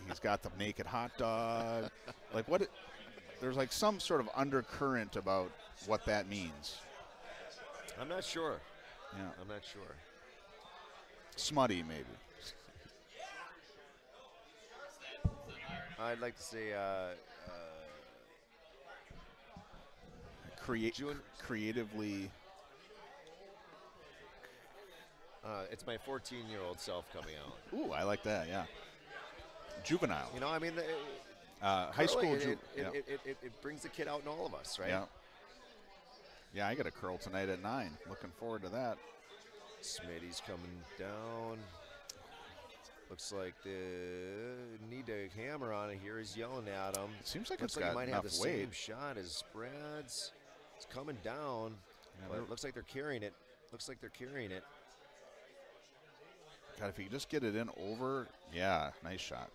He's got the naked hot dog. Like, what? There's like some sort of undercurrent about what that means. I'm not sure. Yeah, I'm not sure. Smutty, maybe. I'd like to say creatively. It's my 14-year-old self coming out. Ooh, I like that. Yeah. Juvenile. You know, I mean, high school. It brings the kid out in all of us, right? Yeah. Yeah, I got a curl tonight at 9. Looking forward to that. Smitty's coming down. Looks like they need to hammer on it here. He's yelling at him. It seems like looks it's got he might enough have the weight. same shot as Brad's. It's coming down. Yeah, but it looks like they're carrying it. Looks like they're carrying it. God, if you could just get it in over, yeah, nice shot.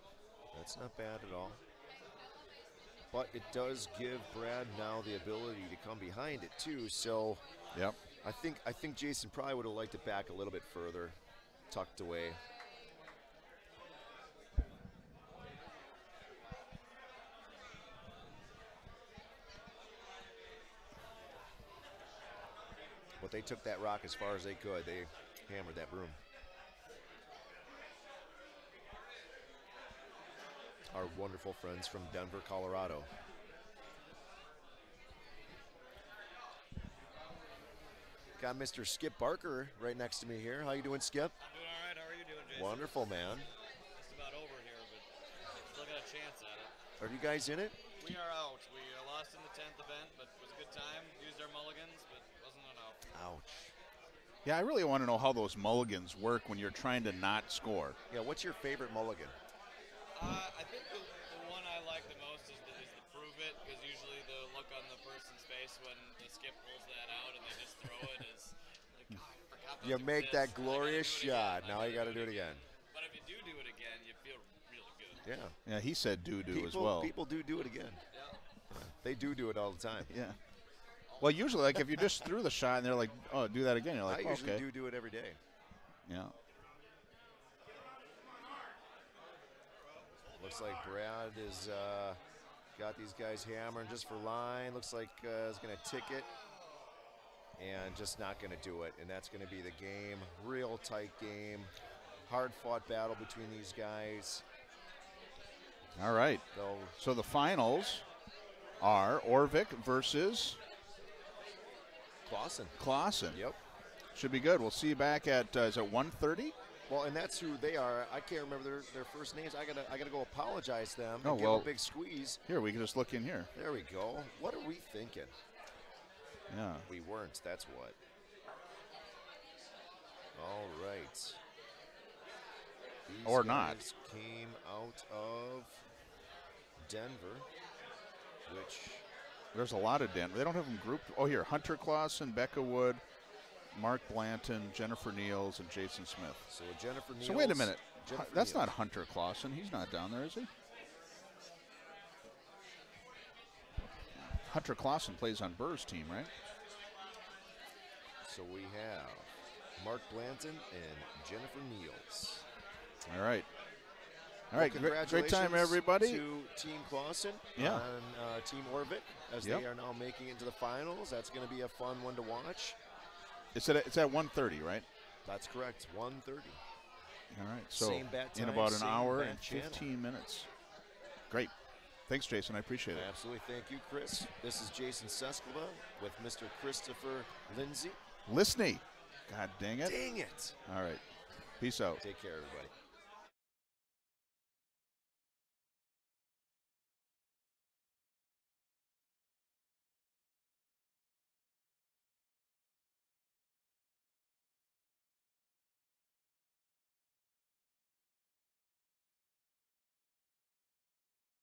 That's not bad at all. But it does give Brad now the ability to come behind it too. So, yep. I think Jason probably would have liked it back a little bit further, tucked away. But they took that rock as far as they could. They hammered that broom. Our wonderful friends from Denver, Colorado. Got Mr. Skip Barker right next to me here. How you doing, Skip? I'm doing all right. How are you doing, Jason? Wonderful, man. Just about over here, but still got a chance at it. Are you guys in it? We are out. We lost in the 10th event, but it was a good time. Used our mulligans, but wasn't enough. Ouch. Yeah, I really want to know how those mulligans work when you're trying to not score. Yeah, what's your favorite mulligan? I think the one I like the most is the prove it, because usually the look on the person's face when the skip pulls that out and they just throw it is like, oh, I forgot You make that glorious shot. Now you got to do it again. But if you do it again, you feel really good. Yeah. Yeah, he said do as well. People do it again. Yeah. They do it all the time. Yeah. Well, usually, like, if you just threw the shot and they're like, oh, do that again, you're like, I usually okay. do it every day. Yeah. Looks like Brad is got these guys hammering just for line. Looks like is going to ticket and just not going to do it. And that's going to be the game. Real tight game. Hard-fought battle between these guys. All right. So the finals are Orvik versus Clausen. Yep. Should be good. We'll see you back at, is it 1:30? Well, and that's who they are. I can't remember their first names. I gotta go apologize to them. Oh, and give well, them a big squeeze. Here, we can just look in here. There we go. What are we thinking? Yeah. We weren't, that's what. All right. These Or not. guys came out of Denver, which... There's a lot of Denver. They don't have them grouped. Oh, here, Hunter Clausen, Becca Wood, Mark Blanton, Jennifer Niels, and Jason Smith. So Jennifer Niels. So wait a minute. That's Niels. not Hunter Clausen. He's not down there, is he? Hunter Clausen plays on Burr's team, right? So we have Mark Blanton and Jennifer Niels. All right. All Well, right, great time, everybody. To Team Clausen Yeah. on Team Orvik as they are now making it into the finals. That's going to be a fun one to watch. It's at 1:30, right? That's correct, 1:30. All right, so Same bat time, in about an same hour bat and channel. 15 minutes. Great. Thanks, Jason. I appreciate it. Absolutely. Thank you, Chris. This is Jason Sescova with Mr. Christopher Lindsay. Listening. God dang it. Dang it. All right. Peace out. Take care, everybody.